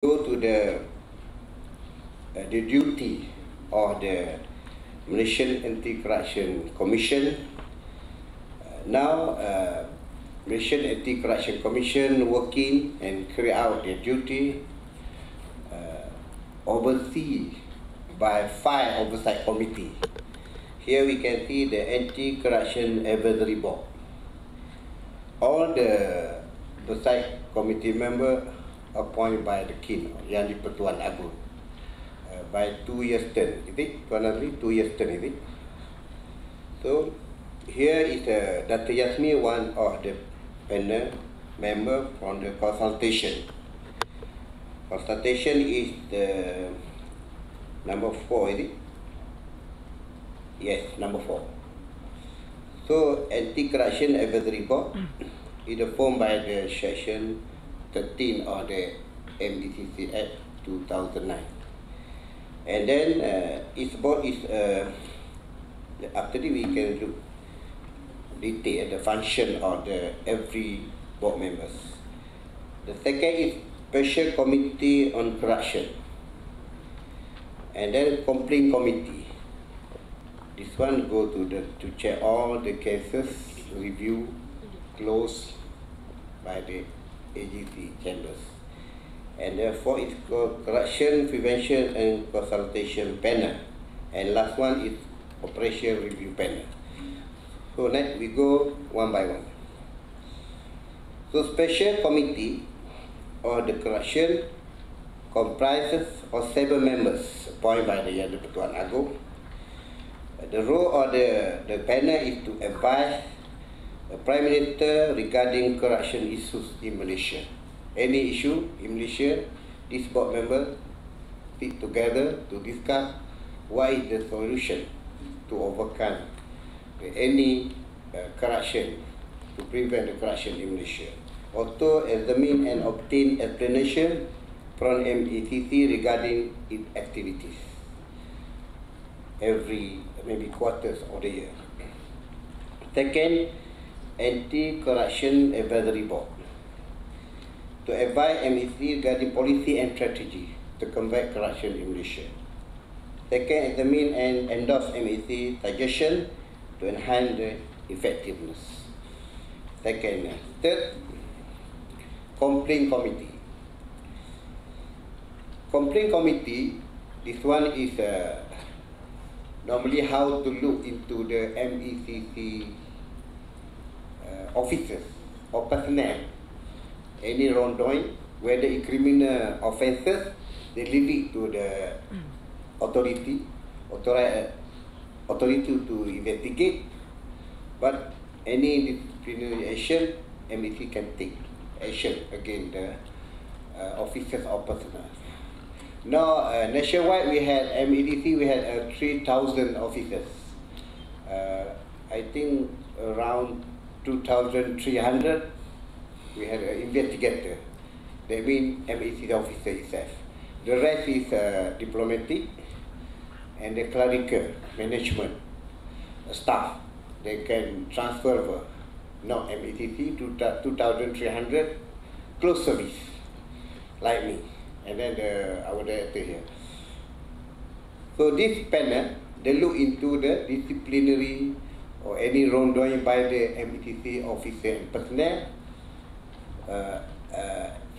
go to the duty of the Malaysian Anti-Corruption Commission. Now, Malaysian Anti-Corruption Commission working and carry out their duty overseen by 5 oversight committee. Here we can see the Anti-Corruption Advisory Board. All the oversight committee members appointed by the King, Yang di-Pertuan Agong, by 2 years term, is it? 2 years term, is it? So, here is Dr. Yasmi, one of the panel member from the consultation. Consultation is the number 4, is it? Yes, number 4. So, Anti-Corruption Advisory Board is formed by the Section 13 of the MDCC Act 2009. And then its board is, after this we can look detail the function of the every board members. The second is Special Committee on Corruption. And then Complaint Committee. This one go to check all the cases, review, closed by the AGC chambers. And therefore it's called Corruption Prevention and Consultation Panel. And last one is Operation Review Panel. So next we go one by one. So Special Committee of the Corruption comprises of 7 members appointed by the Yang di-Pertuan Agong. The role of the panel is to advise the Prime Minister regarding corruption issues in Malaysia. Any issue in Malaysia, this board member sit together to discuss what is the solution to overcome any corruption, to prevent the corruption in Malaysia. Also examine and obtain explanation from MACC regarding its activities every maybe quarters of the year. Second, Anti-Corruption Advisory Board to advise MAC regarding policy and strategy to combat corruption in Malaysia. Second, examine and endorse MAC suggestion to enhance the effectiveness. Second, third, Complaint Committee. Complaint Committee, this one is normally how to look into the MECC officers or personnel, any wrongdoing, whether it's criminal offences, they leave it to the authority to investigate. But any disciplinary action, MEC can take action against the officers or personnel. Now, nationwide we had MEDC, we had 3,000 officers. I think around 2,300 we had an investigator. That means MEC officer itself. The rest is diplomatic and the clerical management staff. They can transfer over, not MECC, to 2,300 close service, like me, and then our director here. So this panel, they look into the disciplinary or any wrongdoing by the MECC officer and personnel.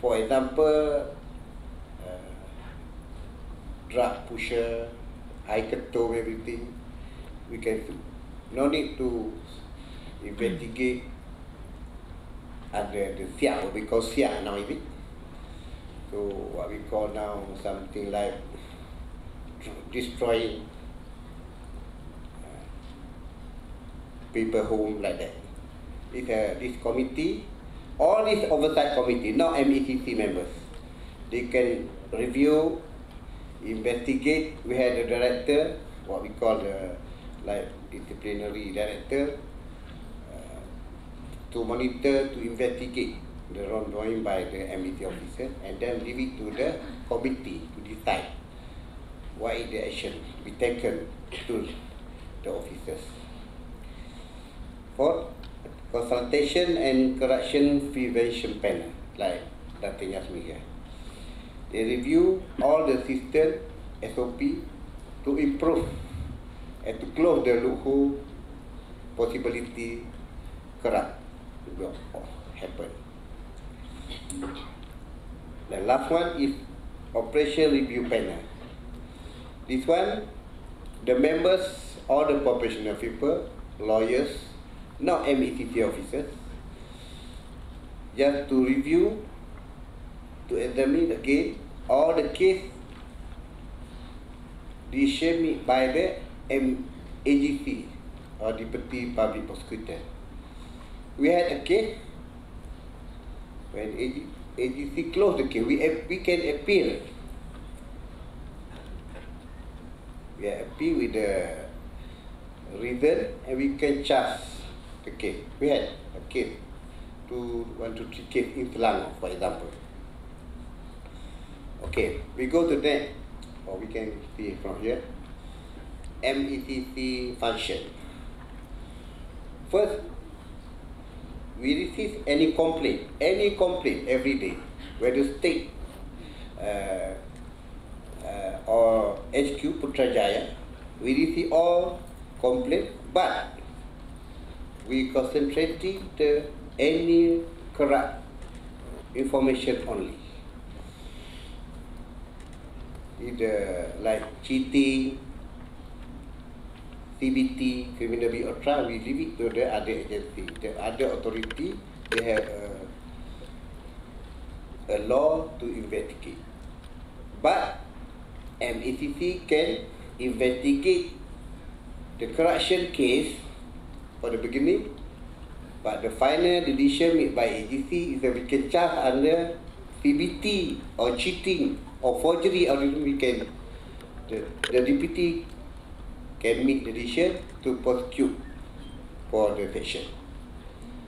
For example, drug pusher, high ketum, everything, we can do. No need to investigate under the siak, what we call siak now, is it? So what we call now something like destroying people home, like that. This committee, all these oversight committee, not MECC members, they can review, investigate. We had a director, what we call the like disciplinary director, to monitor, to investigate the wrongdoing by the MEC officer, and then leave it to the committee to decide what is the action be taken to the officers. For Consultation and Corruption Prevention Panel, like Dr. Yasmi here. They review all the system SOP to improve and to close the loophole possibility corrupt will happen. The last one is Operation Review Panel. This one, the members, all the professional people, lawyers, not MECT officers, just to review, to examine again all the case decision by the AGC or Deputy Public Prosecutor. We had a case when AGC closed the case. We can appeal. We appeal with the reason and we can charge the case. We had a case, 1, 2, 3 case in Selangor, for example. Okay, we go to that, or we can see from here. MECT function. First, we receive any complaint every day, whether state or HQ Putrajaya, we receive all complaints, but we concentrating the any corrupt information only. Either like cheating, CBT, criminal being or trial, we leave it to the other agency. The other authority, they have a law to investigate. But MECT can investigate the corruption case for the beginning, but the final decision made by AGC is that we can charge under CBT or cheating or forgery, or we can, the deputy can make the decision to prosecute for the section.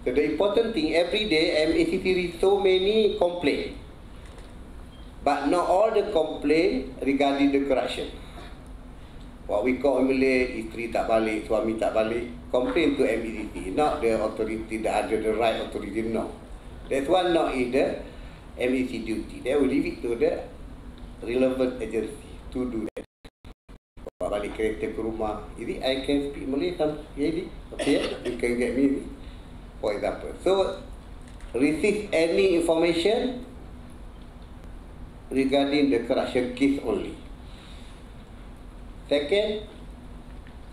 So the important thing, every day MECT receives so many complaints, but not all the complaints regarding the corruption. What we call in Malay, isteri tak balik, suami tak balik, complain to MECT, not the authority, the right authority, no. That one not in the MECT duty. They will leave it to the relevant agency to do that. Bawa balik kereta ke rumah. Jadi, I can speak Malay some really. Okay, you can get me, for example. So, receive any information regarding the corruption case only. Second,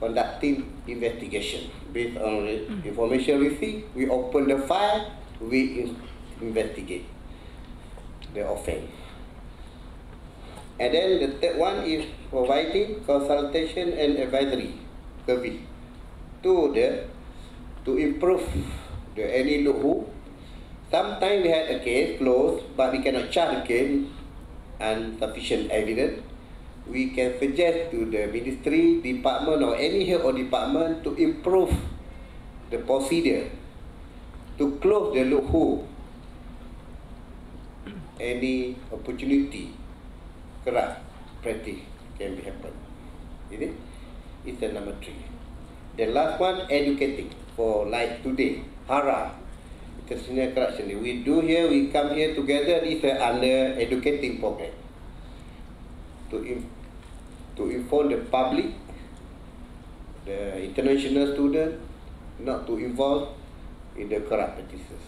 conducting investigation. Based on information received, we open the file, we investigate the offence. And then the third one is providing consultation and advisory service to improve the any loophole. Sometimes we had a case closed, but we cannot charge the case and sufficient evidence. We can suggest to the ministry, department, or any head or department to improve the procedure to close the loophole. Any opportunity corrupt practice can be happen. Is it? It's the number 3. The last one, educating. For like today, HARA, International Corruption. We do here, we come here together. This is under educating program to inform the public, the international student, not to involve in the corrupt practices.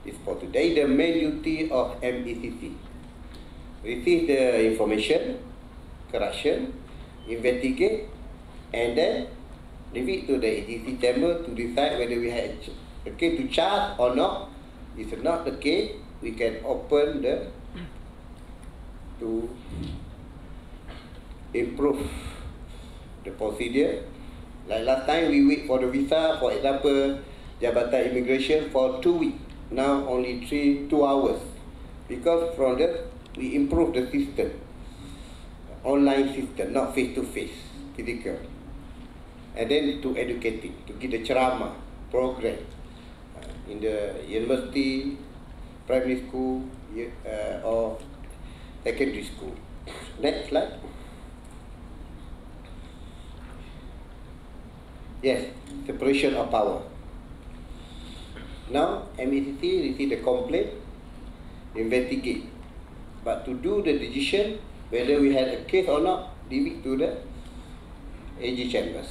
It's for today the main duty of MECT. Receive the information, corruption, investigate, and then leave it to the AGC chamber to decide whether we have a case to charge or not. If not the case, we can open to improve the procedure. Like last time, we wait for the visa, for example, Jabatan Immigration for 2 weeks. Now only 2 hours. Because from that, we improve the system, online system, not face-to-face, physical. And then to educating, to give the ceramah program in the university, primary school, or secondary school. Next slide. Yes, separation of power. Now, MECT receive the complaint, investigate. But to do the decision, whether we had a case or not, leave it to the AG chambers.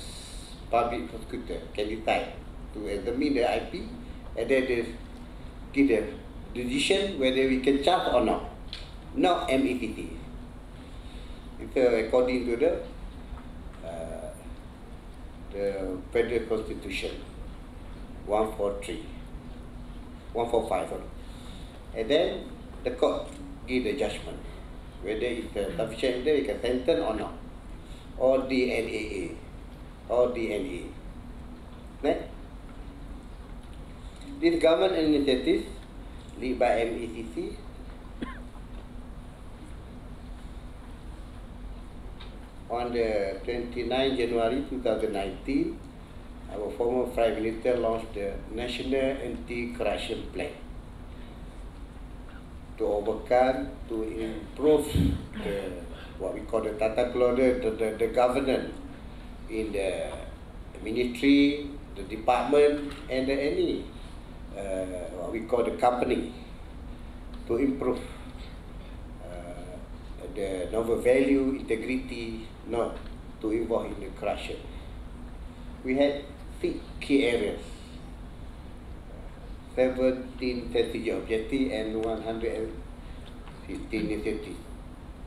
Public prosecutor can decide to examine the IP and then they give the decision whether we can charge or not. Not MECC. It's according to the Federal Constitution 145. Sorry. And then the court give the judgment whether it's sufficient, whether you can sentence or not, or DNAA, or DNA. Right? This government initiative led by MECC on the 29 January 2019, our former Prime Minister launched the National Anti-Corruption Plan to overcome, to improve what we call the tata kelola, the governance in the ministry, the department, and any what we call the company, to improve the novel value, integrity, not to involve in the corruption. We had 6 key areas, 17 strategic objectives and 115 initiatives.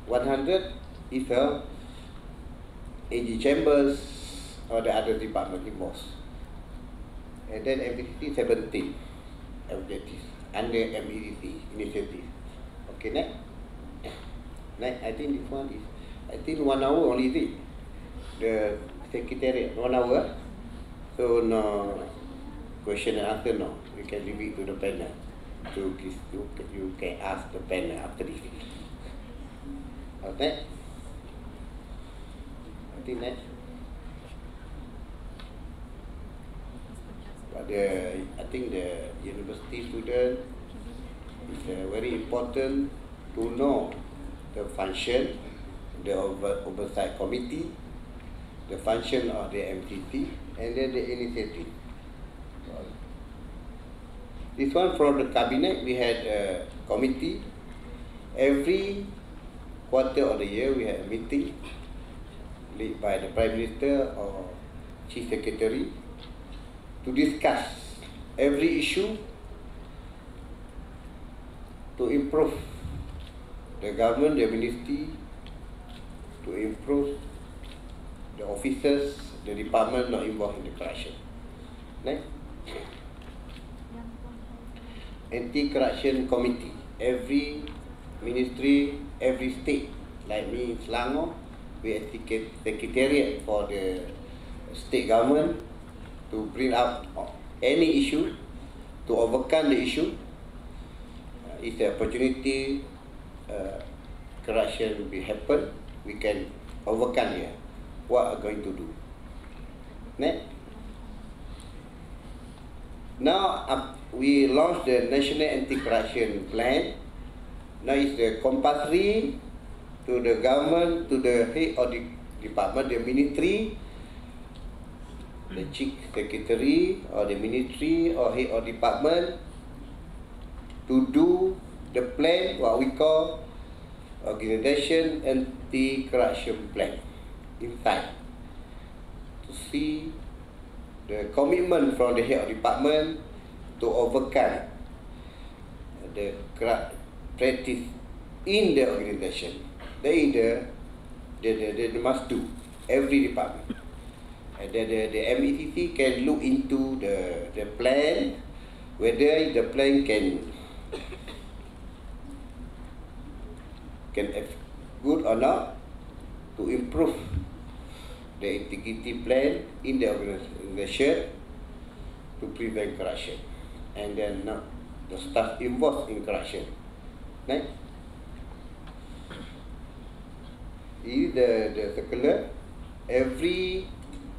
100 is AG chambers or the other department involved. And then everything 17 objectives under MEDC initiative. Okay, next. Next, I think this one is, I think 1 hour only is it? The secretariat, 1 hour. So no question and answer, no. You can leave it to the panel. So you can ask the panel after this. Okay? I think next. But I think the university student is very important to know the function, the oversight committee, the function of the MCC, and then the initiative. This one from the cabinet, we had a committee. Every quarter of the year, we had a meeting led by the Prime Minister or Chief Secretary to discuss every issue to improve the government, the ministry, to improve the officers, the department not involved in the corruption. Next. Anti-Corruption Committee. Every ministry, every state, like me in Selangor, we have secretariat for the state government to bring up any issue, to overcome the issue. It's an opportunity. Corruption will happen, we can overcome here. What are going to do? Next. Now we launched the National Anti-Corruption Plan. Now it's compulsory to the government, to the head of the department, the ministry, the chief secretary or the ministry or head of department to do the plan, what we call Organization Anti-Corruption Plan inside, to see the commitment from the head of department to overcome the practice in the organization. They must do, every department. And the MECC can look into the plan, whether the plan can good or not, to improve the integrity plan in the organization to prevent corruption, and then not the staff involved in corruption. Right? Is the circular. Every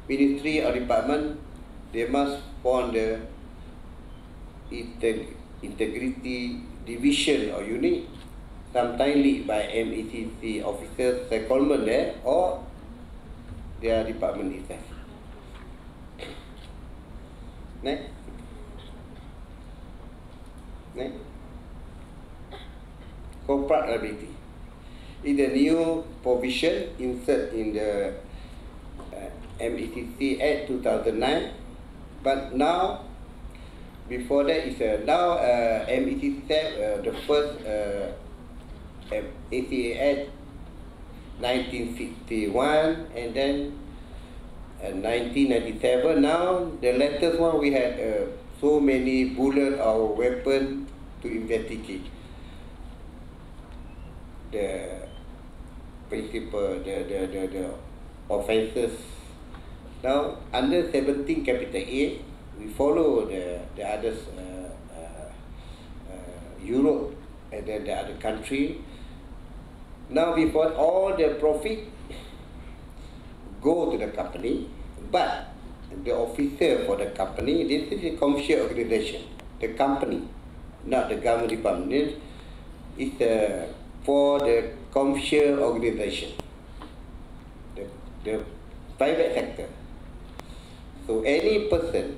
ministry or department, they must form the integrity division or unit, sometimes led by MECC officers, secondment there, or their department itself. Next. Next. corporate liability. It's a new provision insert in the MECC Act 2009, but now, before that is now MECC Act, the first ACA Act 1961, and then 1997. Now the latest one, we had so many bullet or weapon to investigate the principle, the offences. Now under 17 capital A, we follow the others, Europe and then the other country. Now before all the profit go to the company, but the officer for the company, this is a commercial organization. The company, not the government department, is for the commercial organization, the private sector. So any person,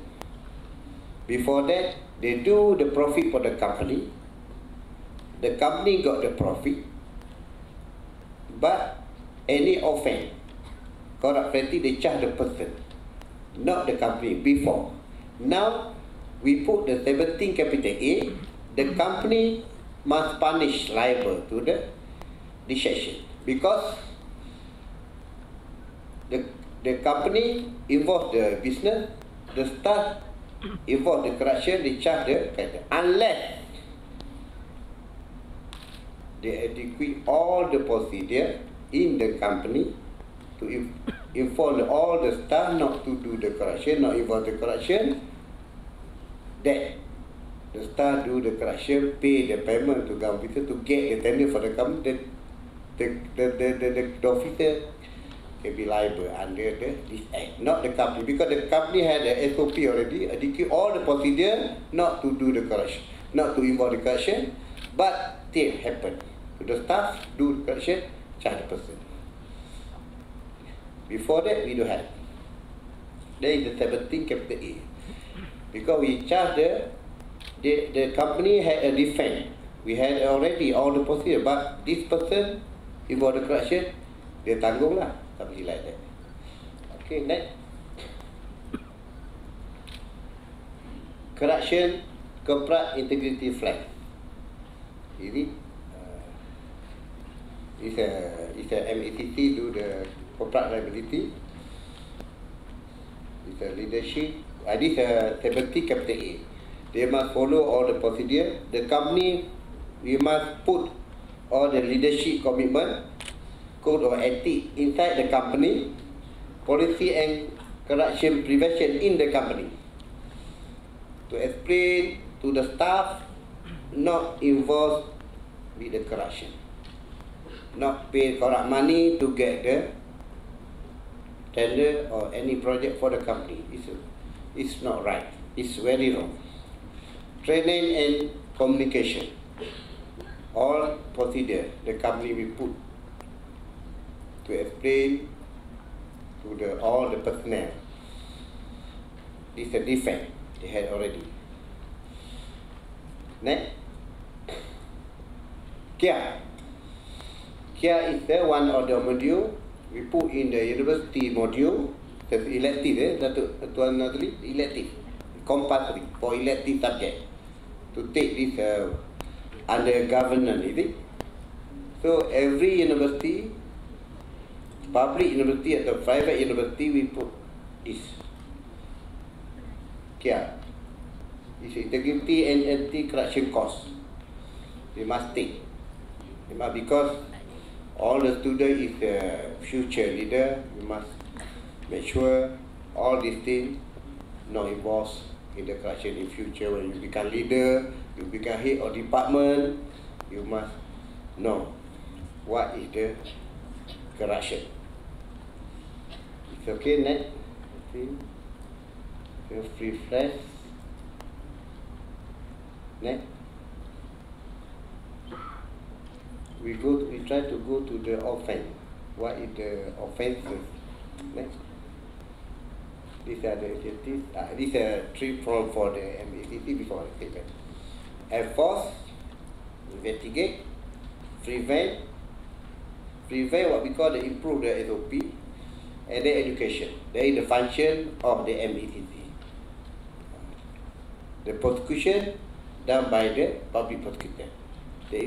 before that, they do the profit for the company got the profit, but any offense, corrupt practice, they charge the person, not the company before. Now, we put the 17 capital A, the company must punish liable to the deception, because the company involved the business, the staff involved the corruption, they charge the, unless they execute all the procedure in the company to inform all the staff not to do the corruption, not involve the corruption, that the staff do the corruption, pay the payment to government to get the tender for the company, the officer can be liable under this act, not the company, because the company had the SOP already, execute all the procedure not to do the corruption, not to involve the corruption, but still happen. The staff do the correction, charge the person. Before that, we don't have. That is the 17 capital A. Because we charge the company had a defense. We had already all the procedure, but this person, involved the correction, dia tanggung lah, something like that. Okay, next. Corruption, corporate integrity flag. Ini is a MECC do the corporate liability. It's a leadership. This is 70 capital A. They must follow all the procedure. The company, we must put all the leadership commitment, code or ethic inside the company, policy and corruption prevention in the company. To explain to the staff, not involved with the corruption. Not pay corrupt money to get the tender or any project for the company. It's not right. It's very wrong. Training and communication. All procedure the company will put to explain to all the personnel. This is a defect they had already. Next. Kia. Kia is one of the module we put in the university module. The elective, Tuan Nazri, elective, compulsory for elective subject to take this under governance, is it? So every university, public university and the private university, we put this. Kia. It's integrity and anti-corruption course. They must take. They must, because all the student is the future leader. You must make sure all these things not involved in the corruption in future. When you become leader, you become head of department, you must know what is the corruption. It's okay, next. Feel free, flash. Next. We try to go to the offense. What is the offenses? Next. These are the adjectives. These are three forms for the MECC before the statement. Enforce, investigate, prevent what we call the improve the SOP and the education. That is the function of the MECC. The prosecution done by the public prosecutor. The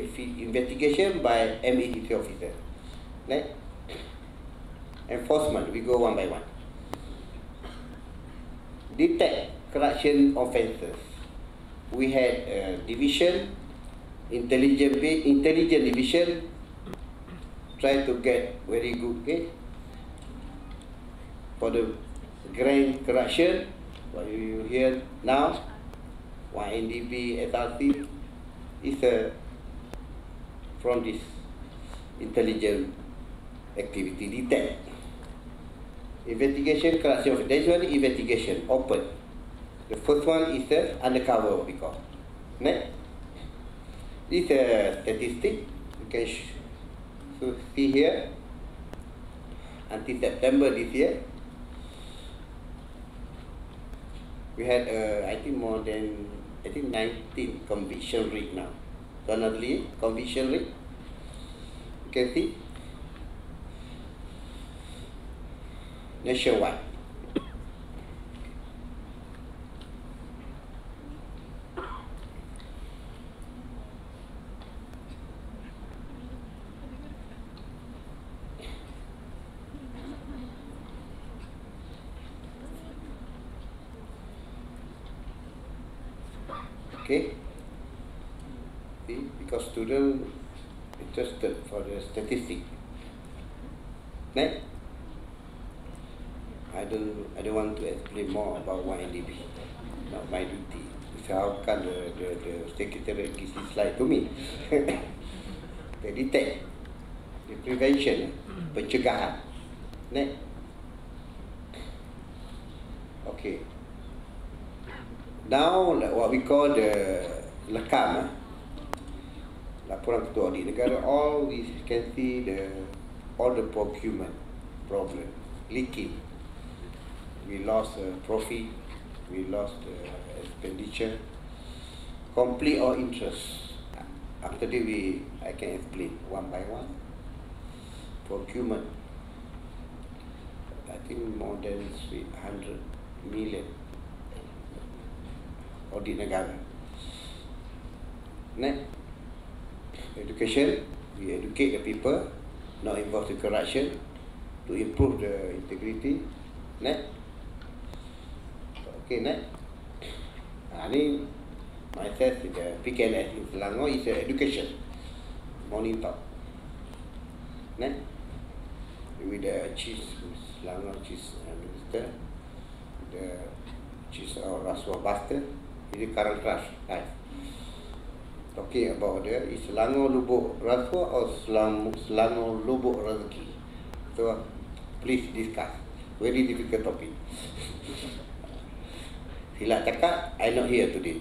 investigation by MECC officer. Right? Enforcement, we go one by one. Detect corruption offences. We had division, intelligence division, try to get very good case. For the grand corruption, what you hear now, YNDB, SRC, is from this intelligence activity, detect. Investigation, corruption, that's one investigation, open. The first one is the undercover, what we call. Next. This is a statistic. You can see here. Until September this year, we had, I think more than, 19 conviction rate now. Currently, conviction rate. You can see. Nationwide. Okay. See, because students interested for the statistic. Next. I don't want to explain more about YNDB. Not my duty. So how can the secretary give this slide to me? The detect, the prevention, pencegahan. Next. Okay. Now, what we call the lekam, laporan ketua audit negara, all we can see all the procurement problem, leaking. We lost profit, we lost expenditure, complete or interest. After that, I can explain one by one. Procurement, I think more than 300 million. Audit negara. Next, education. We educate the people, not involved in corruption, to improve the integrity. Next. Okay, next. Ini myself is the PKNS in Selangor is education. Morning talk. Next. With the chief Selangor chief minister, the chief Rasuah Buster. Ini current crush, guys. Talking about the Selangor Lubuk Rasuah or Selangor Lubuk Rezeki. So please discuss. Very difficult topic. Sila cakap, I not here today.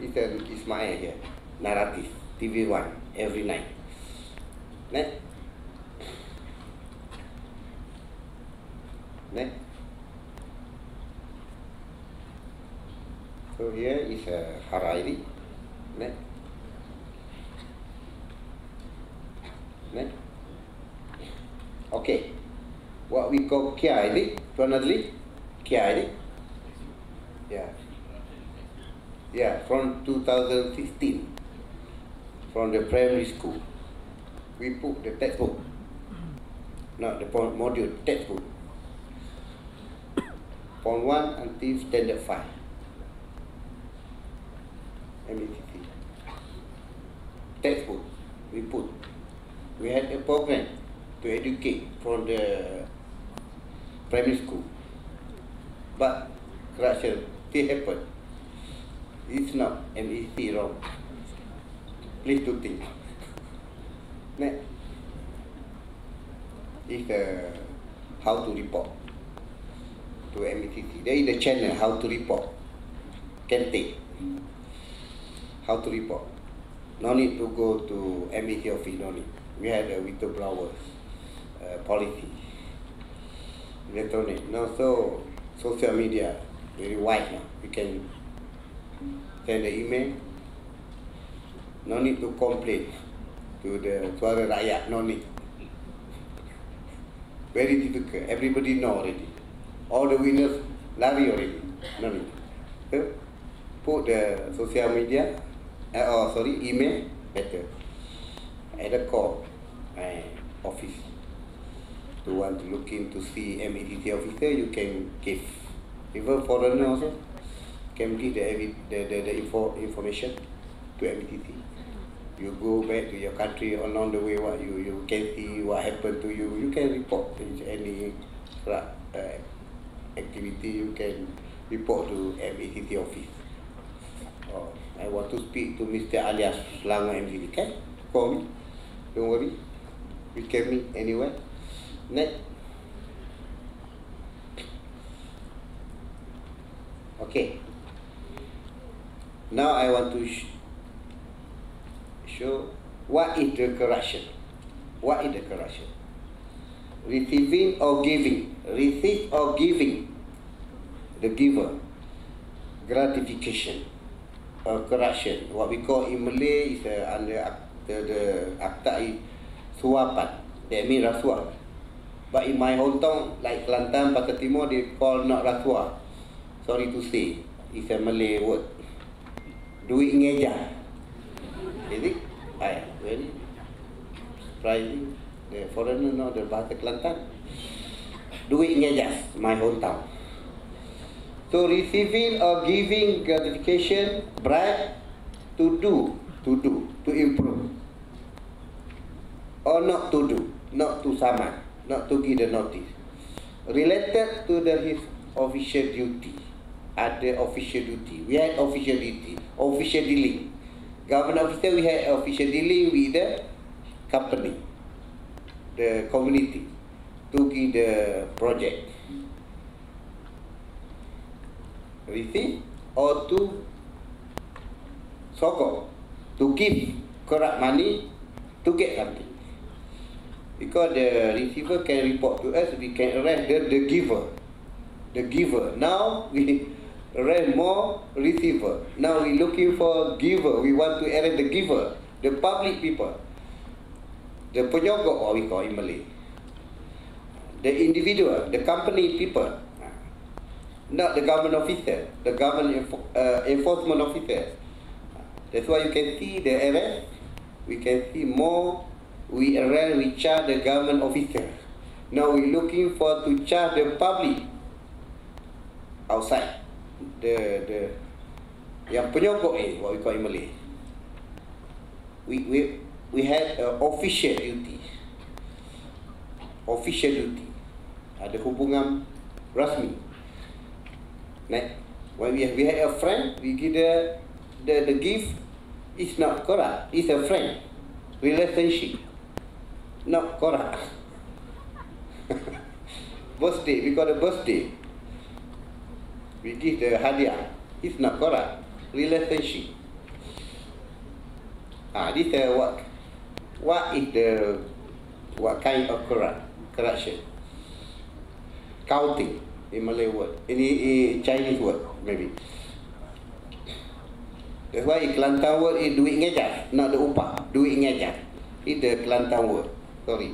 It's my here. Narrative, TV1, every night. Next. Next. So here is a Harari. Next. Next. Okay. What we call Kia ini, currently, Kia ini. Yeah. Yeah, from 2016, from the primary school, we put the textbook, not the module, textbook, from 1 until standard 5. MECC. Textbook, we put. We had a program to educate from the primary school. But corruption still happen. It's not MECC wrong. Please do think. Next. Is how to report to MECC. There is the channel how to report. Can take. How to report. No need to go to MECC office, no need. We had a whistleblowers policy. Electronic. Now so social media very wide now. You can send an email No need to complain to the Suara Rakyat, no need. Very difficult, everybody know already. All the winners lari already, no need. So, put the social media, email, better. At the call, office. To want to look in to see METT officer, you can give. Even foreigner also can give the information to METT. You go back to your country along the way, what you can see what happened to you. You can report any activity. You can report to METT office. Oh, I want to speak to Mr. Alias Selangor METT. Can call me. Don't worry. We can meet anywhere. Next. Okay. Now I want to show what is the corruption. What is the corruption? Receiving or giving. Receive or giving. The giver. Gratification. Or corruption. What we call in Malay is under the akta suapan. That means rasuah. But in my hometown, like Kelantan, Pasar Timur, they call not rasuah. Sorry to say, it's a Malay word. Duit ngejah. Is it? Very surprising. The foreigner know the bahasa Kelantan. Duit ngejah, my hometown. So receiving or giving gratification, bribe, to improve. Or not to do, not to summon, not to give the notice. Related to his official duty. Ada official duty. We had official duty. Official dealing. Government officer, we had official dealing with the company, the community, to give the project. Receive or to sokong, to give corrupt money to get something. Because the receiver can report to us, we can arrest the giver. The giver. Now we arrest more receiver. Now we looking for giver. We want to arrest the giver, the public people, the penyogok, or we call in Malay, the individual, the company people, not the government officer, the government enforcement officer. That's why you can see the arrest. We can see more. We arrest, we charge the government officer. Now we looking for to charge the public outside. Yang penyogok what we call in Malay. We had official duty. Official duty. Ada hubungan rasmi. Next, when we had a friend, we give the gift. It's not corrupt. It's a friend relationship. Not corrupt. Birthday, we got a birthday. We give the hadiah. It's not corrupt. Relationship. This what is what kind of corruption? Counting in Malay word. In Chinese word maybe. That's why Kelantan word is duit ngejah, not the upah. Duit ngejah. It's the Kelantan word. Sorry.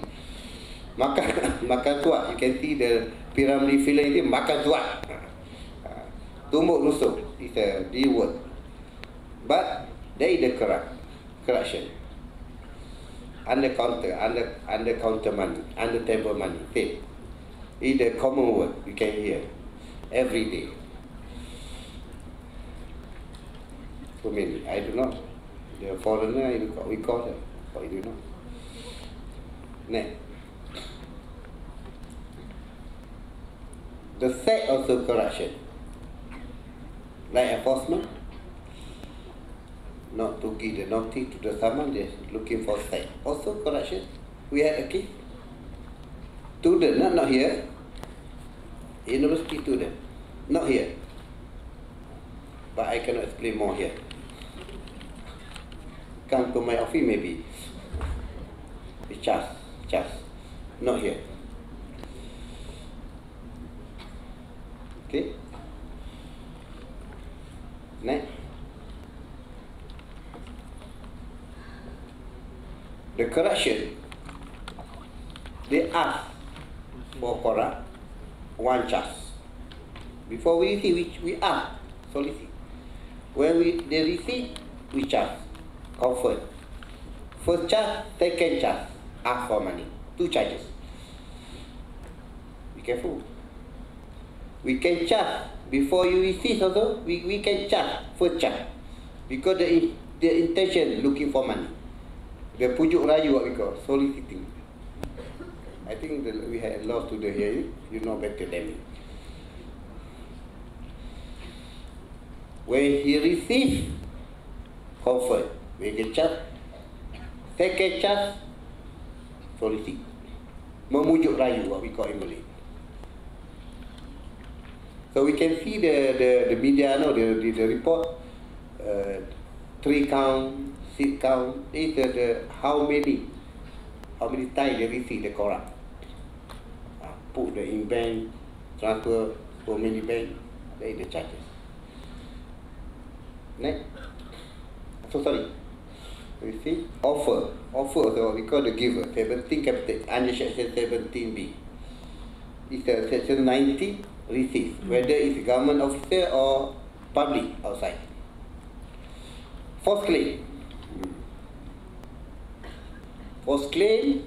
Makan suap. You can see the pyramid film ini makan suap. Tumbuk rusuk. It's a D word. But there is the corruption. Under counter money, under table money. Same. It's the common word you can hear every day. So many. I do not. The foreigner, we call them. I do not. Next. The sect also corruption. Like enforcement. Not to give the notice to the someone, they're looking for sect. Also corruption. We had a case. Student, not here. University student. Not here. But I cannot explain more here. Come to my office maybe. Charge. Not here. Okay. Next. the correction, they ask for correct one charge. Before we receive, we ask, solicit. When they receive, we charge, confirm. First charge, second charge, ask for money. 2 charges. Be careful. We can charge before you receive also. We can charge first charge because the intention looking for money. The pujuk rayu what we call soliciting. I think we had a law student here. You know better than me. When he receive, confirm. We can charge. Second charge, solicit. Memujuk rayu what we call in Malay. So we can see the media, no, the report, 3 count, 6 count. Is the how many times they receive the corrupt. Put the in bank, transfer for many bank, that is the charges. Next. So sorry. You see, offer also we call the giver. 17 capital under section 17B. It's a section 90. Receive, whether it's a government officer or public outside. False claim. False claim,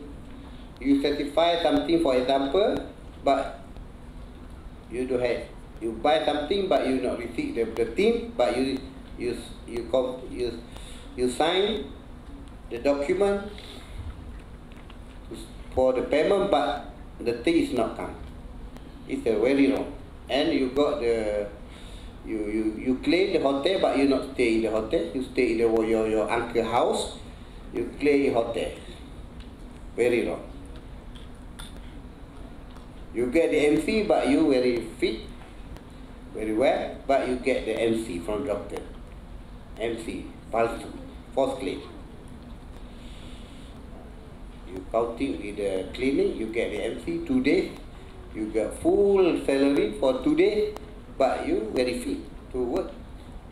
you certify something, for example, but you don't have. You buy something, but you not receive the thing, but you sign the document for the payment, but the thing is not come. It's very wrong. And you got you claim the hotel, but you not stay in the hotel. You stay in your uncle's house. You claim hotel. Very wrong. You get the MC, but you very fit, very well, but you get the MC from doctor. MC, false claim. You counting with the clinic, you get the MC 2 days. You get full salary for 2 days, but you very fit to work,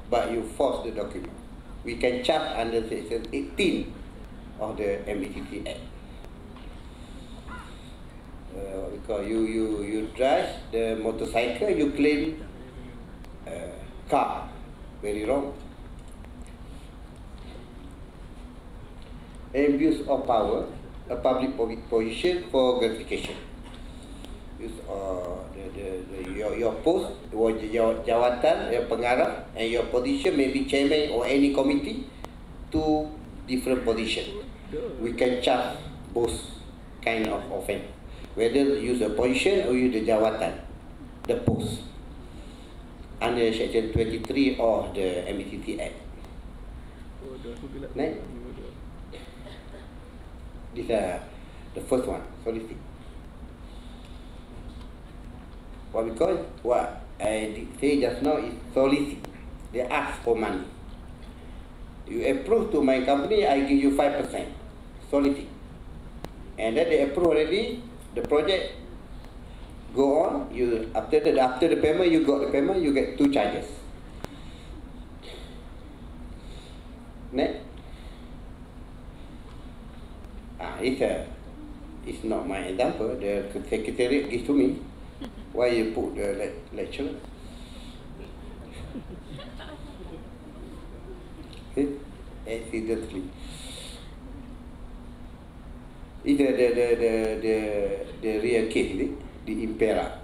but you force the document. We can charge under section 18 of the MECC Act. Because you drive the motorcycle, you claim car, very wrong. Abuse of power, a public position for gratification. Use your post, your jawatan, your pengarah, and your position may be chairman or any committee, 2 different positions. We can charge both kind of offence, whether use a position or use the jawatan, the post, under section 23 of the MECC Act. Next. This is the first one, solicit. What we call, what I did say just now is solicit. They ask for money. You approve to my company, I give you 5%. Solicit. And then they approve already, the project go on. You after the payment, you got the payment, you get 2 charges. Next. It's not my example. The secretariat gives to me. Why you put the lecturer? Accidentally. It's the real case, is it? The Impera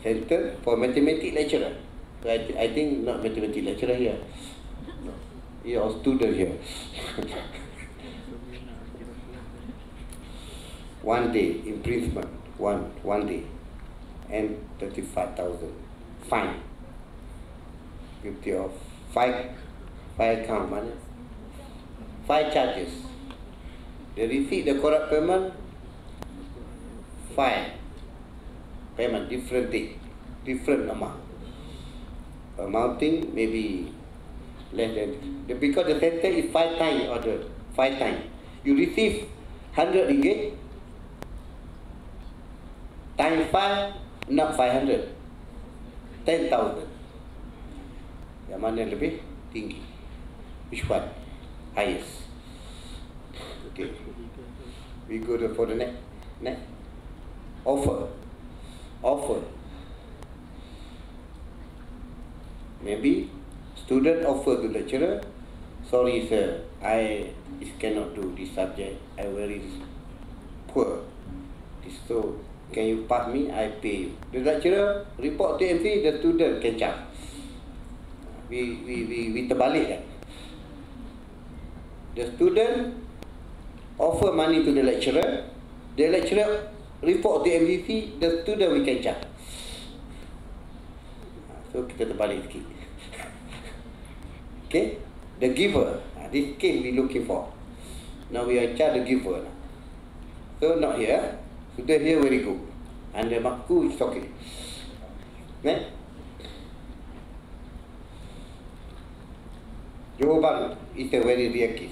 Center for Mathematics lecturer. So I think not mathematics lecturer here. No. Your student here. 1 day imprisonment, one day, and 35,000 fine. Guilty of 5 count money, 5 charges. They receive the corrupt payment, 5 payment, different date, different amount, amounting maybe less than, because the sentence is 5 times or the 5 times. You receive 100 ringgit times 5, not 500, 10,000. Yang mana lebih tinggi? Which one? Highest. Okay. We go for the next. Offer. Maybe student offer to lecturer, sorry sir, I cannot do this subject, I very poor. So can you pass me, I pay you. The lecturer report to MC, the student can charge. We terbalik kan. The student offer money to the lecturer report to MDC, the student we can charge. So kita terbalik sikit. Okay, the giver. This case we looking for. Now we are charge the giver. So not here. Sudah here very good. And the makku is okay. Next. Johor Bahru is a very rare case.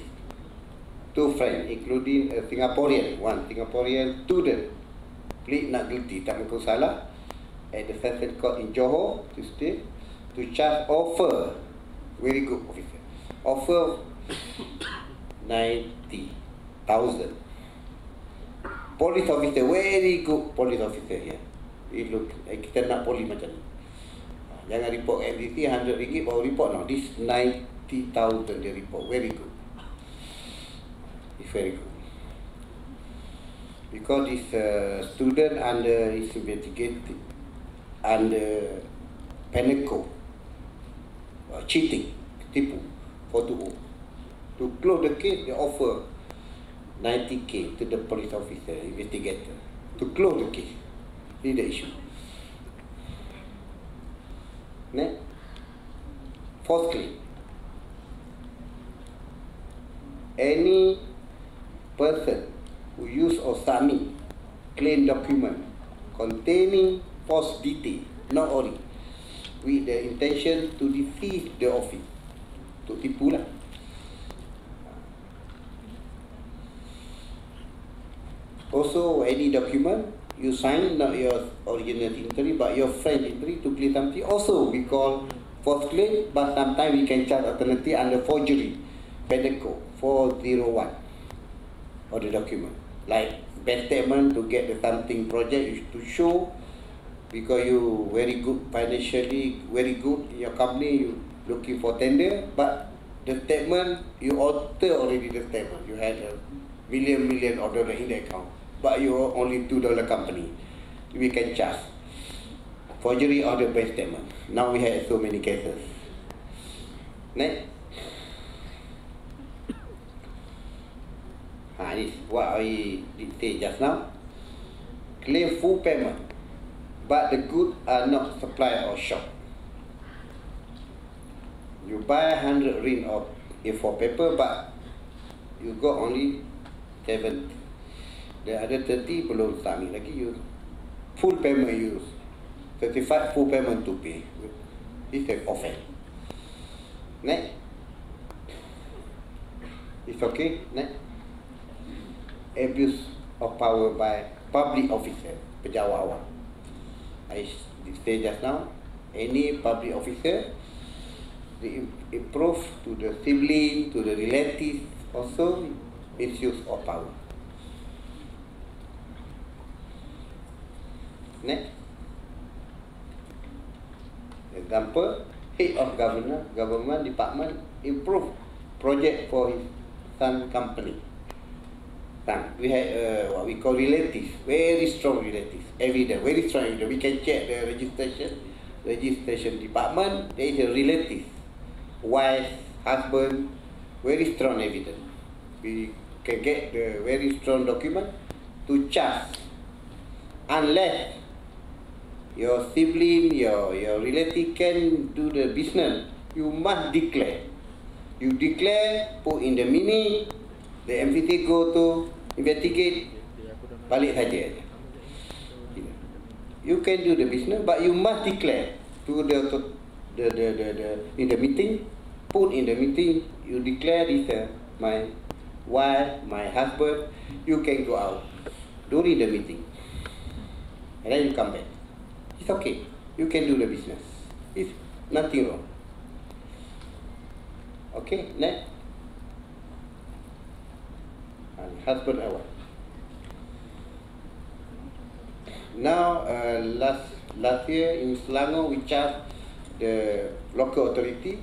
Two friends, including a Singaporean, one Singaporean student, plead not guilty, tak mengaku salah, at the Session Court in Johor to stay, to charge offer, very good officer, offer 90,000. Police officer, very good police officer here. Look, kita nak polis macam ni. Jangan report MDC RM100 baru report. No, this 90,000 dia report, very good. It's very good. Because this student under is investigated under Peneco, cheating, tipu, 420. To close the case, they offer 90K to the police officer, investigator, to close the case. This is the issue. Next, false claim. Any person who use or submit claim document containing false detail, not only with the intention to deceive the office, to tipu lah. Also, any document you sign, not your original signatory, but your friend signatory to claim something, also we call false claim, but sometimes we can charge alternative under forgery, Peneco 401, or the document. Like bank statement to get the something project, you to show, because you very good financially, very good in your company, you looking for tender, but the statement, you alter already the statement, you had a million of dollars in the account, but you are only $2 company, we can charge forgery of the bank statement. Now we have so many cases. Next. This is what I did say just now. Claim full payment, but the goods are not supplied or shop. You buy 100 ring of A4 paper, but you got only 70. The other 30 belum submit lagi. You full payment, you certified full payment to pay. This is an offense. Next. It's okay. Next. Abuse of power by public officer, pejabat awam. I say just now, any public officer, they improve to the sibling, to the relatives, also misuse of power. Next. Example, head of government department improve project for his son company. We had what we call relatives, very strong relatives, evidence, very strong evidence. We can check the registration department, there is a relative, wife, husband, very strong evidence. We can get the very strong document to charge, unless your sibling, your relative can do the business, you must declare. You declare, put in the mini, the MPT go to investigate, balik saja. You can do the business, but you must declare to in the meeting, put in the meeting, you declare this my wife, my husband, you can go out during the meeting. And then you come back. It's okay. You can do the business. It's nothing wrong. Okay, next. husband and wife. Now, last year in Selangor, we charged the local authority.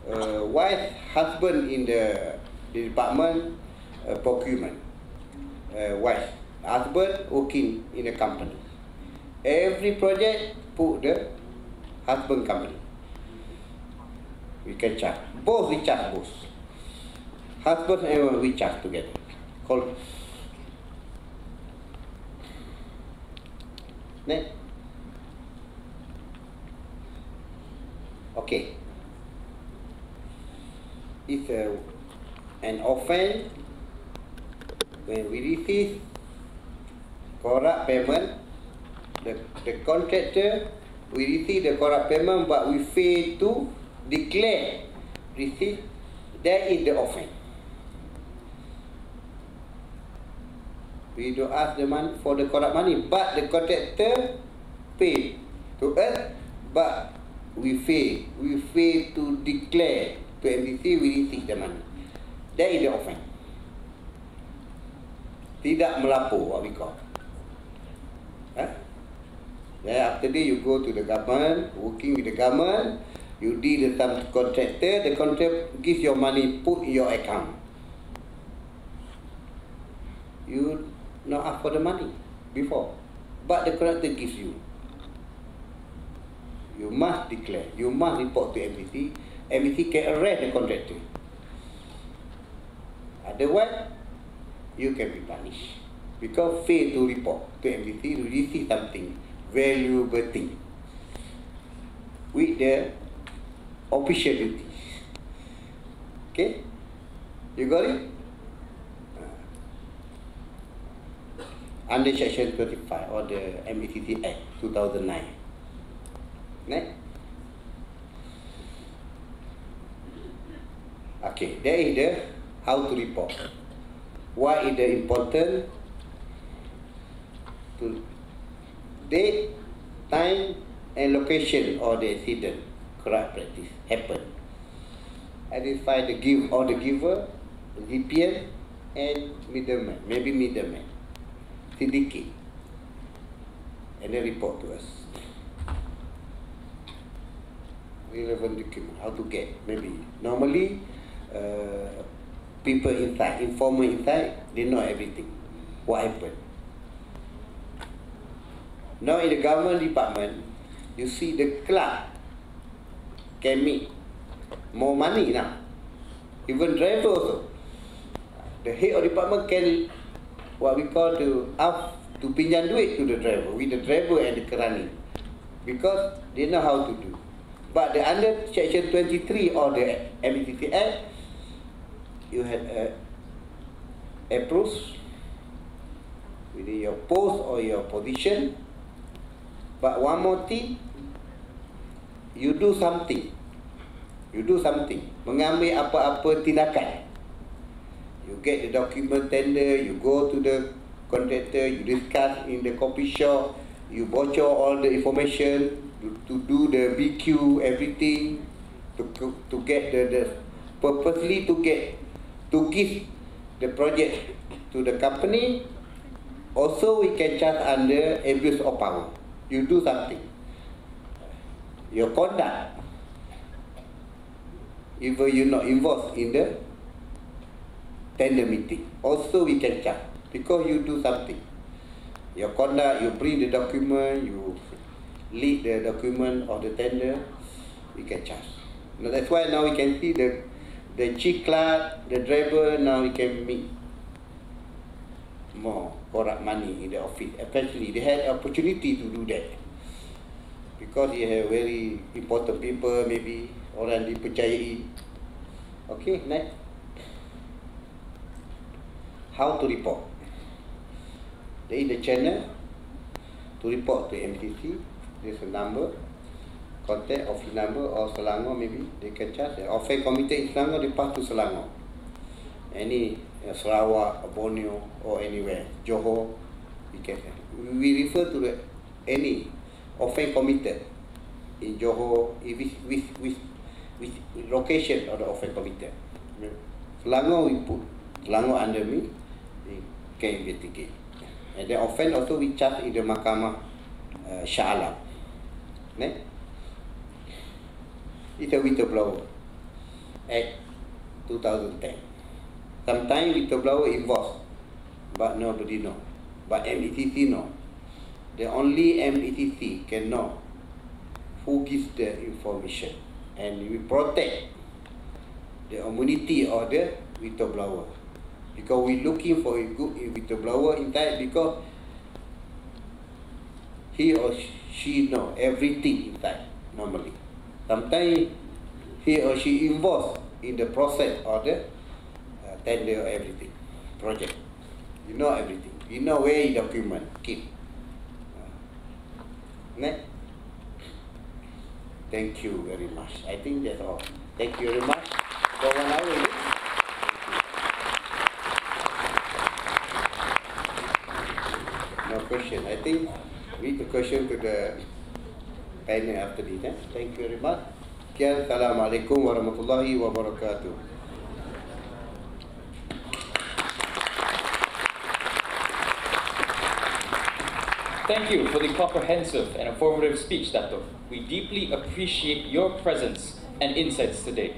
Wife, husband in the department procurement. Wife, husband working in a company. Every project put the husband company. We can charge. Both we charge both. Husband and wife we charge together. Call. Next. Okay. It's an offense when we receive corrupt payment. The contractor, we receive the corrupt payment, but we fail to declare receipt. That is the offense. We don't ask the money for the corrupt money, but the contractor paid to us, but we fail to declare to MDC we receive the money. That is the offense. Tidak melapor, what we call. Then after that you go to the government, working with the government, you deal with some contractor, the contractor gives your money, put in your account. You not ask for the money before, but the contractor gives you. You must declare, you must report to MBC. MBC can arrest the contractor. Otherwise, you can be punished. Because fail to report to MBC, you receive something, valuable thing, with the official duties. Okay? You got it? Under Section 25 of the MATT Act 2009. Next. Okay, that is the how to report. Why is the important to date, time, and location of the incident, corrupt practice happen. Identify the give or the giver, recipient, and middleman, maybe middleman, syndicate, and then report to us. Relevant document, how to get, maybe. Normally, people inside, informer inside, they know everything, what happened. Now in the government department, you see the clerk can make more money now. Even driver also. The head of department can, what we call to ask to pinjam duit to the driver, with the driver and the kerani, because they know how to do. But the under Section 23 of the MATT Act, you had approach within your post or your position. But one more thing, you do something. You do something. Mengambil apa-apa tindakan. You get the document tender, you go to the contractor, you discuss in the coffee shop, you bocor all the information, to do the BQ, everything, to get the purposely to give the project to the company. Also, we can charge under abuse of power. You do something. Your conduct, even you're not involved in the tender meeting, also we can charge, because you do something. Your conduct, you bring the document, you lead the document of the tender, we can charge. Now, that's why now we can see the chief clerk, the driver, now we can meet more corrupt money in the office. Especially, they had opportunity to do that. Because you have very important people, maybe orang dipercayai. Okay, next. How to report? There is the channel to report to MCC. There's a number, contact office number, or Selangor maybe they can charge. The offence committed in Selangor, they pass to Selangor. Any Sarawak, Borneo, or anywhere, Johor, we refer to any offence committed in Johor, with location of the offence committed. Selangor we put, Selangor under me, can investigate. And the offence also we charge in the Mahkamah Shah Alam. It's a whistleblower Act 2010. Sometimes whistleblower involved, but nobody know. But MECC know. The only MECC can know who gives the information, and we protect the immunity of the whistleblower, because we looking for a good whistleblower inside, because he or she know everything inside normally. Sometimes he or she involved in the process of the tender or everything project. You know everything. You know where the document keep. Next. Thank you very much. I think that's all. Thank you very much for 1 hour. No question. I think we need a question to the panel after this. Thank you very much. Assalamualaikum warahmatullahi wabarakatuh. Thank you for the comprehensive and informative speech, Dato. We deeply appreciate your presence and insights today.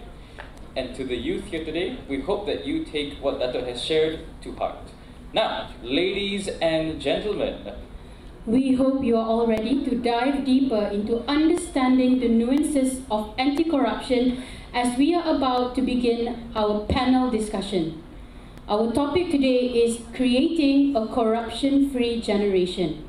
And to the youth here today, we hope that you take what Dato has shared to heart. Now, ladies and gentlemen, we hope you are all ready to dive deeper into understanding the nuances of anti-corruption as we are about to begin our panel discussion. Our topic today is creating a corruption-free generation.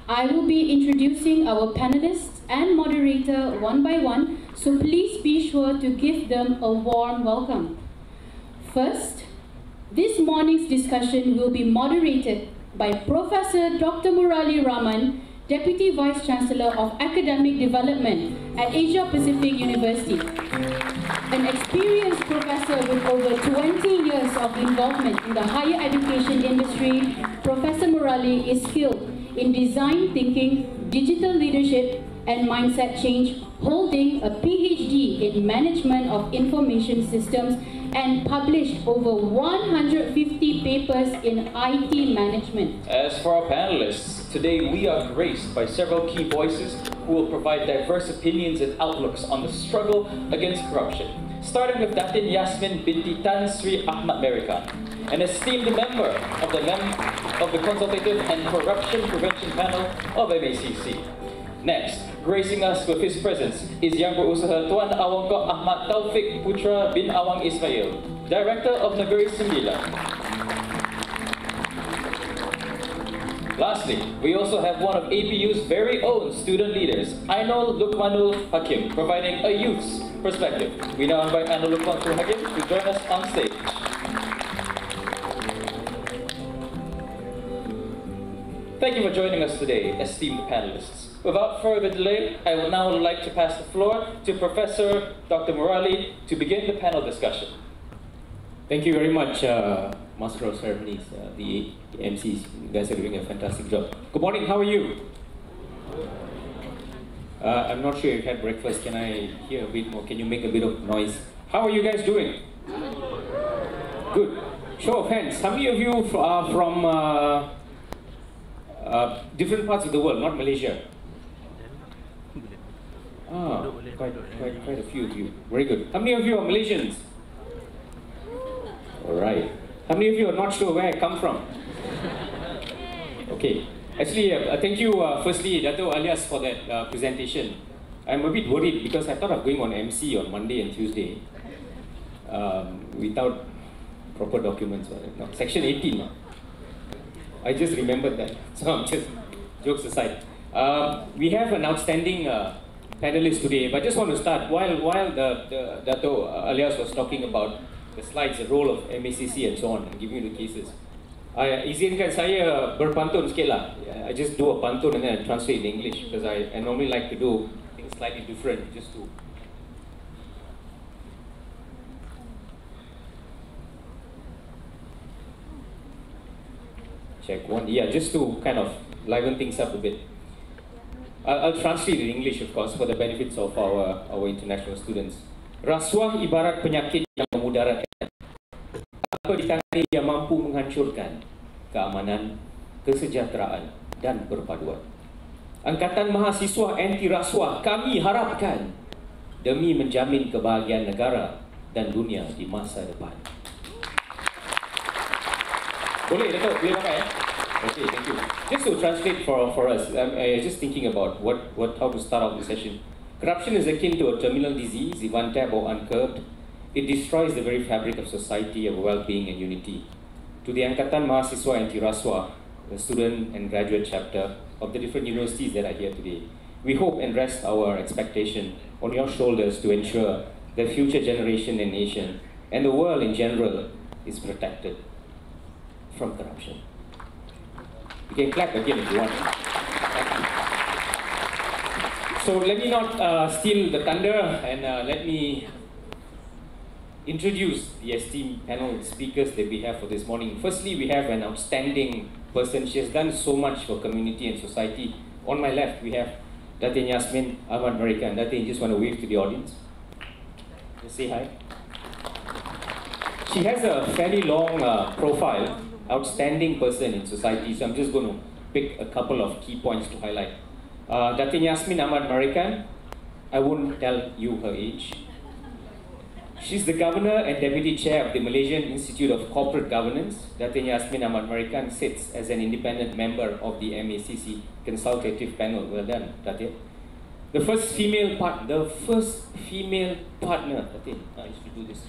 I will be introducing our panelists and moderator one by one, so please be sure to give them a warm welcome. First, this morning's discussion will be moderated by Professor Dr. Murali Rahman, Deputy Vice Chancellor of Academic Development at Asia Pacific University. An experienced professor with over 20 years of involvement in the higher education industry, Professor Murali is skilled in design thinking, digital leadership, and mindset change, holding a PhD in Management of Information Systems and published over 150 papers in IT management. As for our panelists, today we are graced by several key voices who will provide diverse opinions and outlooks on the struggle against corruption. Starting with Datin Yasmin binti Tan Sri Ahmad Merikan, an esteemed member of the Consultative and Corruption Prevention Panel of MACC. Next, gracing us with his presence is Yang Berusaha Tuan Awang Kok Ahmad Taufik Putra bin Awang Ismail, Director of Negeri Sembilan. Lastly, we also have one of APU's very own student leaders, Ainul Lukmanul Hakim, providing a youth's perspective. We now invite Ainul Lukmanul Hakim to join us on stage. Thank you for joining us today, esteemed panelists. Without further delay, I would now like to pass the floor to Professor Dr. Murali to begin the panel discussion. Thank you very much, Master of Ceremonies, the MCs. You guys are doing a fantastic job. Good morning, how are you? I'm not sure if you had breakfast. Can I hear a bit more? Can you make a bit of noise? How are you guys doing? Good. Show of hands. How many of you are from different parts of the world, not Malaysia? Ah, quite a few of you. Very good. How many of you are Malaysians? Alright. How many of you are not sure where I come from? Okay. Actually, thank you firstly, Dato' Alias, for that presentation. I'm a bit worried because I thought of going on MC on Monday and Tuesday without proper documents. No, Section 18. I just remembered that. So I'm just, jokes aside. We have an outstanding panelist today, but I just want to start while the Dato' Alias was talking about the slides, the role of MACC and so on, and giving you the cases. Izinkan saya berpantun sikit lah. I just do a pantun and then I translate in English because I normally like to do things slightly different, just to check one. Yeah, just to kind of liven things up a bit. I'll translate in English, of course, for the benefits of our international students. Rasuah ibarat penyakit yang memudaratkan. Apa ditangani yang mampu menghancurkan. keamanan, kesejahteraan, dan perpaduan. Angkatan Mahasiswa Anti Rasuah kami harapkan demi menjamin kebahagiaan negara dan dunia di masa depan. Boleh, Dato'? Boleh pakai ya? Okay, thank you. Just to translate for us, I was just thinking about how to start off the session. Corruption is akin to a terminal disease. If untapped or uncurbed, it destroys the very fabric of society, of well-being and unity. To the Angkatan Mahasiswa Anti Rasuah, the student and graduate chapter of the different universities that are here today, we hope and rest our expectation on your shoulders to ensure the future generation and nation and the world in general is protected from corruption. You can clap again if you want. So let me not steal the thunder and let me introduce the esteemed panel speakers that we have for this morning. Firstly, we have an outstanding person. She has done so much for community and society. On my left, we have Datin Yasmin Ahmad Marikan. Datin, you just want to wave to the audience? Just say hi. She has a fairly long profile, outstanding person in society, so I'm just going to pick a couple of key points to highlight. Datin Yasmin Ahmad Marikan, I won't tell you her age. She's the Governor and Deputy Chair of the Malaysian Institute of Corporate Governance. Datin Yasmin Ahmad Marikan sits as an independent member of the MACC Consultative Panel. Well done, Datin. The first female partner, Datin, I used to do this,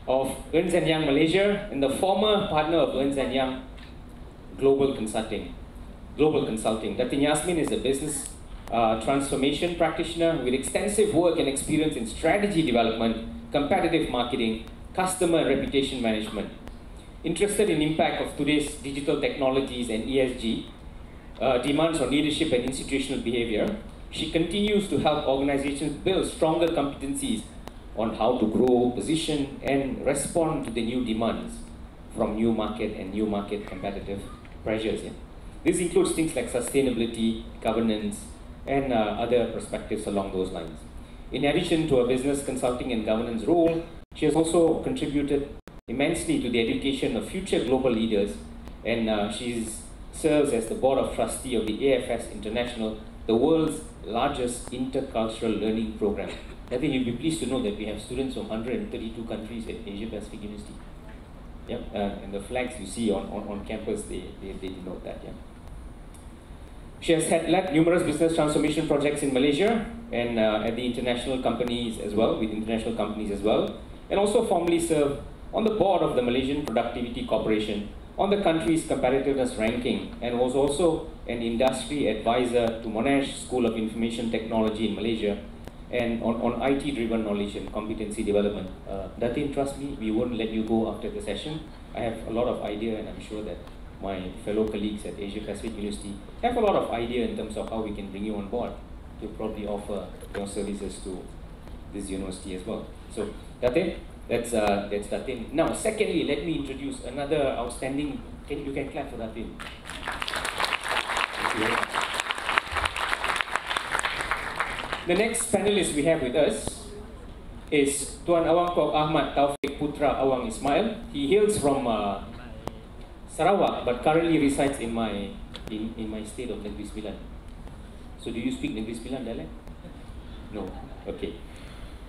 of Ernst & Young Malaysia, and the former partner of Ernst & Young Global Consulting. Datin Yasmin is a business transformation practitioner with extensive work and experience in strategy development, competitive marketing, customer and reputation management. Interested in impact of today's digital technologies and ESG, demands on leadership and institutional behavior, she continues to help organizations build stronger competencies on how to grow, position, and respond to the new demands from new market and new market competitive pressures. Yeah? This includes things like sustainability, governance, and other perspectives along those lines. In addition to her business consulting and governance role, she has also contributed immensely to the education of future global leaders, and she serves as the board of trustee of the AFS International, the world's largest intercultural learning program. I think you'll be pleased to know that we have students from 132 countries at Asia Pacific University. Yep, and the flags you see on campus, they denote that. Yeah. She has led numerous business transformation projects in Malaysia and at the international companies as well, and also formerly served on the board of the Malaysian Productivity Corporation, on the country's competitiveness ranking, and was also an industry advisor to Monash School of Information Technology in Malaysia, and on IT-driven knowledge and competency development. Datin, trust me, we won't let you go after the session. I have a lot of idea, and I'm sure that my fellow colleagues at Asia Pacific University have a lot of idea in terms of how we can bring you on board to probably offer your services to this university as well. So, Datin, that's Datin. Now, secondly, let me introduce another outstanding. You can clap for Datin. Thank you. The next panelist we have with us is Tuan Awang Kok Ahmad Taufik Putra Awang Ismail. He hails from Sarawak, but currently resides in my state of Negeri Sembilan. So, do you speak Negeri Sembilan dialect? No. Okay.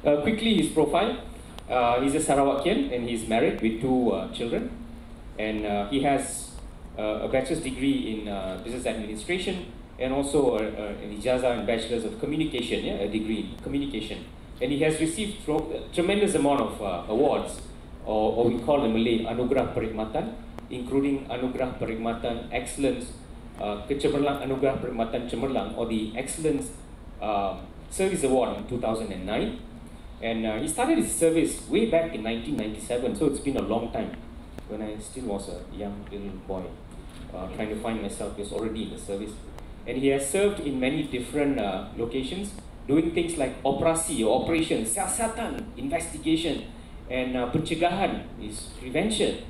Quickly, his profile. He's a Sarawakian and he's married with 2 children, and he has a bachelor's degree in business administration and also an ijazah and bachelor's of communication, a degree in communication. And he has received a tremendous amount of awards, or we call in Malay Anugerah Perkhidmatan, including Anugerah Perkhidmatan Excellence, Kecemerlang Anugerah Perkhidmatan Cemerlang, or the Excellence Service Award in 2009. And he started his service way back in 1997, so it's been a long time. When I still was a young little boy, trying to find myself, he was already in the service. And he has served in many different locations, doing things like operasi or operation, siasatan, investigation, and pencegahan is prevention.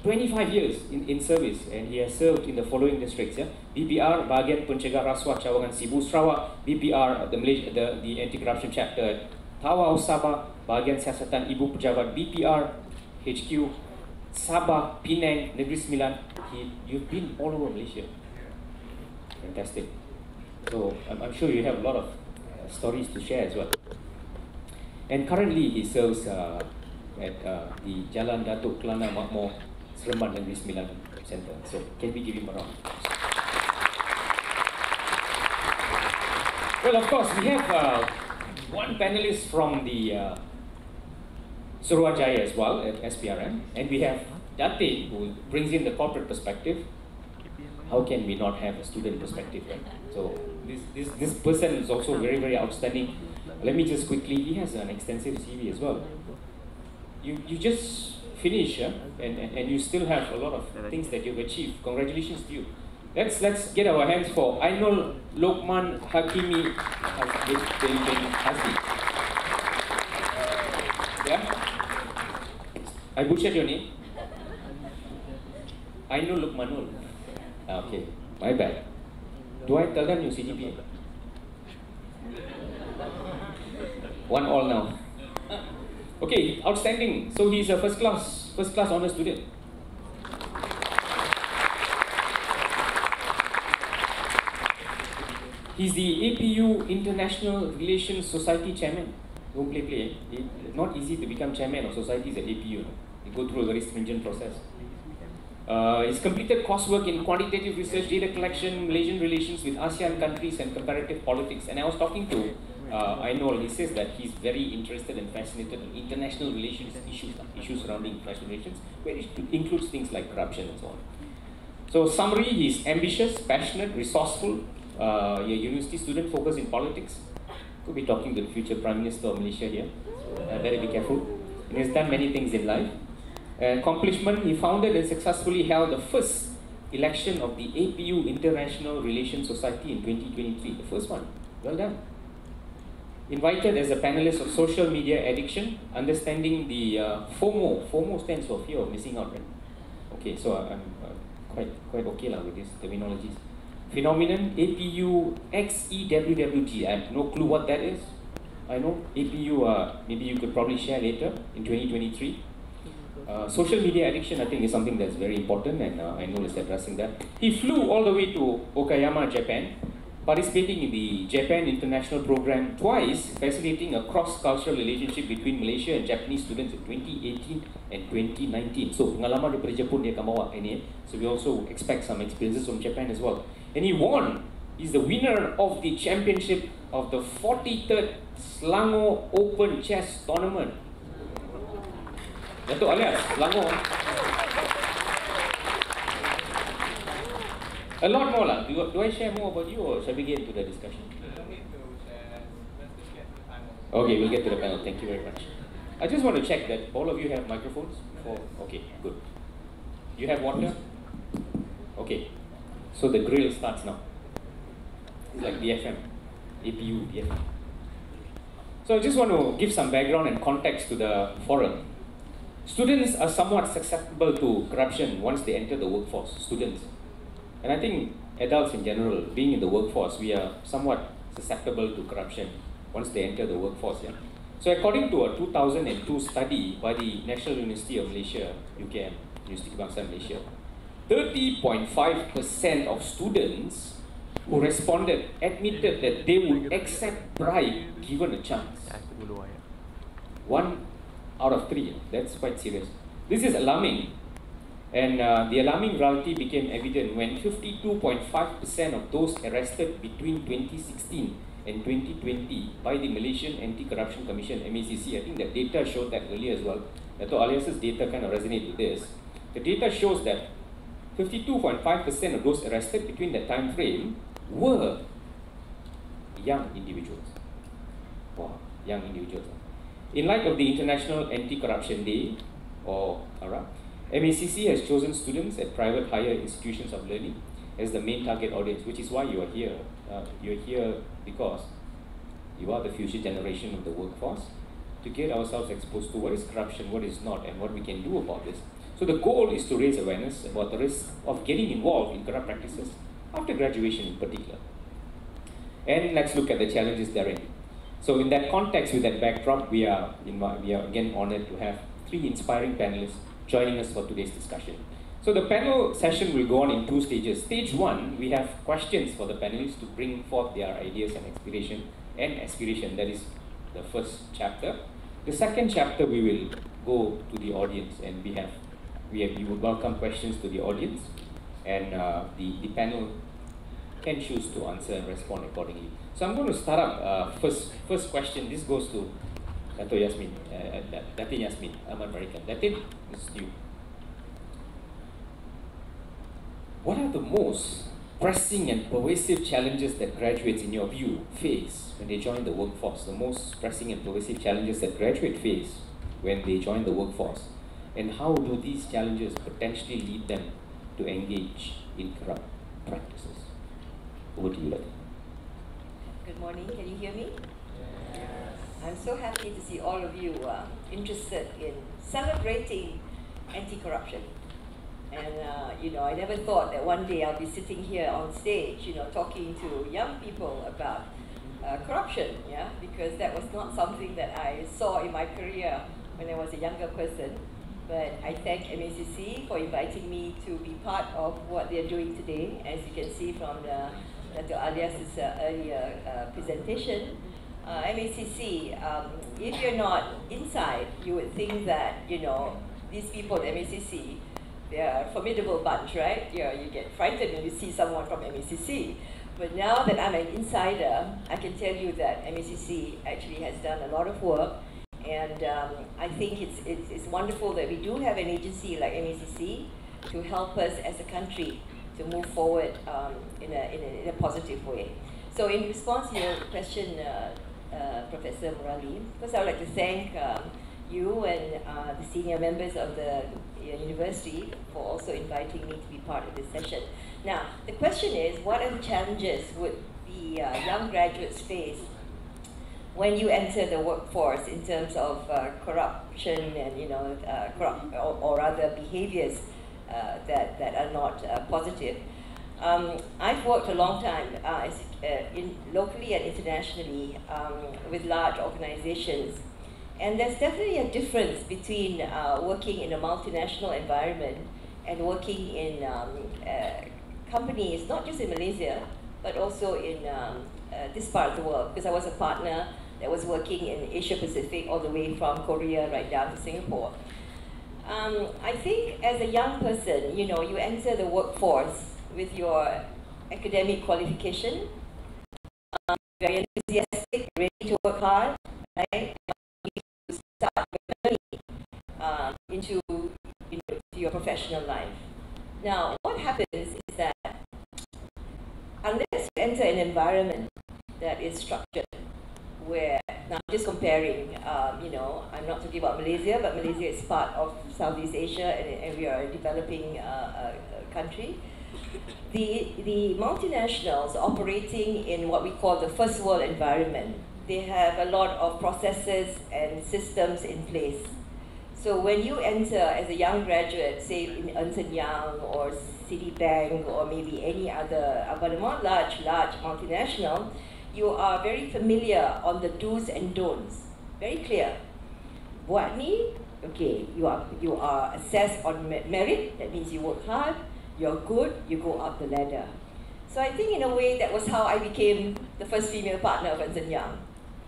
25 years in service, and he has served in the following districts. BPR, Bahagian Pencegah Rasuah Cawangan Sibu Sarawak, BPR, the anti-corruption chapter at Tawau Sabah, Bahagian Siasatan Ibu Pejabat BPR, HQ Sabah, Penang, Negeri Sembilan. You've been all over Malaysia. Fantastic. So I'm sure you have a lot of stories to share as well. And currently he serves at the Jalan Datuk Kelana Makmur Seremban Negeri Sembilan Center. So can we give him a round? Well, of course, we have one panelist from the Suruhanjaya as well at SPRM, and we have Datin, who brings in the corporate perspective. How can we not have a student perspective, right? So this person is also very, very outstanding. Let me just quickly, he has an extensive CV as well. You just finished, and you still have a lot of things that you've achieved. Congratulations to you. Let's get our hands for Ainul Lokman Hakimi Hasbi. Yeah? I butchered your name? Ainul Lokmanul. Okay, my bad. Do I tell them your CGPA? 1-1 now. Okay, outstanding. So he's a first class honor student. He's the APU International Relations Society Chairman. Don't play. It's not easy to become chairman of societies at APU. You go through a very stringent process. He's completed coursework in quantitative research, data collection, Malaysian relations with ASEAN countries, and comparative politics. And I was talking to Ainul. He says that he's very interested and fascinated in international relations issues surrounding international relations, which includes things like corruption and so on. So, summary: he's ambitious, passionate, resourceful. A university student focused in politics. Could be talking to the future Prime Minister of Malaysia here. Better be careful. And he's done many things in life. Accomplishment: he founded and successfully held the first election of the APU International Relations Society in 2023. The first one. Well done. Invited as a panelist of social media addiction, understanding the FOMO. FOMO stands for fear of missing out, right? Okay, so I'm quite okay with these terminologies. Phenomenon: APU XEWWG. I have no clue what that is. I know APU, maybe you could probably share later in 2023. Social media addiction, I think, is something that's very important, and I know is addressing that. He flew all the way to Okayama, Japan, participating in the Japan International Program twice, facilitating a cross-cultural relationship between Malaysia and Japanese students in 2018 and 2019. So, pengalaman daripada Jepun dia akan bawa ini. So, we also expect some experiences from Japan as well. And he won. He's the winner of the championship of the 43rd Selangor Open Chess Tournament. Datuk alias Selangor. A lot more lah. Do I share more about you, or shall we get into the discussion? Okay, we'll get to the panel. Thank you very much. I just want to check that all of you have microphones before. Okay, good. You have water? Okay. So the grill starts now. It's like BFM, APU, BFM. So I just want to give some background and context to the forum. Students are somewhat susceptible to corruption once they enter the workforce, students. And I think adults in general, being in the workforce, we are somewhat susceptible to corruption once they enter the workforce. Yeah? So according to a 2002 study by the National University of Malaysia, UKM, University Kebangsaan Malaysia, 30.5% of students who responded admitted that they would accept bribe given a chance. 1 out of 3, that's quite serious. This is alarming, and the alarming reality became evident when 52.5% of those arrested between 2016 and 2020 by the Malaysian Anti-Corruption Commission, MACC. I think that data showed that earlier as well. Dato' Alias's data kind of resonates with this. The data shows that 52.5% of those arrested between that time frame were young individuals. Wow, young individuals. In light of the International Anti-Corruption Day, or ARA, MACC has chosen students at private higher institutions of learning as the main target audience, which is why you are here. You're here because you are the future generation of the workforce, to get ourselves exposed to what is corruption, what is not, and what we can do about this. So the goal is to raise awareness about the risk of getting involved in corrupt practices after graduation in particular. And let's look at the challenges therein. So in that context, with that backdrop, we are again honored to have 3 inspiring panelists joining us for today's discussion. So the panel session will go on in 2 stages. Stage 1, we have questions for the panelists to bring forth their ideas and aspiration. That is the first chapter. The second chapter, we will go to the audience, and we would welcome questions to the audience, and the panel can choose to answer and respond accordingly. So I'm going to start up first question. This goes to Datin Yasmin, I'm American. Datin, this is you. What are the most pressing and pervasive challenges that graduates, in your view, face when they join the workforce? The most pressing and pervasive challenges that graduates face when they join the workforce, and how do these challenges potentially lead them to engage in corrupt practices? Over to you, Datin. Good morning, can you hear me? Yes. I'm so happy to see all of you interested in celebrating anti-corruption. And I never thought that one day I'll be sitting here on stage, talking to young people about corruption, because that was not something that I saw in my career when I was a younger person. But I thank MACC for inviting me to be part of what they're doing today. As you can see from Dr. Alias's earlier presentation, MACC, if you're not inside, you would think that, these people at MACC, they're a formidable bunch, right? You get frightened when you see someone from MACC. But now that I'm an insider, I can tell you that MACC actually has done a lot of work. And I think it's wonderful that we do have an agency like MACC to help us as a country to move forward in a positive way. So in response to your question, Professor Murali, first I would like to thank you and the senior members of the university for also inviting me to be part of this session. Now, the question is, what are the challenges would the young graduates face when you enter the workforce in terms of corruption and corrupt or other behaviors that are not positive? I've worked a long time locally and internationally with large organizations. And there's definitely a difference between working in a multinational environment and working in companies, not just in Malaysia, but also in this part of the world. Because I was a partner that was working in Asia Pacific, all the way from Korea right down to Singapore. I think as a young person, you enter the workforce with your academic qualification, very enthusiastic, ready to work hard, right? Start your journey into your professional life. Now, what happens is that unless you enter an environment that is structured, where, now I'm just comparing, I'm not talking about Malaysia, but Malaysia is part of Southeast Asia and we are a developing country. The multinationals operating in what we call the first world environment, they have a lot of processes and systems in place. So when you enter as a young graduate, say in Ernst & Young or Citibank or maybe any other, but a more large multinational, you are very familiar on the do's and don'ts. Very clear. Buat ni, okay, you are assessed on merit, that means you work hard, you're good, you go up the ladder. So I think in a way that was how I became the first female partner of Ernst & Young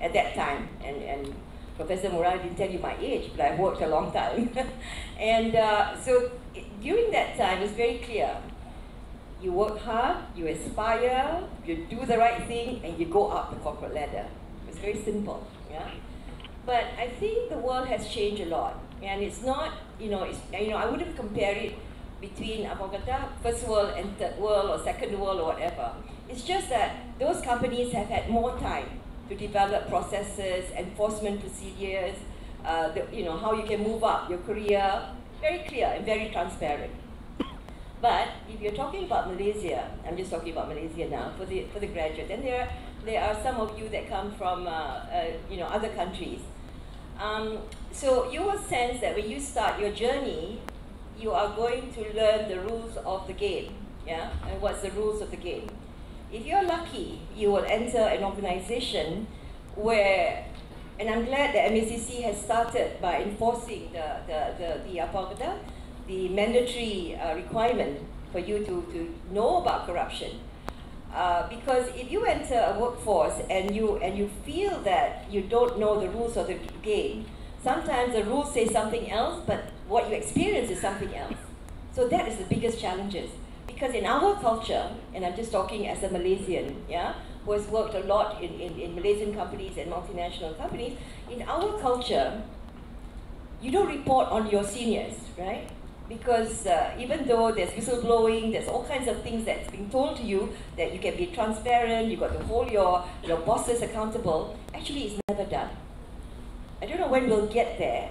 at that time, and Professor Murali didn't tell you my age, but I've worked a long time. And so during that time, it was very clear. You work hard, you aspire, you do the right thing, and you go up the corporate ladder. It's very simple, yeah? But I think the world has changed a lot. And it's not, I wouldn't compare it between first world and third world or second world or whatever. It's just that those companies have had more time to develop processes, enforcement procedures, how you can move up your career, very clear and very transparent. But if you're talking about Malaysia, I'm just talking about Malaysia now for the graduate, and there are some of you that come from other countries. So you will sense that when you start your journey, you are going to learn the rules of the game, yeah? And what's the rules of the game? If you're lucky, you will enter an organization where, and I'm glad that MACC has started by enforcing the mandatory requirement for you to know about corruption. Because if you enter a workforce and you feel that you don't know the rules of the game, sometimes the rules say something else, but what you experience is something else. So that is the biggest challenges. Because in our culture, and I'm just talking as a Malaysian, yeah, who has worked a lot in Malaysian companies and multinational companies, in our culture, you don't report on your seniors, right? Because even though there's whistleblowing, there's all kinds of things that's being told to you, that you can be transparent, you've got to hold your bosses accountable, actually it's never done. I don't know when we'll get there,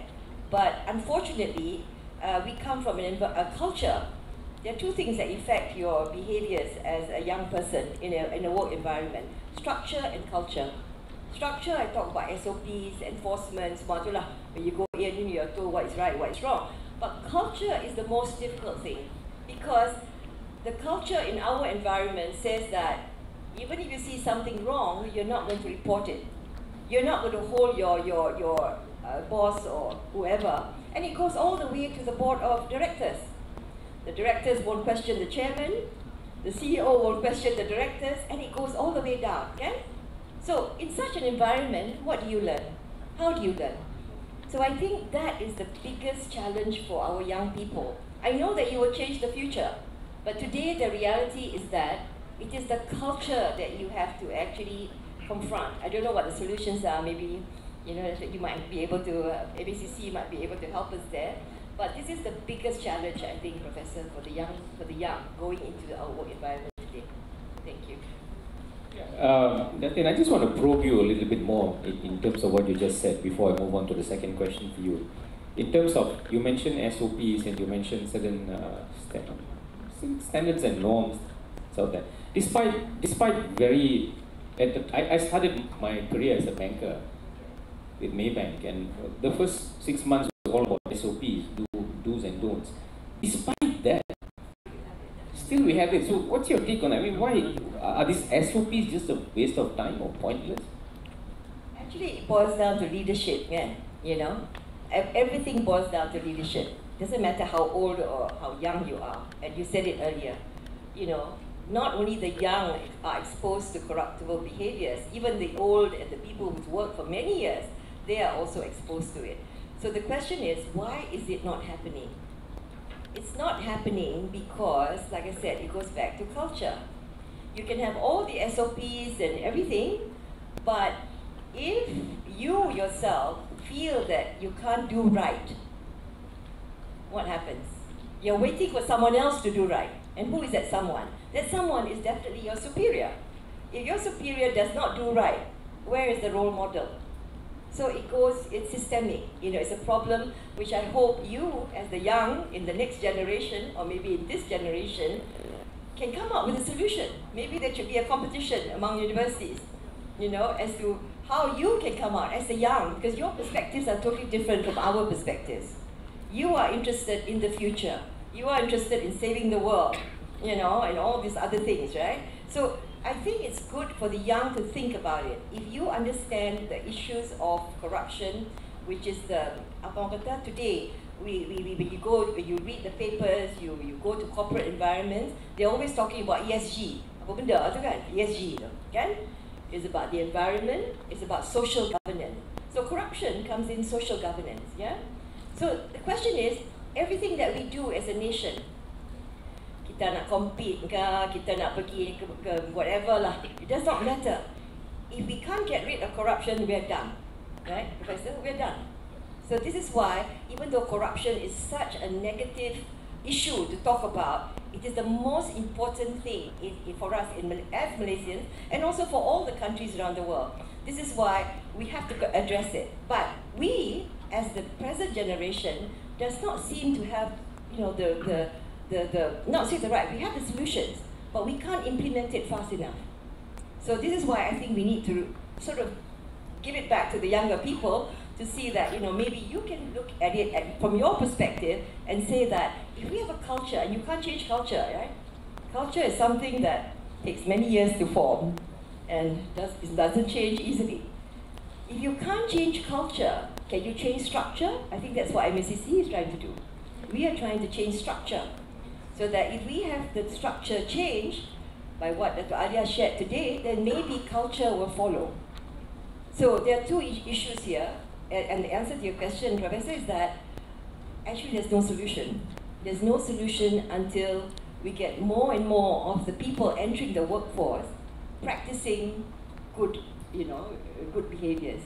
but unfortunately, we come from a culture. There are two things that affect your behaviors as a young person in a work environment: structure and culture. Structure, I talk about SOPs, enforcement, semua tu lah. When you go in, you're told what is right, what is wrong. But culture is the most difficult thing, because the culture in our environment says that even if you see something wrong, you're not going to report it. You're not going to hold your boss or whoever, and it goes all the way to the board of directors. The directors won't question the chairman, the CEO won't question the directors, and it goes all the way down, okay? So in such an environment, what do you learn? How do you learn? So I think that is the biggest challenge for our young people. I know that you will change the future, but today the reality is that it is the culture that you have to actually confront. I don't know what the solutions are. Maybe you might be able to, ABCC might be able to help us there. But this is the biggest challenge, I think, Professor, for the young going into our work environment today. Thank you. Datin, I just want to probe you a little bit more in terms of what you just said before I move on to the second question for you. In terms of, you mentioned SOPs and you mentioned certain standards and norms out there. Despite very, I started my career as a banker with Maybank, and the first 6 months was all about SOPs, do's and don'ts. Despite that, still we have it. So what's your take on it? I mean, why are these SOPs just a waste of time or pointless? Actually, it boils down to leadership, yeah. Everything boils down to leadership. Doesn't matter how old or how young you are. And you said it earlier. Not only the young are exposed to corruptible behaviors, even the old and the people who've worked for many years, they are also exposed to it. So the question is, why is it not happening? It's not happening because, like I said, it goes back to culture. You can have all the SOPs and everything, but if you yourself feel that you can't do right, what happens? You're waiting for someone else to do right. And who is that someone? That someone is definitely your superior. If your superior does not do right, where is the role model? So it's systemic. It's a problem which I hope you, as the young in the next generation, or maybe in this generation, can come up with a solution. Maybe there should be a competition among universities, as to how you can come out as the young, because your perspectives are totally different from our perspectives. You are interested in the future. You are interested in saving the world, and all these other things, right? So I think it's good for the young to think about it. If you understand the issues of corruption, which is today, when you read the papers, you go to corporate environments, they're always talking about ESG. Apa benda tu kan? ESG kan? It's about the environment, it's about social governance. So corruption comes in social governance, yeah? So the question is, everything that we do as a nation, kita nak compete ke, kita nak pergi ke whatever lah, it does not matter. If we can't get rid of corruption, we're done. Right, Professor? We're done. So this is why, even though corruption is such a negative issue to talk about, it is the most important thing for us as Malaysians, and also for all the countries around the world. This is why we have to address it. But we, as the present generation, does not seem to have, not say the right, we have the solutions, but we can't implement it fast enough. So this is why I think we need to sort of give it back to the younger people to see that, maybe you can look at it from your perspective and say that if we have a culture, and you can't change culture, right? Culture is something that takes many years to form and it doesn't change easily. If you can't change culture, can you change structure? I think that's what MACC is trying to do. We are trying to change structure, so that if we have the structure changed by what Dr. Alia shared today, then maybe culture will follow. So there are two issues here, and the answer to your question, Professor, is that actually there's no solution. There's no solution until we get more and more of the people entering the workforce practicing good, good behaviors.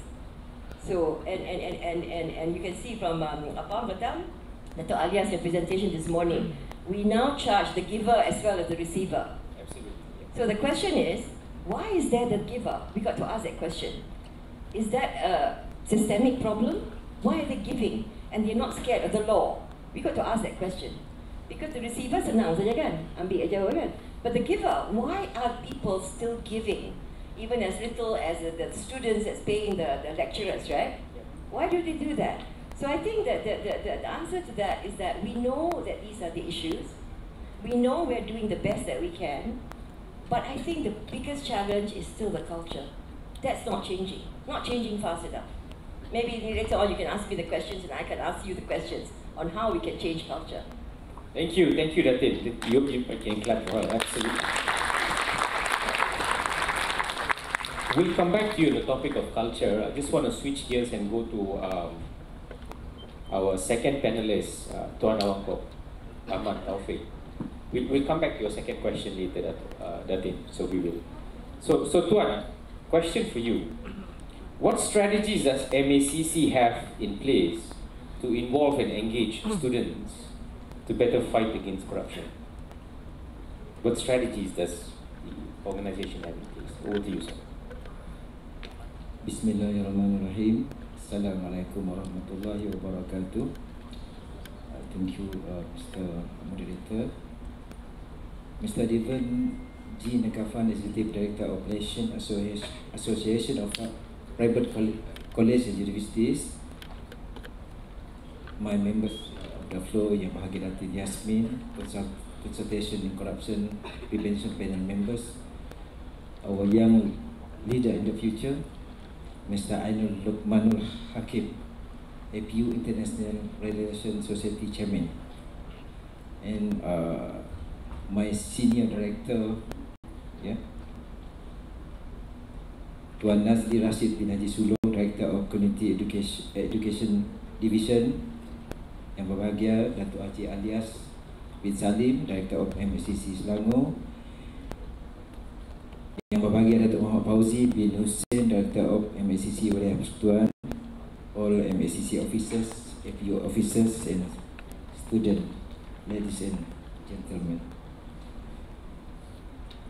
So, and you can see from Dr. Alia's representation this morning, we now charge the giver as well as the receiver. Absolutely. So the question is, why is there the giver? We got to ask that question. Is that a systemic problem? Why are they giving? And they're not scared of the law. We got to ask that question. Because the receiver senang saja kan, ambil aja kan. But the giver, why are people still giving? Even as little as the students that's paying the lecturers, right? Why do they do that? So I think that the answer to that is that we know that these are the issues. We know we're doing the best that we can. But I think the biggest challenge is still the culture. That's not changing fast enough. Maybe later on you can ask me the questions and I can ask you the questions on how we can change culture. Thank you, Datin. You can clap for her, absolutely. We'll come back to you on the topic of culture. I just want to switch gears and go to our second panelist, Tuan Awangkop, Ahmad Taufik. We'll come back to your second question later, Datin. So we will. So Tuan, question for you. What strategies does MACC have in place to involve and engage students to better fight against corruption? What strategies does the organization have in place? Over to you, sir. Bismillahirrahmanirrahim. Assalamualaikum warahmatullahi wabarakatuh. Thank you, Mr. Moderator. Mr. Devon G. Nakafan, Executive Director of Malaysian Association of Private Colleges and Universities. My members of the floor, Yang Bahagia Datin Yasmin, Consultation in Corruption Prevention Panel members, our young leader in the future, Mr. Ainul Luqmanul Hakim, APU International Relations Society Chairman, and my senior director, Tuan Nazli Rashid bin Haji Sulu, Director of Community Education Division. Yang berbahagia Datuk Haji Alias bin Salim, Director of MACC Selangor. Yang berbahagia Datuk Muhammad Fauzi bin Hussein, Director of MACC Wilayah Persekutuan. All MACC officers, APU officers and students, ladies and gentlemen.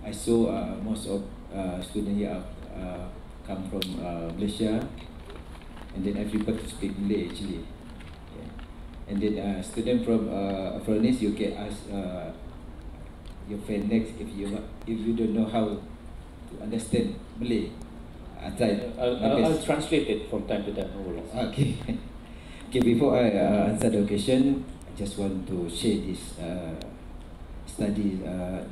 I saw most of students here come from Malaysia, and then everybody speak Malay actually. Yeah. And then student from foreigners, you can ask your friend next if you don't know how to understand Malay. I'll translate it from time to time. Okay. Okay. Before I answer the question, I just want to share this study.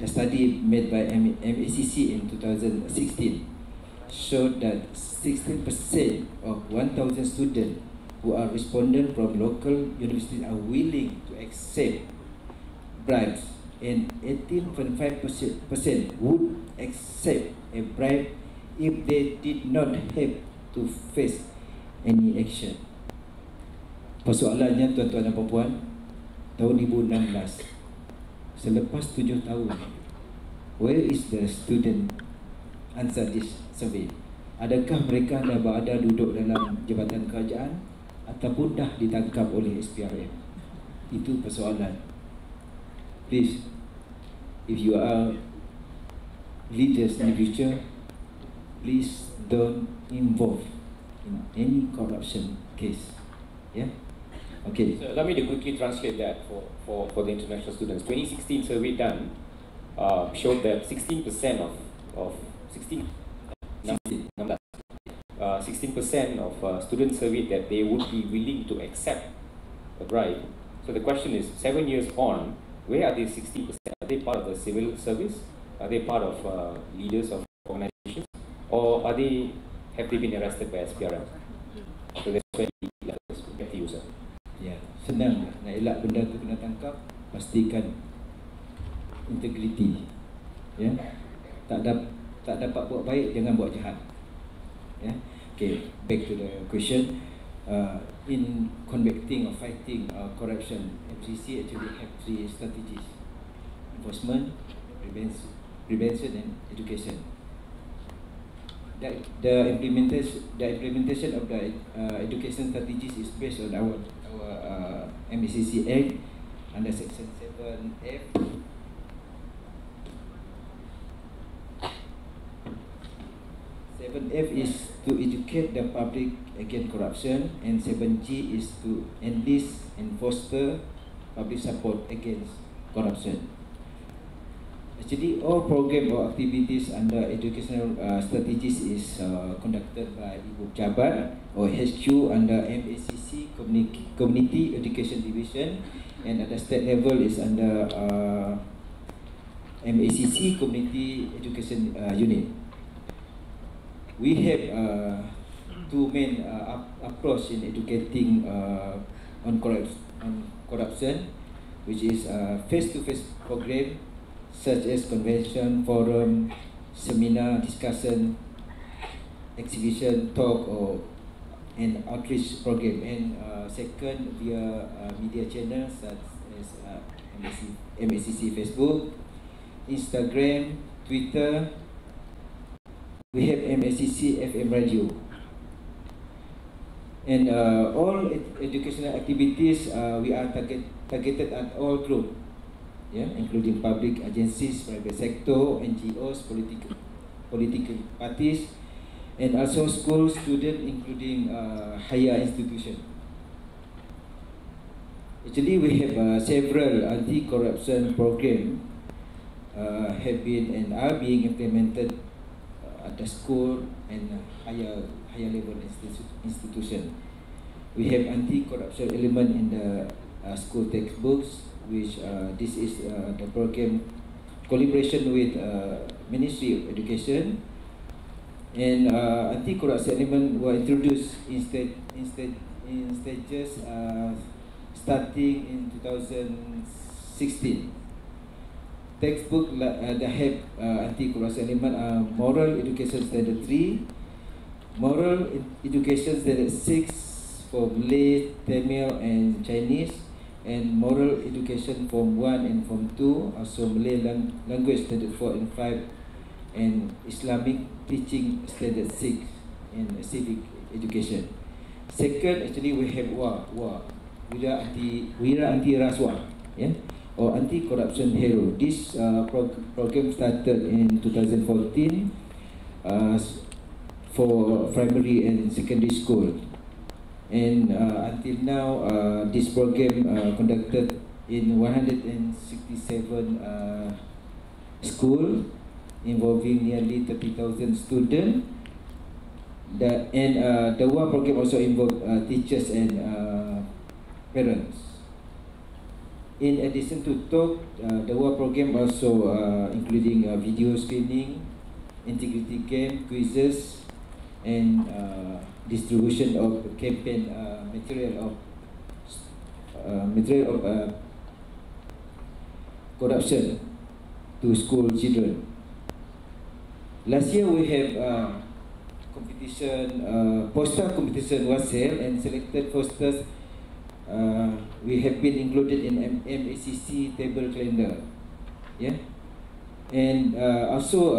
The study made by MACC in 2016 showed that 16% of 1,000 students who are respondents from local universities are willing to accept bribes, and 18.5% would accept a bribe if they did not have to face any action. Persoalannya, tuan-tuan dan puan-puan, tahun 2016, selepas 7 tahun, where is the student answer this survey? Adakah mereka dah berada duduk dalam jabatan kerajaan ataupun dah ditangkap oleh SPRM? Itu persoalan. Please, if you are leaders in the future, please don't involve in any corruption case. Yeah. Okay. So allow me to quickly translate that for the international students. 2016 survey done showed that 16% of 16% of students surveyed that they would be willing to accept a bribe. So the question is, 7 years on, where are these 60%? Are they part of the civil service? Are they part of leaders of organizations? Or have they been arrested by SPRM? So that's when we get to use it. Yeah. senang nak elak benda tu kena tangkap, pastikan integriti, ya. Tak dapat buat baik, jangan buat jahat, ya. Okay, back to the question. In combating or fighting corruption, MCC actually have 3 strategies: enforcement, prevention and education. The implementation of the education strategies is based on our MCC Act under Section 7F. 7F is to educate the public against corruption, and 7G is to enlist and foster public support against corruption. Actually, all program or activities under educational strategies is conducted by Ibu Jabat or HQ under MACC Community Education Division, and at the state level is under MACC Community Education Unit. We have 2 main approach in educating on corruption, which is face-to-face program such as convention, forum, seminar, discussion, exhibition, talk, and outreach program, and second via media channels such as MACC Facebook, Instagram, Twitter. We have MACC FM radio, and all educational activities we are targeted at all groups, yeah, including public agencies, private sector, NGOs, political parties, and also school students, including higher institutions. Actually, we have several anti-corruption programs have been and are being implemented at the school and higher level institution. We have anti-corruption element in the school textbooks, which this is the program collaboration with Ministry of Education, and anti-corruption element were introduced in stages starting in 2016. Textbook that have anti-corruption element are Moral Education Standard 3, Moral Education Standard 6 for Malay, Tamil and Chinese, and Moral Education Form 1 and Form 2, also Malay Language Standard 4 and 5, and Islamic Teaching Standard 6 in Civic Education. Second, actually we have Wira Anti-Rasuah, yeah, or Anti-Corruption Hero. This program started in 2014 for primary and secondary school, and until now this program conducted in 167 schools involving nearly 30,000 students. The WA program also involved teachers and parents. In addition to talk, the WA program also including video screening, integrity game, quizzes, and distribution of campaign material of corruption to school children. Last year we have competition, poster competition was held, and selected posters we have been included in MACC table calendar, yeah, and also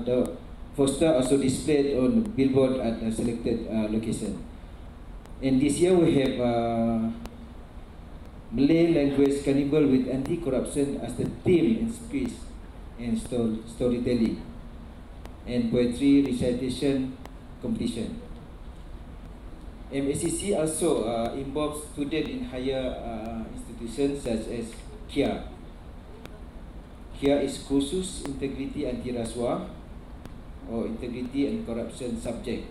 the poster also displayed on billboard at a selected location. And this year we have Malay language carnival with anti-corruption as the theme in speech and storytelling, and poetry recitation competition. MACC also involves students in higher institutions such as KIA. KIA is Khusus Integrity Anti-Rasuah or Integrity and Corruption Subject.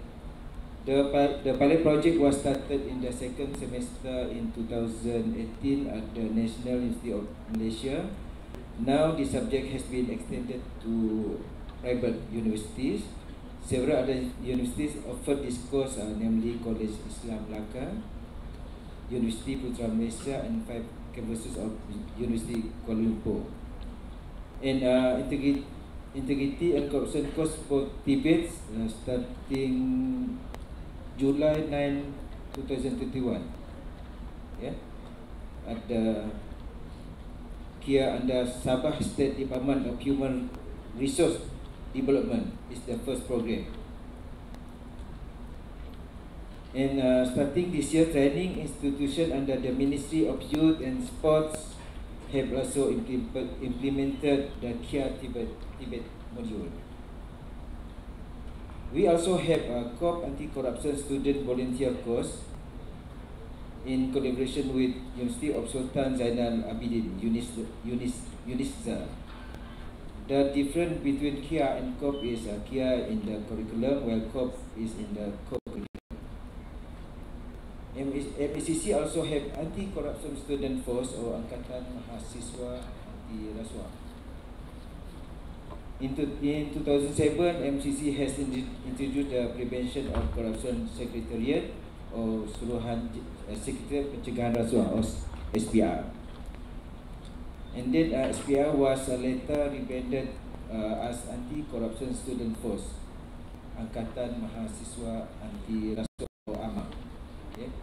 The pilot project was started in the second semester in 2018 at the National Institute of Malaysia. Now the subject has been extended to private universities. Several other universities offer this course, namely College Islam Melaka, University Putra Malaysia, and 5 campuses of University Kuala Lumpur. And integrity and corruption course for debates starting July 9, 2021. Yeah, at the KIA under Sabah State Department of Human Resource Development is the first program. And starting this year, training institution under the Ministry of Youth and Sports have also implemented the KIA Tibet module. We also have a COP anti-corruption student volunteer course in collaboration with University of Sultan Zainal Abidin, UNISZA. The difference between KIA and COP is KIA in the curriculum, while COP is in the co-curriculum. MACC also have anti-corruption student force or Angkatan Mahasiswa Anti Rasuah. In 2007, MCC has introduced the Prevention of Corruption Secretariat or Suruhan Sekretariat Pencegahan Rasuah or SPR. And then SPR was later rebranded as Anti-Corruption Student Force, Angkatan Mahasiswa Anti Rasuah or AMA. Okay.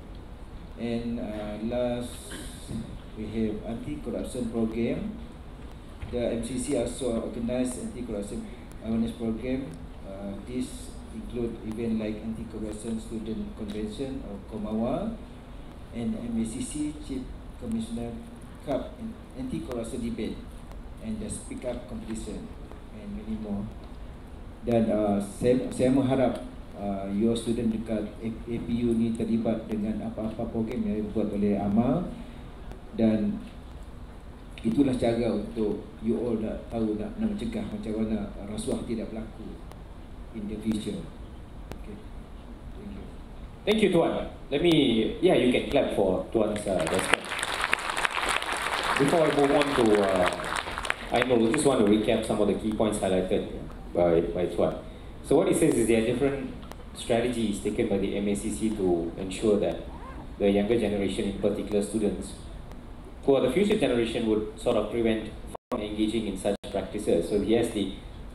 And last, we have anti-corruption program. The MCC also organized anti-corruption awareness program. This include events like anti-corruption student convention or Komawa, and MACC Chief Commissioner Cup anti-corruption debate, and the speak up competition, and many more. Dan saya mengharap your student dekat APU ni terlibat dengan apa-apa program yang dibuat oleh AMA, dan itulah cara untuk you all nak tahu, nak mencegah macam mana rasuah tidak berlaku in the future. Okay. Thank you. Thank you, Tuan. Let me, you can clap for Tuan's response. Before I move on to, I just want to recap some of the key points highlighted by Tuan. So what he says is there are different strategies taken by the MACC to ensure that the younger generation, in particular students, who are the future generation, would sort of prevent from engaging in such practices. So he has the,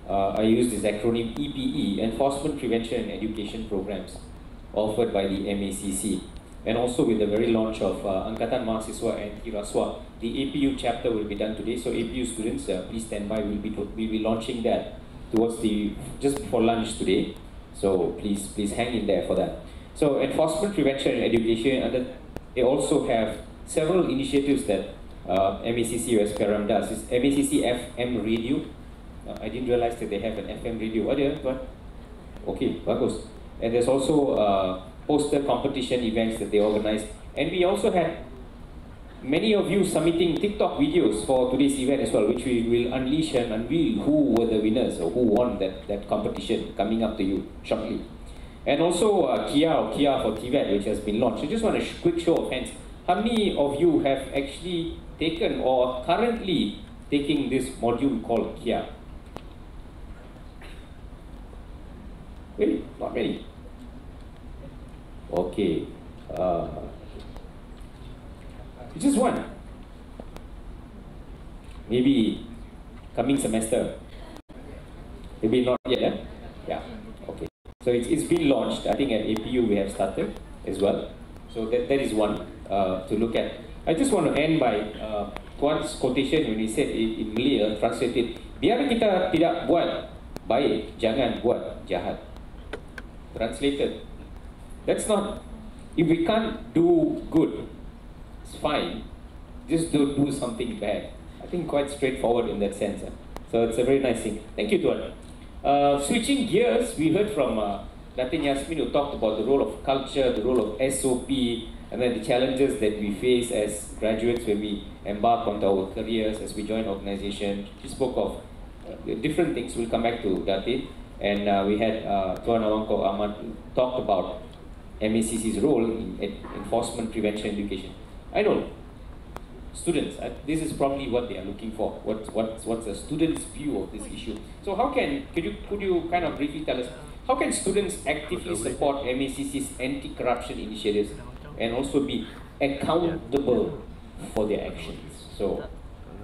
I use this acronym EPE, Enforcement Prevention and Education Programs, offered by the MACC. And also with the very launch of Angkatan Mahasiswa Anti Rasuah, the APU chapter will be done today. So APU students, please stand by. We'll be launching that towards just before lunch today. So please hang in there for that. So enforcement, prevention, and education, and they also have several initiatives that MACC USPRM does. It's MACC FM radio. I didn't realize that they have an FM radio. What do you have? Okay, bagus. And there's also poster competition events that they organize. And we also had many of you submitting TikTok videos for today's event as well, which we will unleash and unveil who were the winners or who won that competition coming up to you shortly. And also KIA for Tibet, which has been launched. I just want a quick show of hands. How many of you have actually taken or are currently taking this module called KIA? Really? Not many. Okay. Just one. Maybe coming semester. Maybe not yet. Eh? Yeah. Okay. So it's been launched. I think at APU we have started as well. So that is one to look at. I just want to end by Tuan's quotation when he said in Malay, translated, biar kita tidak buat baik, jangan buat jahat. Translated. That's not, if we can't do good, it's fine, just don't do something bad. I think quite straightforward in that sense. So it's a very nice thing. Thank you, Tuan. Switching gears, we heard from Datin Yasmin, who talked about the role of culture, the role of SOP, and then the challenges that we face as graduates when we embark onto our careers, as we join organization. She spoke of different things. We'll come back to Datin. And we had Tuan Awangko Ahmad talk about MACC's role in enforcement, prevention, education. I know students, this is probably what they are looking for. What's a student's view of this issue? So how could you kind of briefly tell us, how can students actively support MACC's anti-corruption initiatives and also be accountable for their actions. So,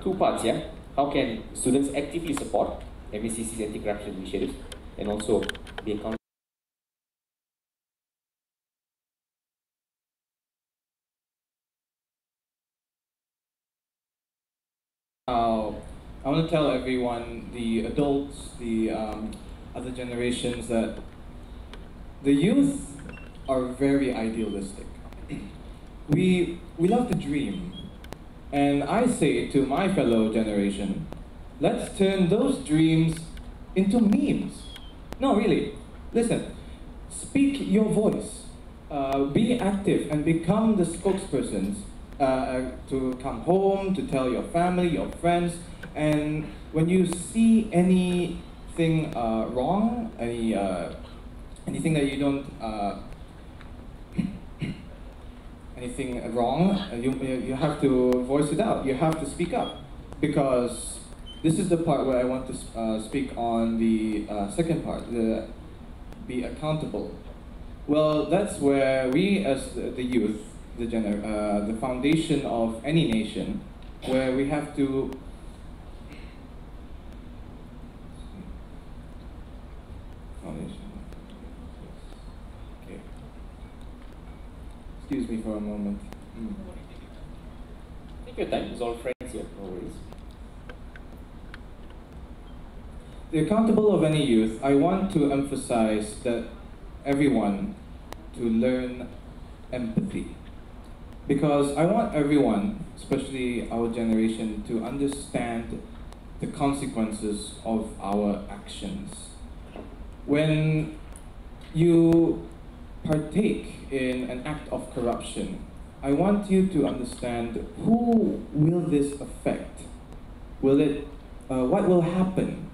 two parts, yeah? How can students actively support MECC's anti-corruption initiatives and also be accountable? I want to tell everyone, the adults, the other generations, that the youth are very idealistic. We love to dream. And I say to my fellow generation, let's turn those dreams into memes. No, really. Listen, speak your voice. Be active and become the spokespersons to come home, to tell your family, your friends, and when you see anything wrong, anything that you don't, anything wrong, you have to voice it out. You have to speak up, because this is the part where I want to speak on the second part, the be accountable. Well, that's where we as the youth, the foundation of any nation, where we have to okay. Excuse me for a moment. Take your time, it's all friends here, no worries. The accountable of any youth, I want to emphasize that everyone to learn empathy. Because I want everyone, especially our generation, to understand the consequences of our actions. When you partake in an act of corruption, I want you to understand, who will this affect? Will it, what will happen?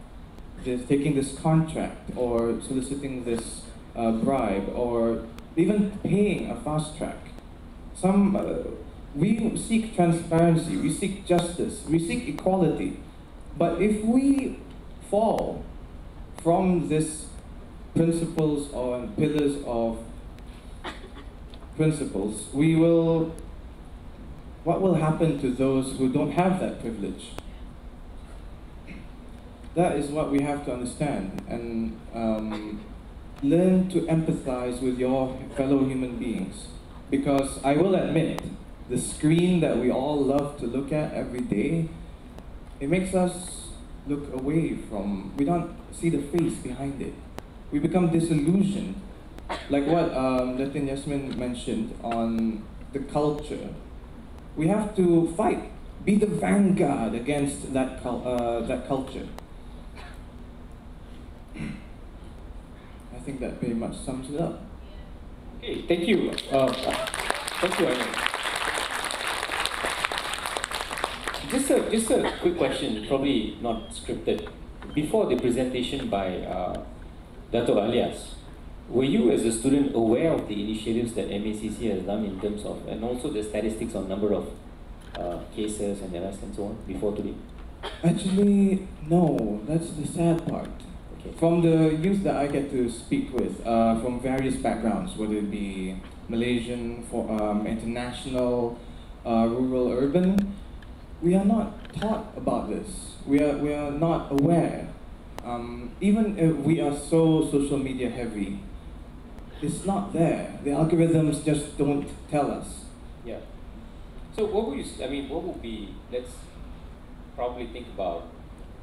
Just taking this contract, or soliciting this bribe, or even paying a fast track. We seek transparency, we seek justice, we seek equality. But if we fall from these principles or pillars of principles, what will happen to those who don't have that privilege? That is what we have to understand, and learn to empathize with your fellow human beings. Because I will admit, the screen that we all love to look at every day, it makes us look away from, we don't see the face behind it. We become disillusioned. Like what Latin Yasmin mentioned on the culture. We have to fight, be the vanguard against that culture. I think that pretty much sums it up. Okay, thank you. Thank you, Arnold. Just a quick question, probably not scripted. Before the presentation by Dato' Alias, were you as a student aware of the initiatives that MACC has done in terms of, and also the statistics on number of cases and arrests and so on before today? Actually, no. That's the sad part. Okay. From the youth that I get to speak with, from various backgrounds, whether it be Malaysian, international, rural, urban, we are not taught about this. We are not aware. Even if we are so social media heavy, it's not there. The algorithms just don't tell us. Yeah. So what would what would be, let's probably think about,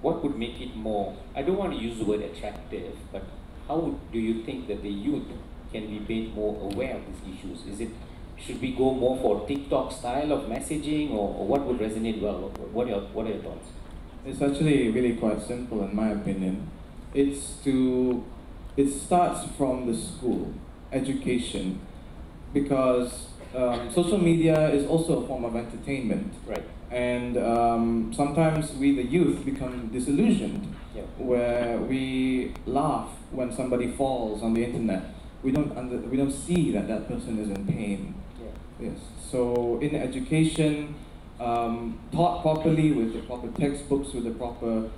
what would make it more, I don't want to use the word attractive, but how do you think that the youth can be made more aware of these issues? Should we go more for TikTok style of messaging, or what would resonate well? What are your thoughts? It's actually really quite simple, in my opinion. It starts from the school, education, because social media is also a form of entertainment. Right. And sometimes we, the youth, become disillusioned, yeah, where we laugh when somebody falls on the internet. We don't see that that person is in pain. Yeah. Yes. So in education, taught properly with the proper textbooks, with the proper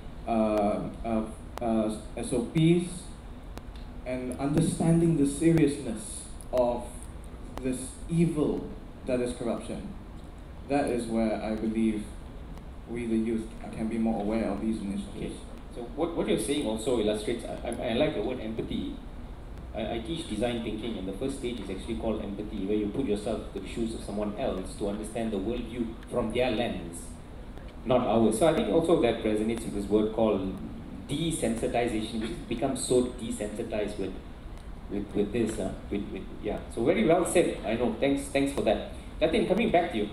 SOPs, and understanding the seriousness of this evil that is corruption. That is where I believe we, the youth, can be more aware of these initiatives. Okay. So what you're saying also illustrates, I like the word empathy. I teach design thinking, and the first stage is actually called empathy, where you put yourself in the shoes of someone else to understand the worldview from their lens, not ours. So I think also that resonates with this word called desensitization. We become so desensitized with this. Yeah. So very well said. I know. Thanks for that. Latin, coming back to you.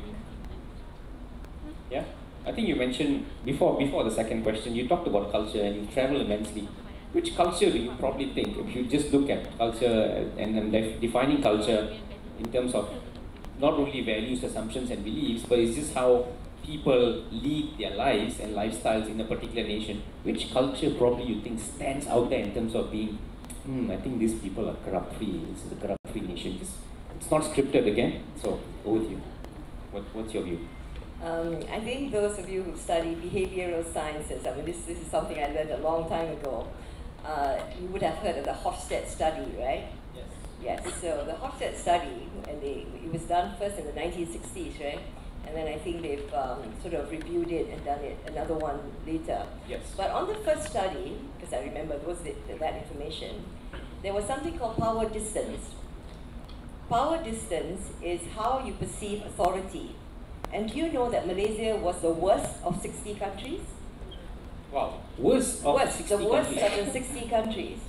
Yeah. I think you mentioned before the second question, you talked about culture and you travel immensely. Which culture do you probably think, if you just look at culture and defining culture in terms of not only values, assumptions and beliefs, but it's just how people lead their lives and lifestyles in a particular nation, which culture probably you think stands out there in terms of being, I think these people are corrupt-free, this is a corrupt-free nation. It's not scripted again, so go with you. What's your view? I think those of you who study behavioral sciences, I mean, this is something I learned a long time ago. You would have heard of the Hofstede study, right? Yes. Yes. So the Hofstede study, and it was done first in the 1960s, right? And then I think they've sort of reviewed it and done it another one later. Yes. But on the first study, because I remember that information, there was something called power distance. Power distance is how you perceive authority. And do you know that Malaysia was the worst of 60 countries? Wow, worst of 60 the worst countries. of the 60 countries.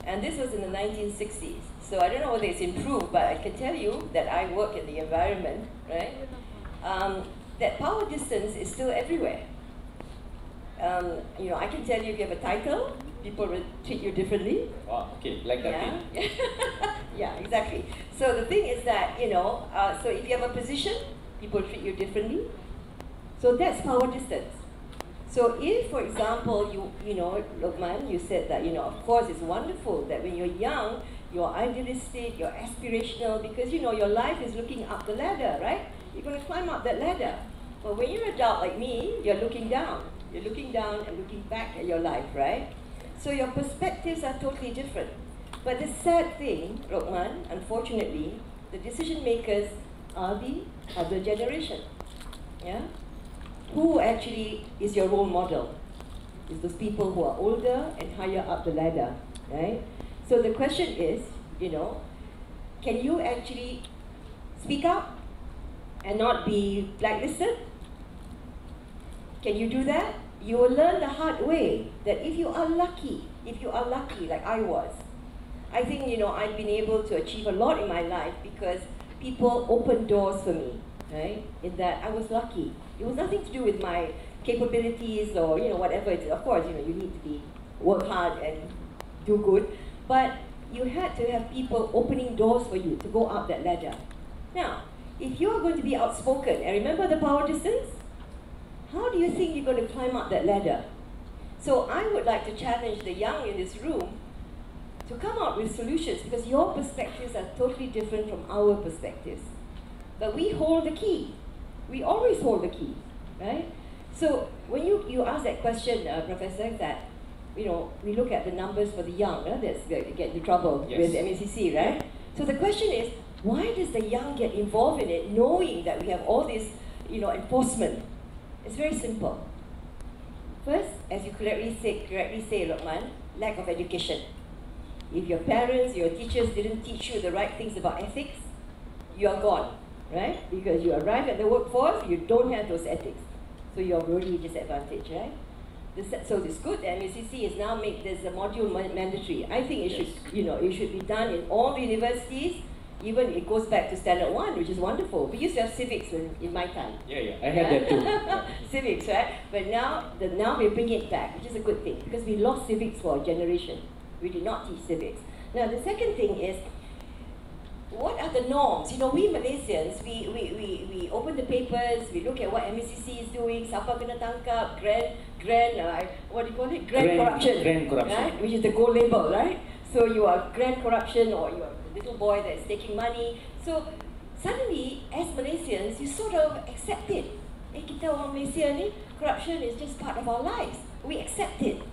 And this was in the 1960s. So I don't know whether it's improved, but I can tell you that I work in the environment, right? That power distance is still everywhere. I can tell you if you have a title, people will treat you differently. Wow, okay, like that. Yeah, yeah, exactly. So the thing is that, so if you have a position, people treat you differently. So that's power distance. So if, for example, Lokman, you said that, of course it's wonderful that when you're young, you're idealistic, you're aspirational, because, your life is looking up the ladder, right? You're going to climb up that ladder. But when you're an adult like me, you're looking down. You're looking down and looking back at your life, right? So your perspectives are totally different. But the sad thing, Lokman, unfortunately, the decision makers are the other generation. Yeah? Who actually is your role model? It's those people who are older and higher up the ladder, right? So the question is, can you actually speak up and not be blacklisted? Can you do that? You will learn the hard way that if you are lucky like I was, I think, I've been able to achieve a lot in my life because people opened doors for me, right? In that I was lucky. It was nothing to do with my capabilities or, whatever it is. Of course, you need to work hard and do good, but you had to have people opening doors for you to go up that ladder. Now, if you're going to be outspoken, and remember the power distance, how do you think you're going to climb up that ladder? So I would like to challenge the young in this room to come out with solutions, because your perspectives are totally different from our perspectives. But we hold the key. We always hold the key, right? So when you ask that question, Professor, that we look at the numbers for the young, that's get into trouble with MACC, right? So the question is, why does the young get involved in it, knowing that we have all this, enforcement? It's very simple. First, as you correctly say, Lokman, lack of education. If your parents, your teachers didn't teach you the right things about ethics, you're gone, right? Because you arrive at the workforce, you don't have those ethics. So you're really disadvantaged, right? So it's good that MACC has now made this a module mandatory. I think it should, it should be done in all the universities. Even it goes back to Standard 1, which is wonderful. We used to have civics in my time. Yeah, I had that too. Civics, right? But now we're bringing it back, which is a good thing, because we lost civics for a generation. We did not teach civics. Now the second thing is, what are the norms? We Malaysians, we open the papers, we look at what MACC is doing, siapa kena tangkap, what do you call it? Grand corruption. Grand corruption. Right? Which is the gold label, right? So you are grand corruption, or you are the little boy that's taking money. So suddenly, as Malaysians, you sort of accept it. Kita orang Malaysia ni, corruption is just part of our lives. We accept it,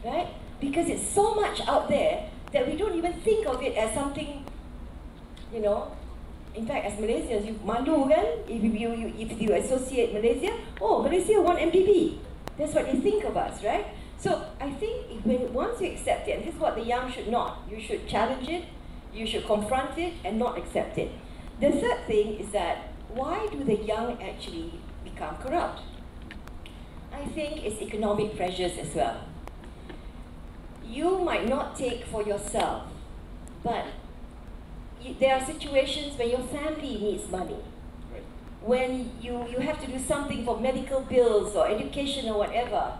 right? Because it's so much out there that we don't even think of it as something, In fact, as Malaysians, you malu kan? If you associate Malaysia, oh, Malaysia want MPP. That's what they think of us, right? So I think once you accept it, and this is what the young should not. You should challenge it, you should confront it, and not accept it. The third thing is that, why do the young actually become corrupt? I think it's economic pressures as well. You might not take for yourself, but there are situations where your family needs money. Right. When you have to do something for medical bills or education or whatever,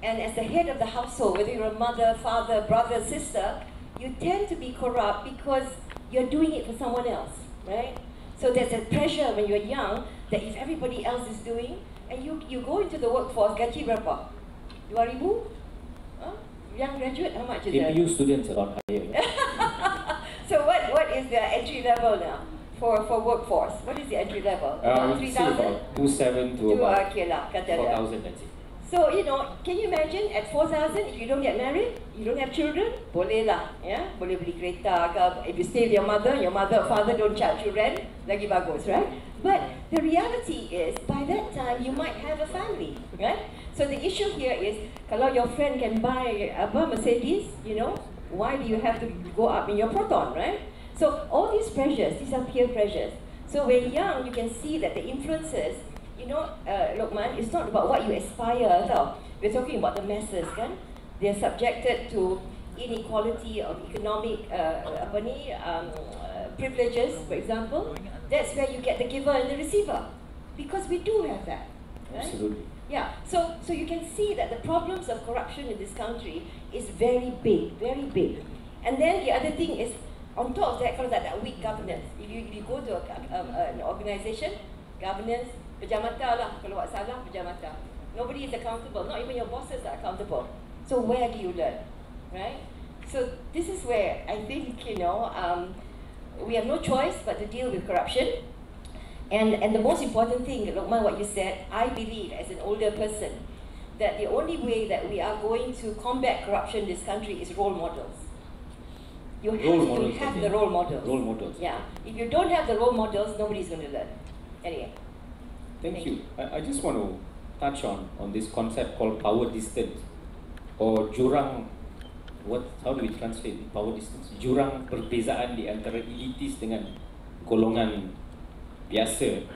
and as the head of the household, whether you're a mother, father, brother, sister, you tend to be corrupt because you're doing it for someone else, right? So there's a pressure when you're young that if everybody else is doing, and you go into the workforce, gaji berapa? 2,000? Huh? Young graduate, how much is that? APU students are not higher. So what is the entry level now for workforce? What is the entry level? I would say about 2,700 to about okay lah, kata dia. 4,000, let's say. So, can you imagine at 4,000, if you don't get married, you don't have children, boleh lah, ya, boleh beli kereta ke. If you stay with your mother or father don't charge you rent, lagi bagus, right? But the reality is, by that time, you might have a family, right? So the issue here is, kalau your friend can buy a Mercedes, why do you have to go up in your Proton, right? So all these pressures, these are peer pressures. So when young, you can see that the influences, Lokman, it's not about what you aspire, tau. We're talking about the masses, kan? They're subjected to inequality of economic privileges, for example. That's where you get the giver and the receiver, because we do have that, right? Absolutely. Yeah, so you can see that the problems of corruption in this country is very big, very big. And then the other thing is, on top of that, kalau tak ada weak governance, if you go to an organisation, governance, pejamata lah, kalau buat salah, pejamata. Nobody is accountable, not even your bosses are accountable. So where do you learn, right? So this is where I think, we have no choice but to deal with corruption. And the most important thing, Lokman, what you said, I believe as an older person, that the only way that we are going to combat corruption in this country is role models. You have to have the role models. Role models. Yeah. If you don't have the role models, nobody's going to learn. Anyway. Thank you. I just want to touch on this concept called power distance, or jurang. How do we translate power distance? Jurang perbezaan di antara elitis dengan golongan biasa.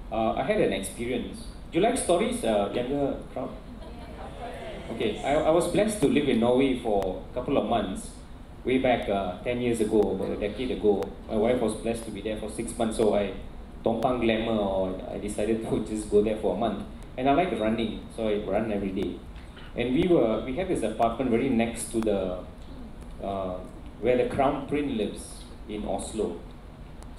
I had an experience. Do you like stories, younger crowd? Okay, I was blessed to live in Norway for a couple of months. Way back 10 years ago, about a decade ago, my wife was blessed to be there for 6 months, so I tompang glamour, or I decided to just go there for a month. And I like running, so I run every day. And we had this apartment very next to the where the Crown Prince lives in Oslo.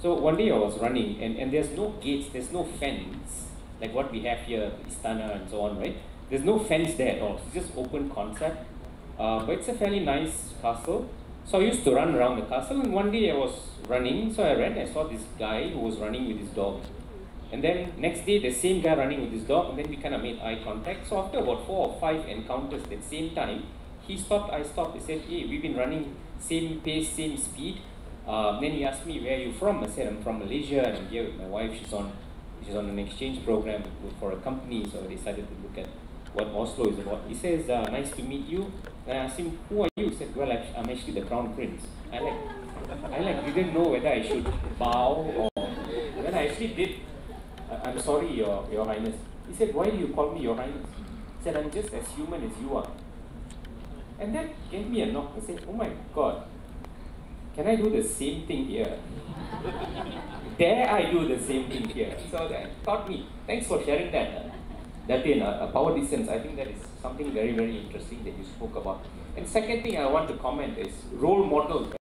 So one day I was running, and there's no gates, there's no fence like what we have here, Istana and so on, right? There's no fence there at all. It's just open concept, but it's a fairly nice castle. So I used to run around the castle, and one day I was running, so I ran, I saw this guy who was running with his dog. And then next day, the same guy running with his dog, and then we kind of made eye contact. So after about 4 or 5 encounters at the same time, he stopped, I stopped, he said, hey, we've been running same pace, same speed. Then he asked me, where are you from? I said, I'm from Malaysia, and I'm here with my wife, she's on an exchange program for a company, so I decided to look at what Oslo is about. He says, nice to meet you. And I asked him, who are you? He said, well, I'm actually the Crown Prince. I didn't know whether I should bow or when I actually did. I'm sorry, Your Highness. He said, why do you call me Your Highness? He said, I'm just as human as you are. And that gave me a knock. I said, oh my God, can I do the same thing here? Dare I do the same thing here? So that taught me. Thanks for sharing that. That in a power distance, I think that is something very, very interesting that you spoke about. And second thing I want to comment is role models.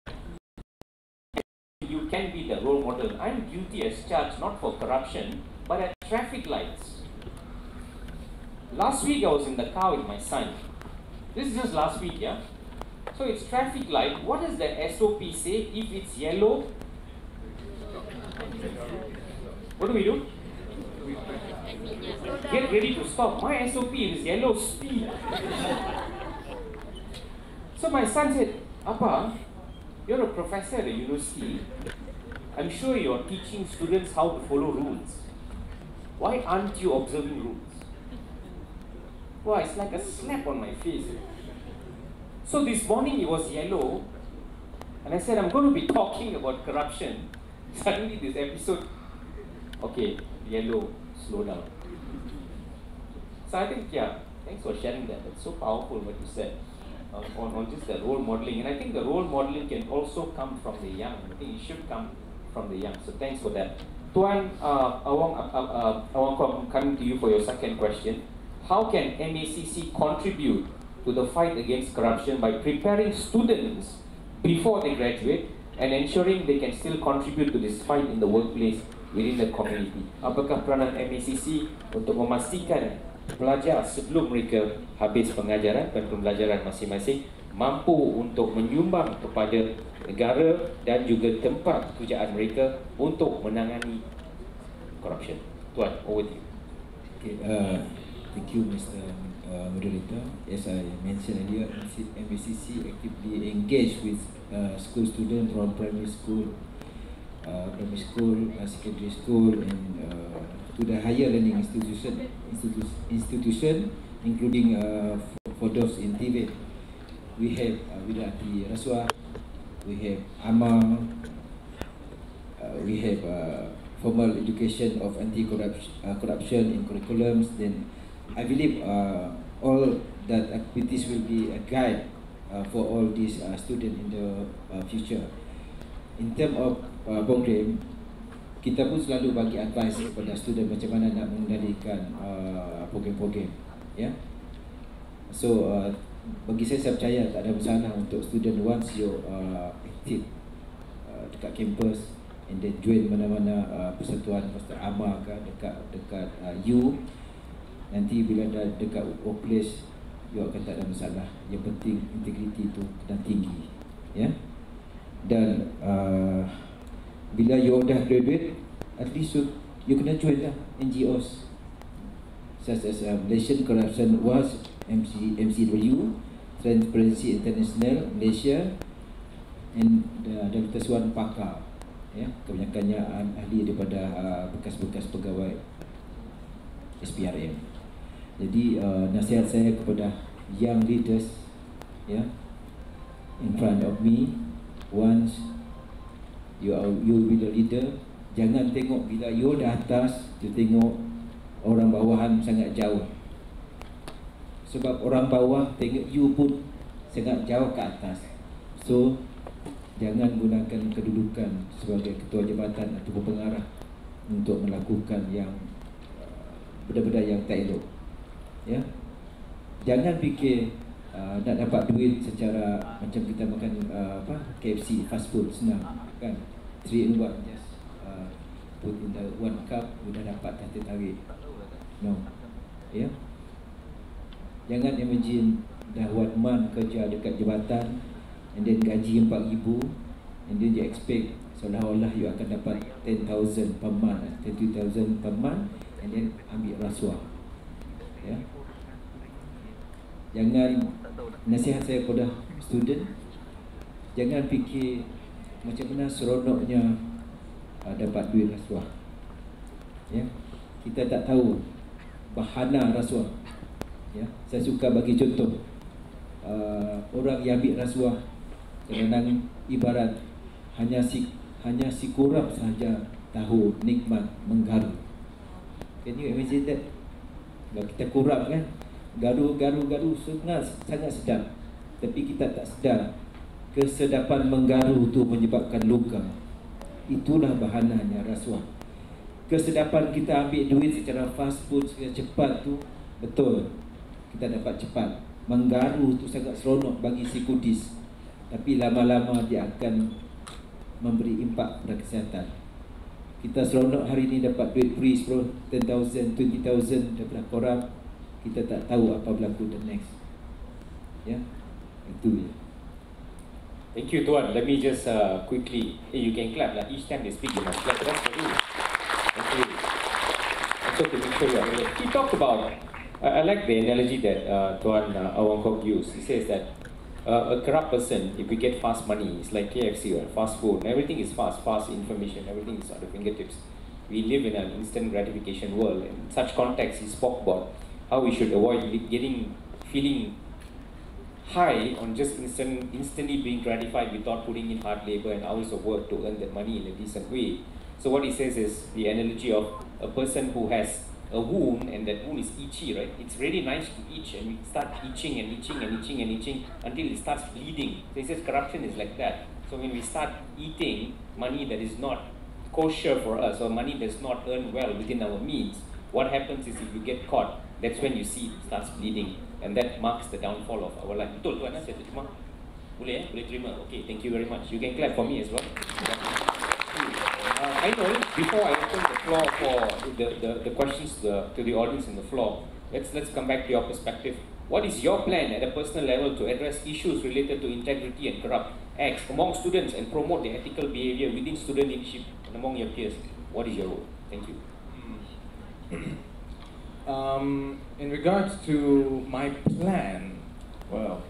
You can be the role model. I'm guilty as charged, not for corruption, but at traffic lights. Last week I was in the car with my son. This is just last week, yeah? So it's traffic light. What does the SOP say? If it's yellow, what do? Get ready to stop. My SOP is yellow, speed. So my son said, Appa, you're a professor at the university. I'm sure you're teaching students how to follow rules. Why aren't you observing rules? Wow, it's like a slap on my face. So this morning it was yellow, and I said I'm going to be talking about corruption. Suddenly this episode, okay, yellow, slow down. So I think, yeah, thanks for sharing that. It's so powerful what you said on just the role modeling. And I think the role modeling can also come from the young. I think it should come from the young. So thanks for that. Tuan Awang, coming to you for your second question. How can MACC contribute to the fight against corruption by preparing students before they graduate and ensuring they can still contribute to this fight in the workplace within the community? Apakah peranan MACC untuk memastikan pelajar sebelum mereka habis pengajaran dan pembelajaran masing-masing mampu untuk menyumbang kepada negara dan juga tempat pekerjaan mereka untuk menangani corruption? Tuan, over to you. Okay, thank you, Mr. Moderator. As I mentioned earlier, MACC actively engaged with school students from primary school, secondary school, and to the higher learning institution, including for those in Tibet. We have Widati Rasuah, we have AMANG, we have formal education of anti-corruption in curriculums. Then I believe all that activities will be a guide for all these students in the future. In terms of program, kita pun selalu bagi advice kepada student macam mana nak mengendalikan program-program, ya. So bagi saya percaya tak ada masalah untuk student once you active dekat kampus and then join mana-mana persatuan AMA ke dekat U, nanti bila dah dekat workplace you akan tak ada masalah. Yang penting integriti tu kena tinggi, ya. Dan bila you dah graduate, at least you kena join lah NGOs such as Malaysian Corruption Watch, MCW, Transparency International Malaysia, and Dr. Swan Pakar, ya, kebanyakannya ahli daripada bekas-bekas pegawai SPRM. Jadi nasihat saya kepada young leaders, ya, in front of me, once you be the leader, jangan tengok bila you dah atas, you tengok orang bawahan sangat jauh. Sebab orang bawah tengok you pun sangat jauh ke atas. So jangan gunakan kedudukan sebagai ketua jabatan atau pengarah untuk melakukan yang benda-benda yang tak elok, ya. Jangan fikir nak dapat duit secara macam kita makan KFC fast food, senang kan, 3 in 1, just put in the 1 cup sudah dapat kata tarik. No, ya. Jangan imagine dah 1 month kerja dekat jabatan and then gaji 4,000 and then you expect seolah-olah you akan dapat 10,000 per month, 20,000 per month, and then ambil rasuah, ya. Jangan, nasihat saya kepada student, jangan fikir macam mana seronoknya dapat duit rasuah, ya. Kita tak tahu bahana rasuah, ya. Saya suka bagi contoh orang yang ambil rasuah kadang-kadang ibarat hanya si kurap sahaja tahu nikmat menggaru. Can you imagine that? Kalau kita kurap kan, garu sangat sedap, tapi kita tak sedar kesedapan menggaru itu menyebabkan luka. Itulah bahananya rasuah. Kesedapan kita ambil duit secara fast food, secara cepat tu betul, kita dapat cepat. Menggaru tu sangat seronok bagi si kudis, tapi lama-lama dia akan memberi impak pada kesihatan. Kita seronok hari ini dapat duit free 10,000, 20,000 daripada korang, kita tak tahu apa berlaku the next, ya. Itu je. Thank you, Tuan. Let me just quickly, you can clap lah. Each time they speak, you must clap. That's for you. Thank you. Also to make sure you are ready. He talked about, I like the analogy that Tuan Awang Kok used. He says that a corrupt person, if we get fast money, it's like KFC or fast food, and everything is fast information, everything is at the fingertips. We live in an instant gratification world. In such context, he spoke about how we should avoid feeling high on just instantly being gratified without putting in hard labor and hours of work to earn that money in a decent way. So what he says is the analogy of a person who has a wound, and that wound is itchy, right? It's really nice to itch, and we start itching and itching and itching and itching until it starts bleeding. So he says corruption is like that. So when we start eating money that is not kosher for us, or money that's not earned well within our means, what happens is if you get caught, that's when you see it starts bleeding, and that marks the downfall of our life. Betul tuan, saya terima. Boleh boleh terima. Okay, thank you very much. You can clap for me as well. I know, before I open the floor for the questions to the audience in the floor, let's come back to your perspective. What is your plan at a personal level to address issues related to integrity and corrupt acts among students and promote the ethical behavior within student leadership and among your peers? What is your role? Thank you. In regards to my plan, well,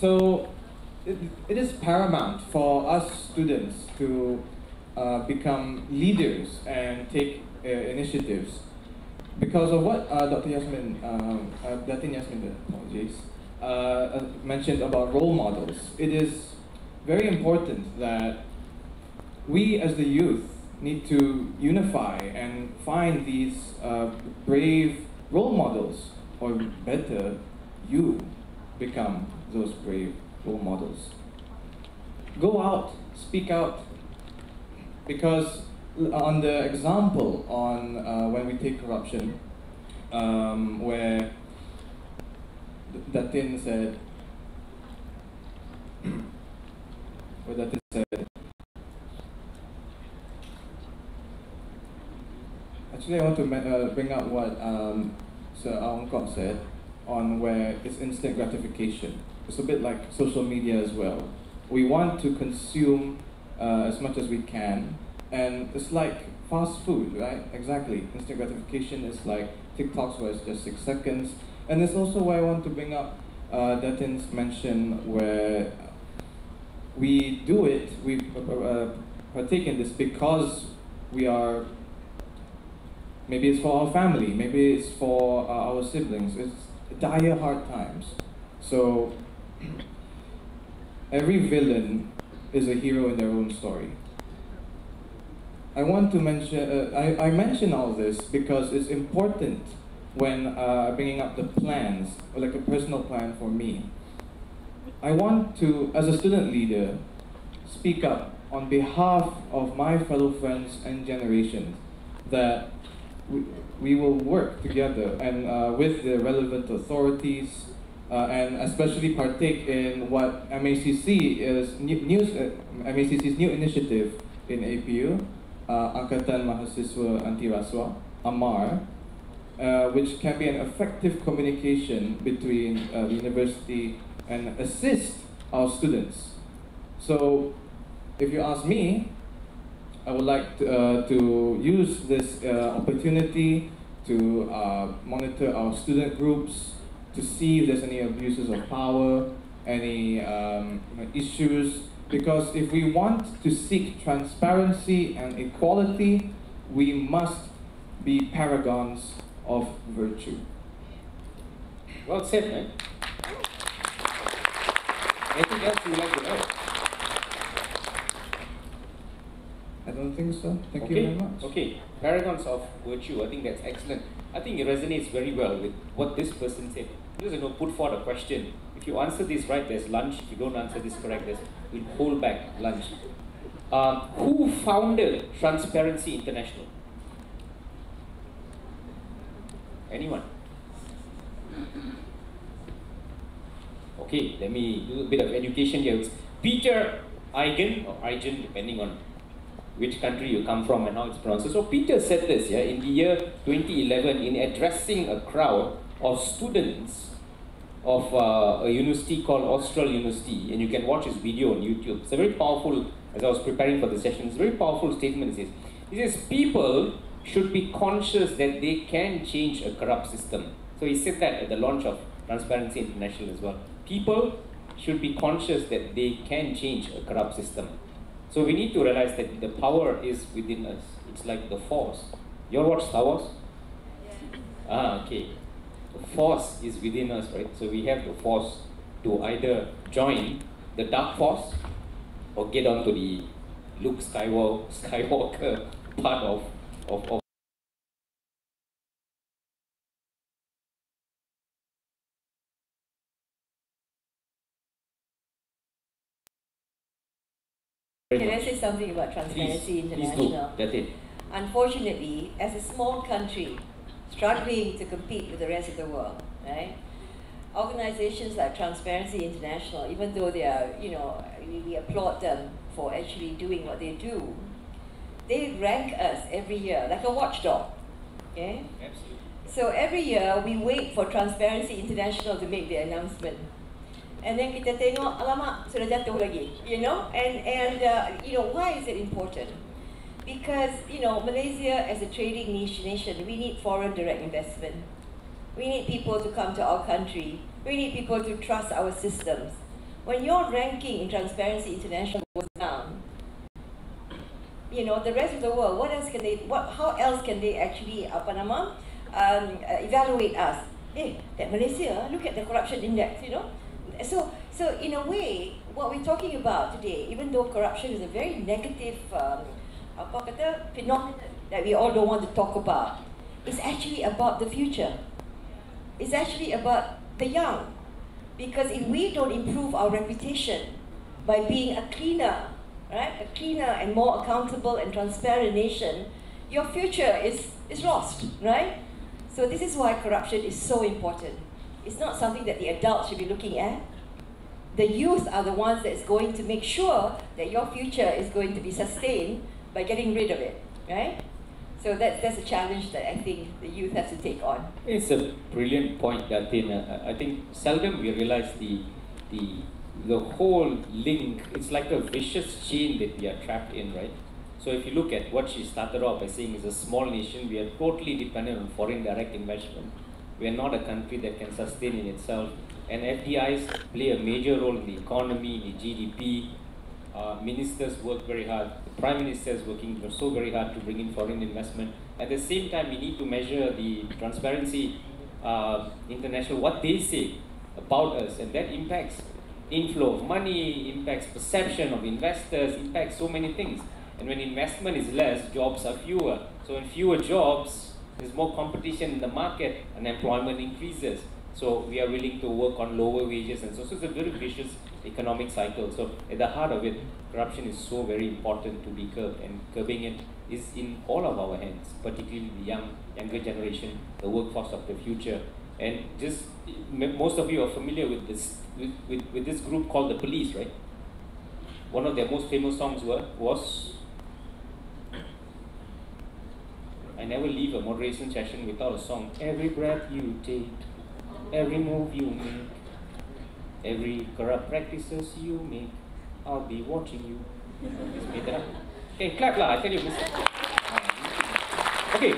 so it is paramount for us students to become leaders and take initiatives because of what Dr. Yasmin, apologies, mentioned about role models. It is very important that we as the youth need to unify and find these brave role models, or better, you become those brave role models. Go out, speak out, because on the example on when we take corruption, where Datin said, actually I want to bring up what Sir Aung said on where it's instant gratification. It's a bit like social media as well. We want to consume as much as we can, and it's like fast food, right? Exactly. Instant gratification is like TikToks where it's just 6 seconds. And it's also why I want to bring up Datin's mention where we do it, we partake in this because we are, maybe it's for our family, maybe it's for our siblings. It's dire hard times. So every villain is a hero in their own story. I want to mention, I mention all this because it's important when bringing up the plans, or like a personal plan for me. I want to, as a student leader, speak up on behalf of my fellow friends and generations that we will work together and with the relevant authorities and especially partake in what MACC is MACC's new initiative in APU, Angkatan Mahasiswa Anti Rasuah, AMAR, which can be an effective communication between the university and assist our students. So, if you ask me, I would like to use this opportunity to monitor our student groups, to see if there's any abuses of power, any issues, because if we want to seek transparency and equality, we must be paragons of virtue. Well said, man. Anything else you would like to add? I don't think so. Thank you Okay. very much. Okay, paragons of virtue. I think that's excellent. I think it resonates very well with what this person said. Just put forward a question. If you answer this right, there's lunch. If you don't answer this correct, we'll hold back lunch. Who founded Transparency International? Anyone? Okay, let me do a bit of education here. It's Peter Eigen, or Eigen, depending on which country you come from and how it's pronounced. So Peter said this, yeah, in the year 2011 in addressing a crowd of students of a university called Astro University, and you can watch his video on YouTube. It's a very powerful, as I was preparing for the session, it's a very powerful statement. He says, people should be conscious that they can change a corrupt system. So he said that at the launch of Transparency International as well. People should be conscious that they can change a corrupt system. So we need to realize that the power is within us. It's like the force. You all watch Star Wars? Ah, okay. The force is within us, right? So we have the force to either join the dark force or get onto the Luke Skywalker part of Can I say something about Transparency International? That's it. Unfortunately, as a small country struggling to compete with the rest of the world, right? Organizations like Transparency International, even though they are, we applaud them for actually doing what they do, they rank us every year like a watchdog. Okay? Absolutely. So every year we wait for Transparency International to make the announcement. And then kita tengok, alamak, sudah jatuh lagi, why is it important? Because, Malaysia as a trading nation, we need foreign direct investment. We need people to come to our country. We need people to trust our systems. When your ranking in Transparency International goes down, the rest of the world, how else can they actually, evaluate us? Hey, that Malaysia, look at the corruption index, So in a way, what we're talking about today, even though corruption is a very negative phenomenon that we all don't want to talk about, is actually about the future. It's actually about the young. Because if we don't improve our reputation by being a cleaner, right? A cleaner and more accountable and transparent nation, your future is lost, right? So this is why corruption is so important. It's not something that the adults should be looking at. The youth are the ones that's going to make sure that your future is going to be sustained by getting rid of it, right? So that's a challenge that I think the youth have to take on. It's a brilliant point, Datin. I think seldom we realize the whole link. It's like a vicious chain that we are trapped in, right? So if you look at what she started off by saying, is a small nation, we are totally dependent on foreign direct investment. We are not a country that can sustain in itself. And FDIs play a major role in the economy, in the GDP. Ministers work very hard. The Prime Minister is working so very hard to bring in foreign investment. At the same time, we need to measure the Transparency International, what they say about us, and that impacts inflow of money, impacts perception of investors, impacts so many things. And when investment is less, jobs are fewer. So when fewer jobs, there's more competition in the market, unemployment increases. So we are willing to work on lower wages, and so it's a very vicious economic cycle. So at the heart of it, corruption is so very important to be curbed, and curbing it is in all of our hands, particularly the younger generation, the workforce of the future. And just most of you are familiar with this with this group called the Police, right? One of their most famous songs was I never leave a moderation session without a song. Every breath you take, every move you make, every corrupt practices you make, I'll be watching you. Just made that up. Okay, clap lah, I tell you, mister. Okay,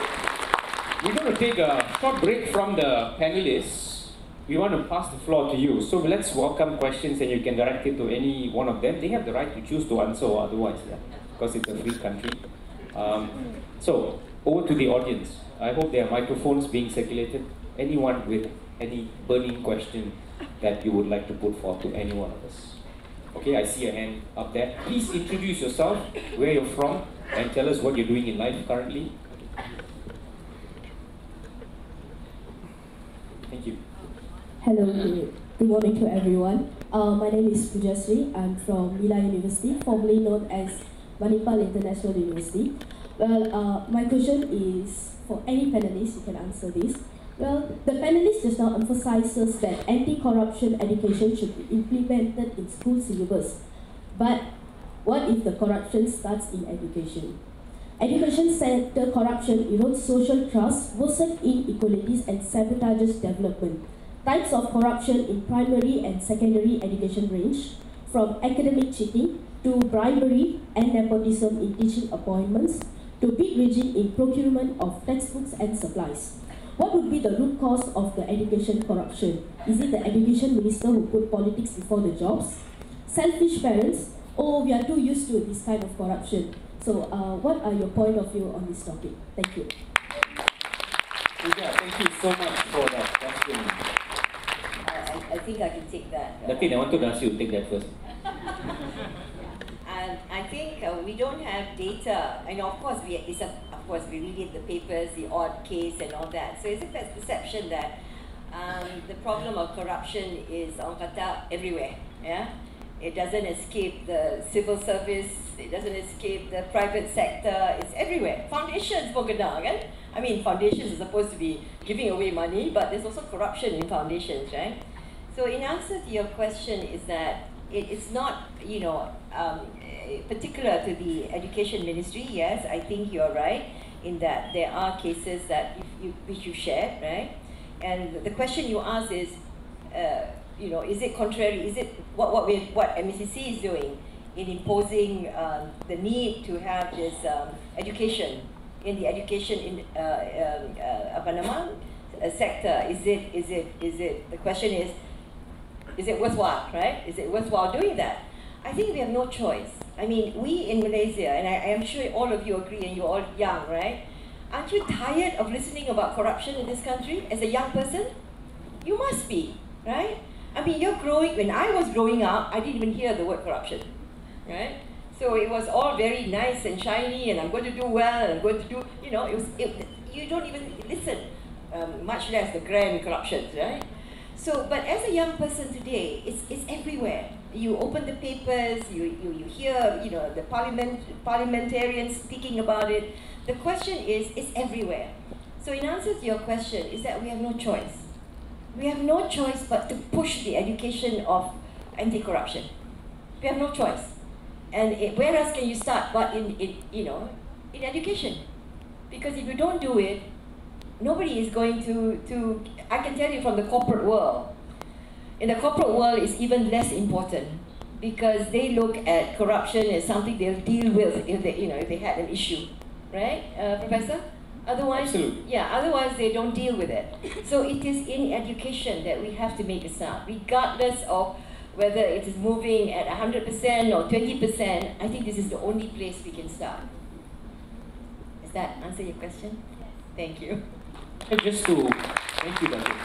we're going to take a short break from the panelists. We want to pass the floor to you. So let's welcome questions, and you can direct it to any one of them. They have the right to choose to answer or otherwise, yeah, because it's a free country. So, over to the audience. I hope there are microphones being circulated. Anyone with any burning question that you would like to put forth to any one of us? Okay, I see a hand up there. Please introduce yourself, where you're from, and tell us what you're doing in life currently. Thank you. Hello, good morning to everyone. My name is Pujasri. I'm from Mila University, formerly known as Manipal International University. Well, my question is for any panelist, you can answer this. Well, the panelist just now emphasizes that anti-corruption education should be implemented in school syllabus. But what if the corruption starts in education? Education sector corruption erodes social trust, worsens inequalities, and sabotages development. Types of corruption in primary and secondary education range from academic cheating to bribery and nepotism in teaching appointments, to big regime in procurement of textbooks and supplies. What would be the root cause of the education corruption? Is it the education minister who put politics before the jobs? Selfish parents? Oh, we are too used to this kind of corruption. So what are your point of view on this topic? Thank you. Pooja, thank you so much for that question. I think I can take that. Datin, I want to ask you to take that first. And I think we don't have data. I know, of course, we read it in the papers, the odd case and all that. So it's a perception that the problem of corruption is orang kata everywhere. Yeah, it doesn't escape the civil service. It doesn't escape the private sector. It's everywhere. Foundations pun kena, kan? I mean, foundations are supposed to be giving away money, but there's also corruption in foundations, right? So in answer to your question is that it's not, particular to the education ministry. Yes, I think you're right in that there are cases that which you shared, right? And the question you asked is, is it contrary? Is it what MECC is doing in imposing the need to have this education in the education sector? Is it? The question is it worthwhile, right? Is it worthwhile doing that? I think we have no choice. I mean, we in Malaysia, and I am sure all of you agree, and you're all young, right? Aren't you tired of listening about corruption in this country as a young person? You must be, right? I mean, when I was growing up, I didn't even hear the word corruption, right? So it was all very nice and shiny, and I'm going to do well, and I'm going to do, you don't even listen, much less the grand corruptions, right? So, but as a young person today, it's everywhere. You open the papers, you hear, the parliamentarians speaking about it. The question is, it's everywhere. So in answer to your question is that we have no choice. We have no choice but to push the education of anti-corruption. We have no choice. And where else can you start but in education? Because if you don't do it, nobody is going to, I can tell you from the corporate world. In the corporate world, it's even less important because they look at corruption as something they'll deal with if they had an issue, right, Professor? Otherwise, absolutely. Yeah. Otherwise, they don't deal with it. So it is in education that we have to make a start, regardless of whether it is moving at 100% or 20%. I think this is the only place we can start. Does that answer your question? Yes. Thank you. And thank you, Datin.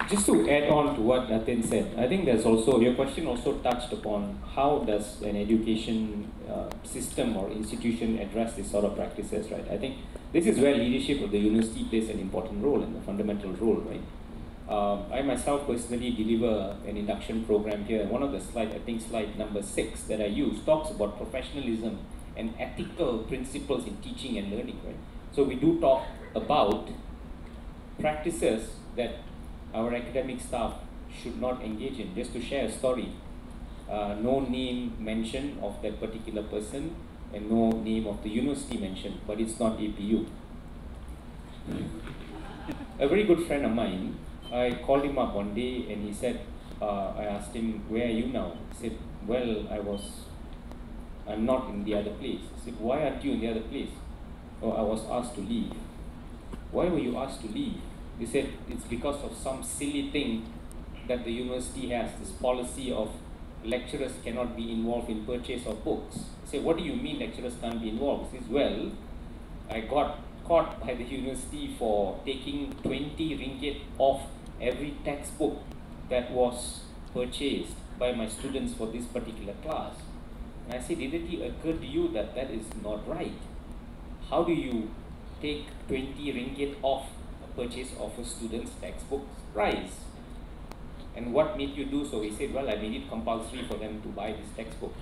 Just to add on to what Datin said, I think your question also touched upon how does an education system or institution address this sort of practices, right? I think this is where leadership of the university plays an important role and a fundamental role, right? I myself personally deliver an induction program here, and one of the slides, I think slide number 6 that I use, talks about professionalism and ethical principles in teaching and learning, right? So we do talk about practices that our academic staff should not engage in. Just to share a story, no name mentioned of that particular person and no name of the university mentioned, but it's not APU. A very good friend of mine, I called him up one day and he said, I asked him, where are you now? He said, well, I'm not in the other place. I said, why aren't you in the other place? Oh, I was asked to leave. Why were you asked to leave? He said, it's because of some silly thing that the university has, this policy of lecturers cannot be involved in purchase of books. I said, what do you mean lecturers can't be involved? He says, well, I got caught by the university for taking 20 ringgit off every textbook that was purchased by my students for this particular class. And I said, did it occur to you that that is not right? How do you take 20 ringgit off a purchase of a student's textbook price? And what made you do so? He said, well, I made it compulsory for them to buy this textbook,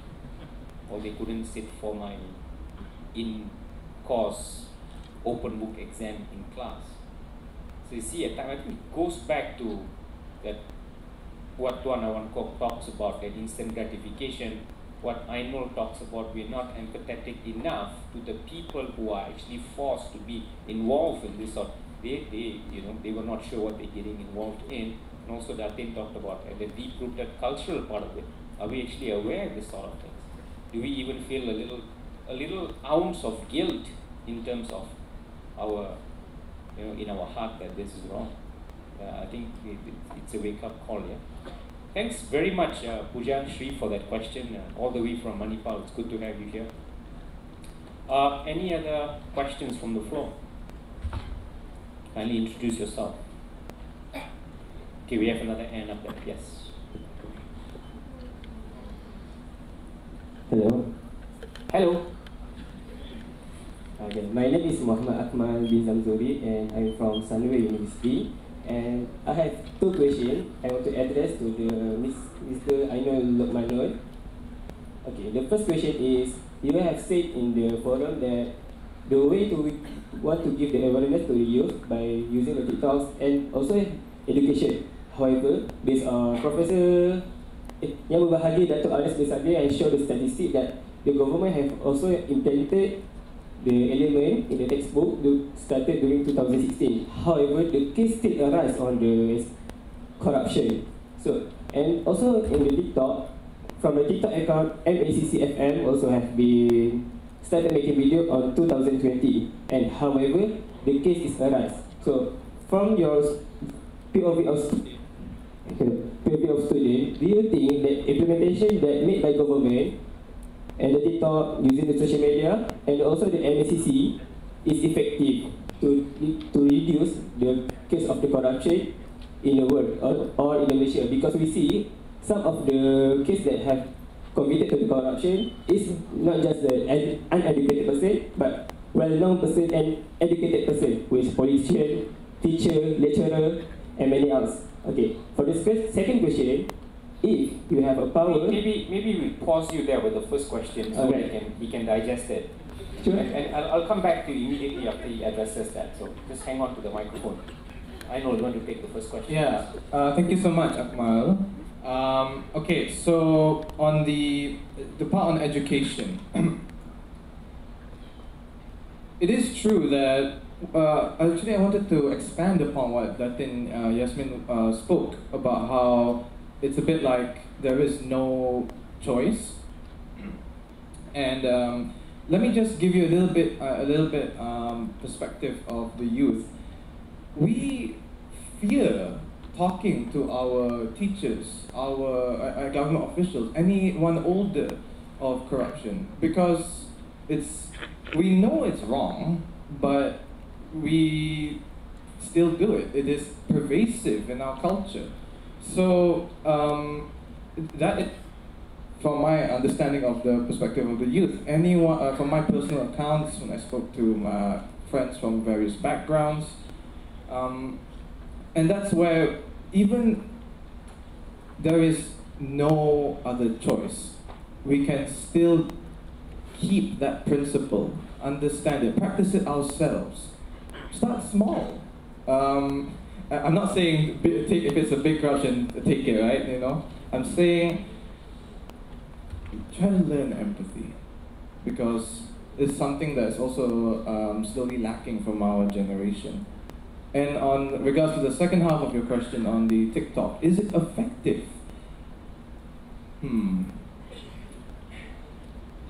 or they couldn't sit for my in-course open book exam in class. So you see, at time, I think it goes back to that what Tuan Awan Kok talks about, that instant gratification. What Ainul talks about, we're not empathetic enough to the people who are actually forced to be involved in this sort. They were not sure what they're getting involved in. And also Datin talked about the deep-rooted cultural part of it. Are we actually aware of this sort of things? Do we even feel a a little ounce of guilt in terms of our, in our heart that this is wrong. I think it's a wake-up call, yeah. Thanks very much, Puja Shri, for that question, all the way from Manipal. It's good to have you here. Any other questions from the floor? Kindly introduce yourself. Okay, we have another hand up there. Yes. Hello. Hello. Okay, my name is Muhammad Akmal bin Zamzuri and I'm from Sunway University. And I have two questions I want to address to the Mr. Ainul Lokmanul. Okay, the first question is, you have said in the forum that the way to want to give the awareness to the youth by using the TikToks and also education. However, based on Professor yang berbahagia Datuk Aris Besage and show the statistic that the government have also implemented the element in the textbook started during 2016. However, the case still arise on the corruption. So, and also in the TikTok, from the TikTok account, MACCFM also have been started making video on 2020. And however, the case is arise. So, from your POV of student, do you think that implementation that made by government and the TikTok using the social media and also the MACC is effective to reduce the case of the corruption in the world or in Malaysia? Because we see some of the cases that have committed to the corruption is not just the uneducated person, but well-known person and educated person, who is politician, teacher, lecturer, and many others. Okay, for the second question, if you have a power... Maybe we pause you there with the first question so he can digest it. Sure. And I'll come back to you immediately after he addresses that. So just hang on to the microphone. I know you want to take the first question. Yeah, thank you so much, Akmal. Okay, so on the part on education, it is true that actually I wanted to expand upon what Datin Yasmin spoke about how it's a bit like there is no choice, and let me just give you a little bit perspective of the youth. We fear talking to our teachers, our government officials, anyone older of corruption, because we know it's wrong, but we still do it. It is pervasive in our culture. So from my understanding of the perspective of the youth, anyone from my personal accounts, when I spoke to my friends from various backgrounds, and that's where even there is no other choice, we can still keep that principle, understand it, practice it ourselves. Start small. I'm not saying if it's a big corruption, take it, right? You know, I'm saying try to learn empathy, because it's something that's also slowly lacking from our generation. And on regards to the second half of your question on the TikTok, is it effective?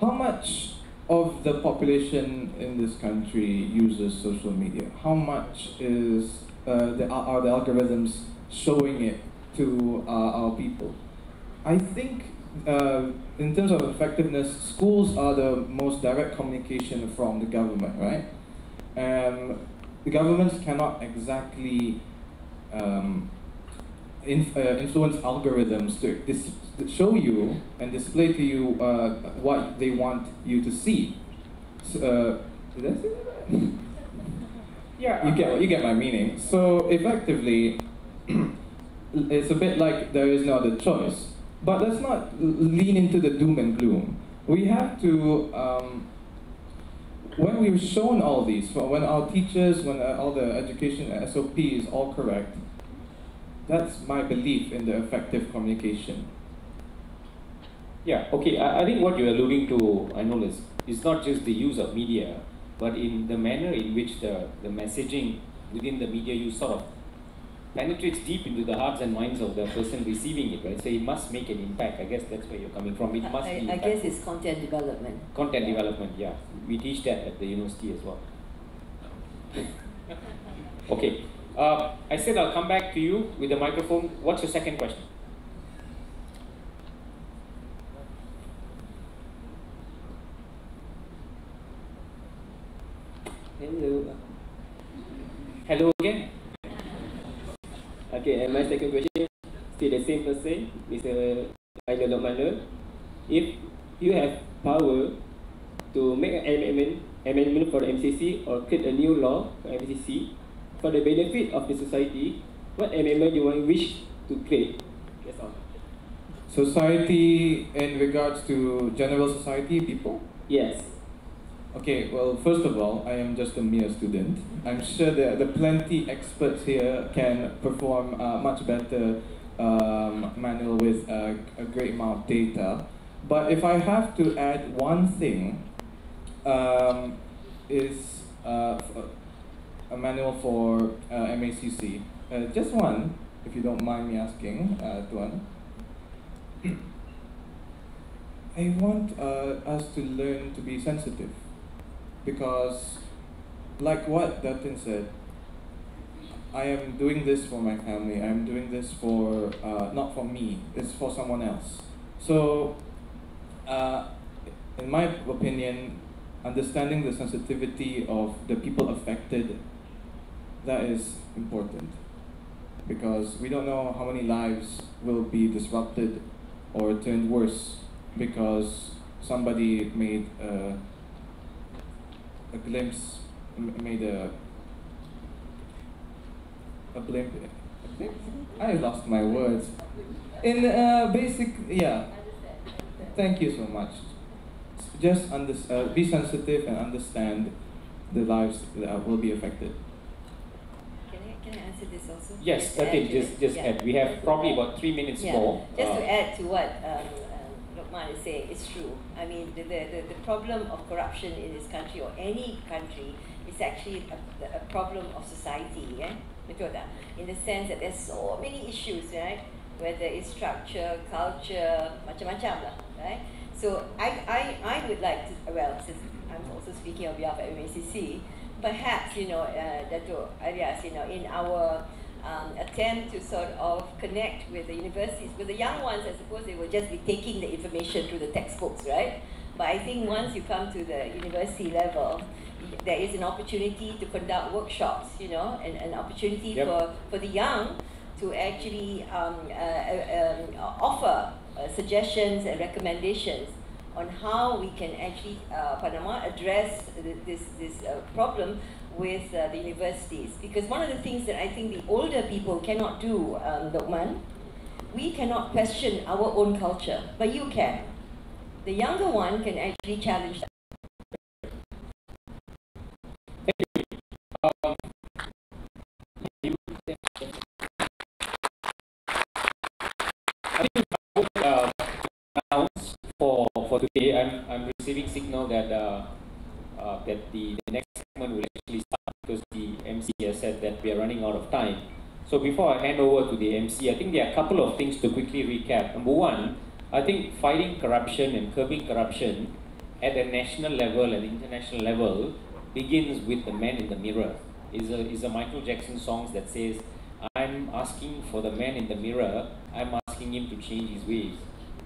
How much of the population in this country uses social media? How much is are the algorithms showing it to our people? I think in terms of effectiveness, schools are the most direct communication from the government, right? The governments cannot exactly influence algorithms to show you and display to you what they want you to see. So, did I say that? Yeah, you get my meaning. So effectively, it's a bit like there is no other choice. But let's not lean into the doom and gloom. We have to, when we've shown all these, when our teachers, when all the education SOP is all correct, that's my belief in the effective communication. Yeah, okay, I think what you're alluding to, I know, is not just the use of media, but in the manner in which the messaging within the media you sort of penetrates deep into the hearts and minds of the person receiving it, right? So it must make an impact. I guess that's where you're coming from. It must be I guess it's content development. Content development, yeah. We teach that at the university as well. Okay. I said I'll come back to you with the microphone. What's your second question? Hello. Hello again. Okay, and my second question, still the same person, Mr. Ainul Lokmanul. If you have power to make an amendment for the MCC or create a new law for MCC for the benefit of the society, what amendment you want wish to create? That's all. Society in regards to general society, people? Yes. Okay, well, first of all, I am just a mere student. I'm sure that the plenty experts here can perform much better manual with a great amount of data. But if I have to add one thing, is a manual for MACC. Just one, if you don't mind me asking, Tuan. I want us to learn to be sensitive. Because, like what Datin said, I am doing this for my family. I'm doing this for, not for me, it's for someone else. So, in my opinion, understanding the sensitivity of the people affected, that is important. Because we don't know how many lives will be disrupted or turned worse because somebody made a glimpse, made a blimp. I lost my words. In basic, yeah. Thank you so much. Just be sensitive and understand the lives that will be affected. Can I answer this also? Yes, just yeah. add. We have probably about 3 minutes more. Just to add to what Lokman is saying, it's true. I mean, the problem of corruption in this country or any country is actually a problem of society. Yeah? Betul tak? In the sense that there's so many issues, right? Whether it's structure, culture, macam-macam lah, right? So I would like to, well, since I'm also speaking on behalf of MACC, perhaps, Dato' Arias, in our attempt to sort of connect with the universities, with the young ones, I suppose they will just be taking the information through the textbooks, right? But I think once you come to the university level, there is an opportunity to conduct workshops, and an opportunity for the young to actually offer suggestions and recommendations on how we can actually address this problem with the universities. Because one of the things that I think the older people cannot do, Lokman, we cannot question our own culture, but you can. The younger one can actually challenge that. For today, I'm receiving signal that that the next segment will actually start because the MC has said that we are running out of time. So before I hand over to the MC, I think there are a couple of things to quickly recap. Number one, I think fighting corruption and curbing corruption at a national level and international level begins with the man in the mirror. Is a Michael Jackson song that says, "I'm asking for the man in the mirror. I'm asking him to change his ways."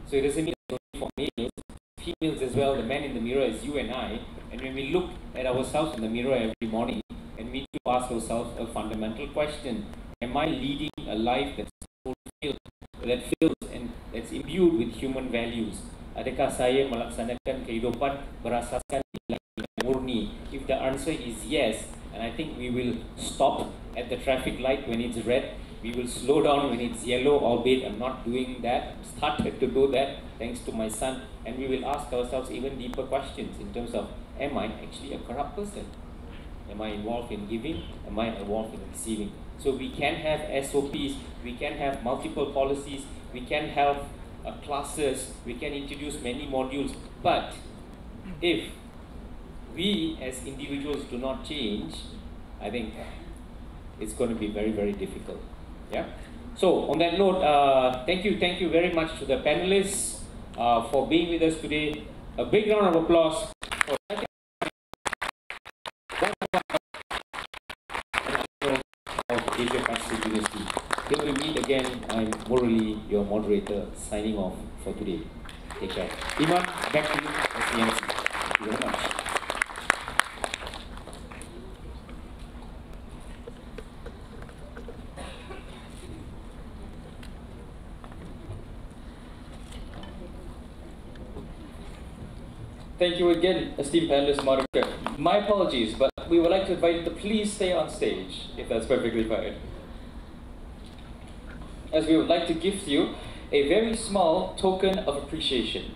So it doesn't mean it's only for males, females as well. The man in the mirror is you and I. And when we look at ourselves in the mirror every morning, and we need to ask ourselves a fundamental question: am I leading a life that's fulfilled, that fills and that's imbued with human values? Adakah saya melaksanakan kehidupan berasaskan nilai murni? If the answer is yes, and I think we will stop at the traffic light when it's red. We will slow down when it's yellow, albeit I'm not doing that. Started to do that thanks to my son. And we will ask ourselves even deeper questions in terms of, am I actually a corrupt person? Am I involved in giving? Am I involved in receiving? So we can have SOPs, we can have multiple policies, we can have classes, we can introduce many modules. But if we as individuals do not change, I think it's going to be very, very difficult. Yeah. So on that note, thank you very much to the panelists for being with us today. A big round of applause for of Asia Pacific University. Till we meet again, I'm Morally, your moderator, signing off for today. Take care. Iman, back to you as the MC. Thank you very much. Thank you again, esteemed panelists, moderator. My apologies, but we would like to invite you to please stay on stage, if that's perfectly fine. As we would like to gift you a very small token of appreciation.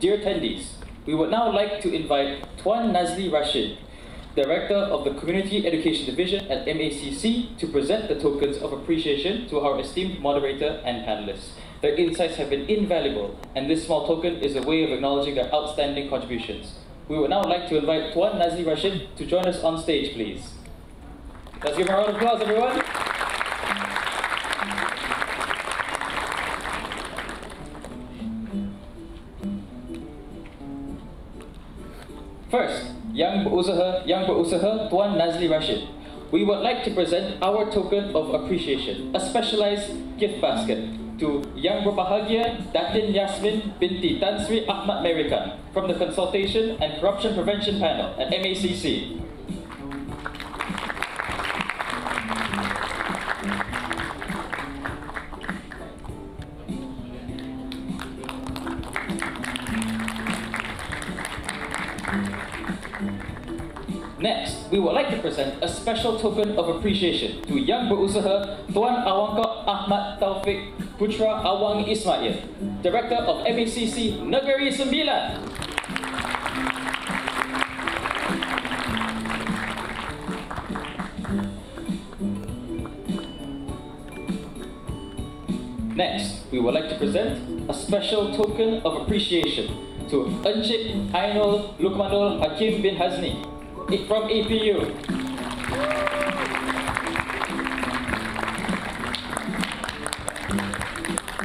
Dear attendees, we would now like to invite Tuan Nazli Rashid, Director of the Community Education Division at MACC, to present the tokens of appreciation to our esteemed moderator and panelists. Their insights have been invaluable, and this small token is a way of acknowledging their outstanding contributions. We would now like to invite Tuan Nazli Rashid to join us on stage, please. Let's give her a round of applause, everyone. First, Yang Berusaha Tuan Nazli Rashid. We would like to present our token of appreciation, a specialized gift basket, to Yang Berbahagia Datin Yasmin binti Tan Sri Ahmad Merikan from the Consultation and Corruption Prevention Panel at MACC. Next, we would like to present a special token of appreciation to Yang Berusaha Tuan Awangkot Ahmad Taufik Putra Awang Ismail, Director of MACC Negeri Sembilan. Next, we would like to present a special token of appreciation to Encik Ainul Lukmanul Hakim bin Hazni from APU.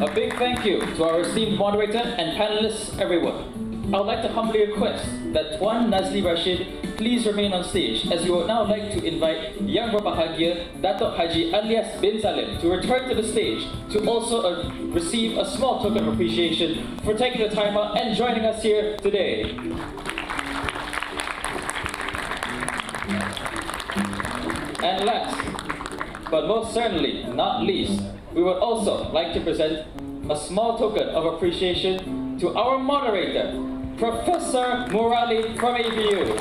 A big thank you to our esteemed moderator and panelists, everyone. I would like to humbly request that Tuan Nazli Rashid please remain on stage, as we would now like to invite Yang Berbahagia Datuk Haji Alias bin Salim to return to the stage to also receive a small token of appreciation for taking the time out and joining us here today. And last, but most certainly not least, we would also like to present a small token of appreciation to our moderator, Professor Murali from APU.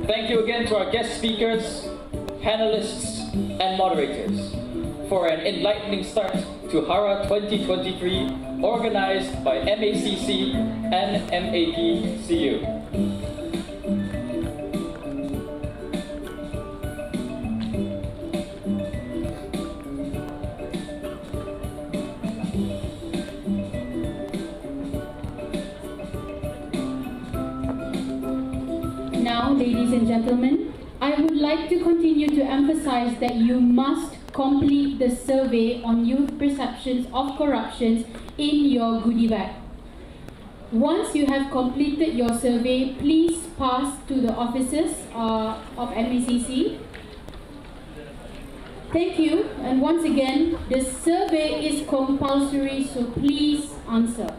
Thank you again to our guest speakers, panelists, and moderators for an enlightening start to HARA 2023, organized by MACC and MAPCU. Now, ladies and gentlemen, I would like to continue to emphasize that you must complete the survey on youth perceptions of corruption in your goodie bag. Once you have completed your survey, please pass to the officers of MACC. Thank you, and once again, the survey is compulsory, so please answer.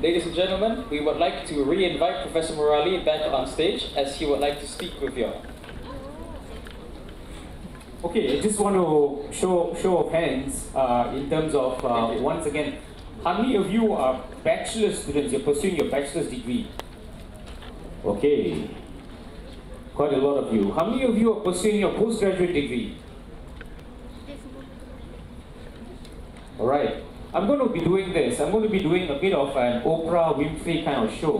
Ladies and gentlemen, we would like to re-invite Professor Murali back on stage as he would like to speak with you all. Okay, I just want to show of hands in terms of, once again, how many of you are bachelor students, you're pursuing your bachelor's degree? Okay. Quite a lot of you. How many of you are pursuing your postgraduate degree? Alright. I'm going to be doing this. I'm going to be doing a bit of an Oprah Winfrey kind of show,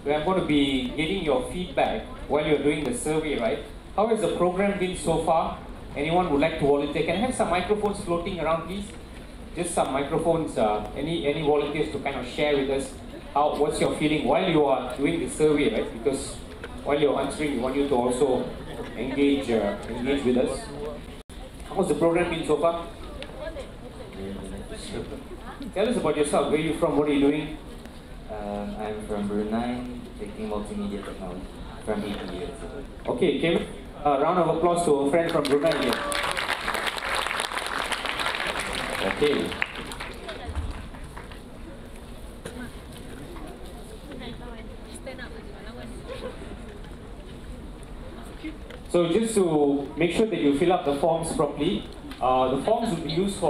where I'm going to be getting your feedback while you're doing the survey, right? How has the program been so far? Anyone would like to volunteer? Can I have some microphones floating around, please? Just some microphones. Any volunteers to kind of share with us what's your feeling while you are doing the survey, right? Because while you're answering, we want you to also engage with us. How's the program been so far? Tell us about yourself. Where are you from? What are you doing? I'm from Brunei, taking multimedia technology from 18 years. Okay, Kim, a round of applause to a friend from Brunei here. Okay. So just to make sure that you fill up the forms properly, the forms will be used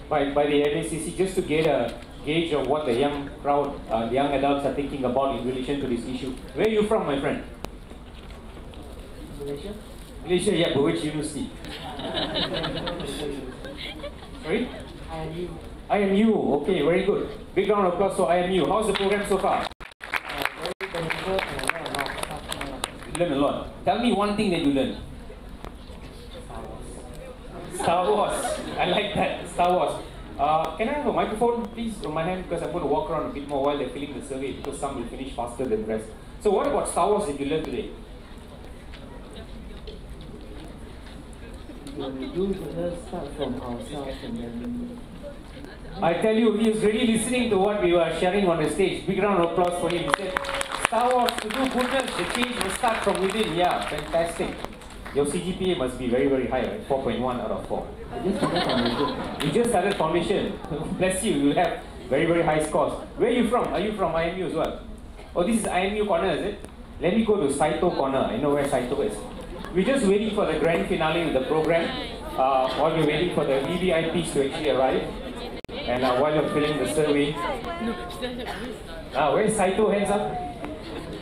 by the LACC just to get a gauge of what the young crowd, the young adults are thinking about in relation to this issue. Where are you from, my friend? Malaysia? Malaysia, yeah, but which university? Sorry? IMU, okay, very good. Big round of applause for IMU. How's the program so far? Very beneficial and I learned a lot of stuff. You learned a lot. Tell me one thing that you learned. Star Wars. I like that. Star Wars. Can I have a microphone, please, on my hand? Because I'm going to walk around a bit more while they're filling the survey, because some will finish faster than the rest. So what about Star Wars that you learned today? We do start from ourselves and then... I tell you, he is really listening to what we were sharing on the stage. Big round of applause for him. He said, Star Wars, to do goodness, the change will start from within. Yeah, fantastic. Your CGPA must be very, very high, right? 4.1 out of 4. You just started foundation. Bless you, you have very, very high scores. Where are you from? Are you from IMU as well? Oh, this is IMU corner, is it? Let me go to Saito corner. I know where Saito is. We're just waiting for the grand finale of the program. While we're waiting for the VVIPs to actually arrive. And while you're filling the survey. Where's Saito? Hands up.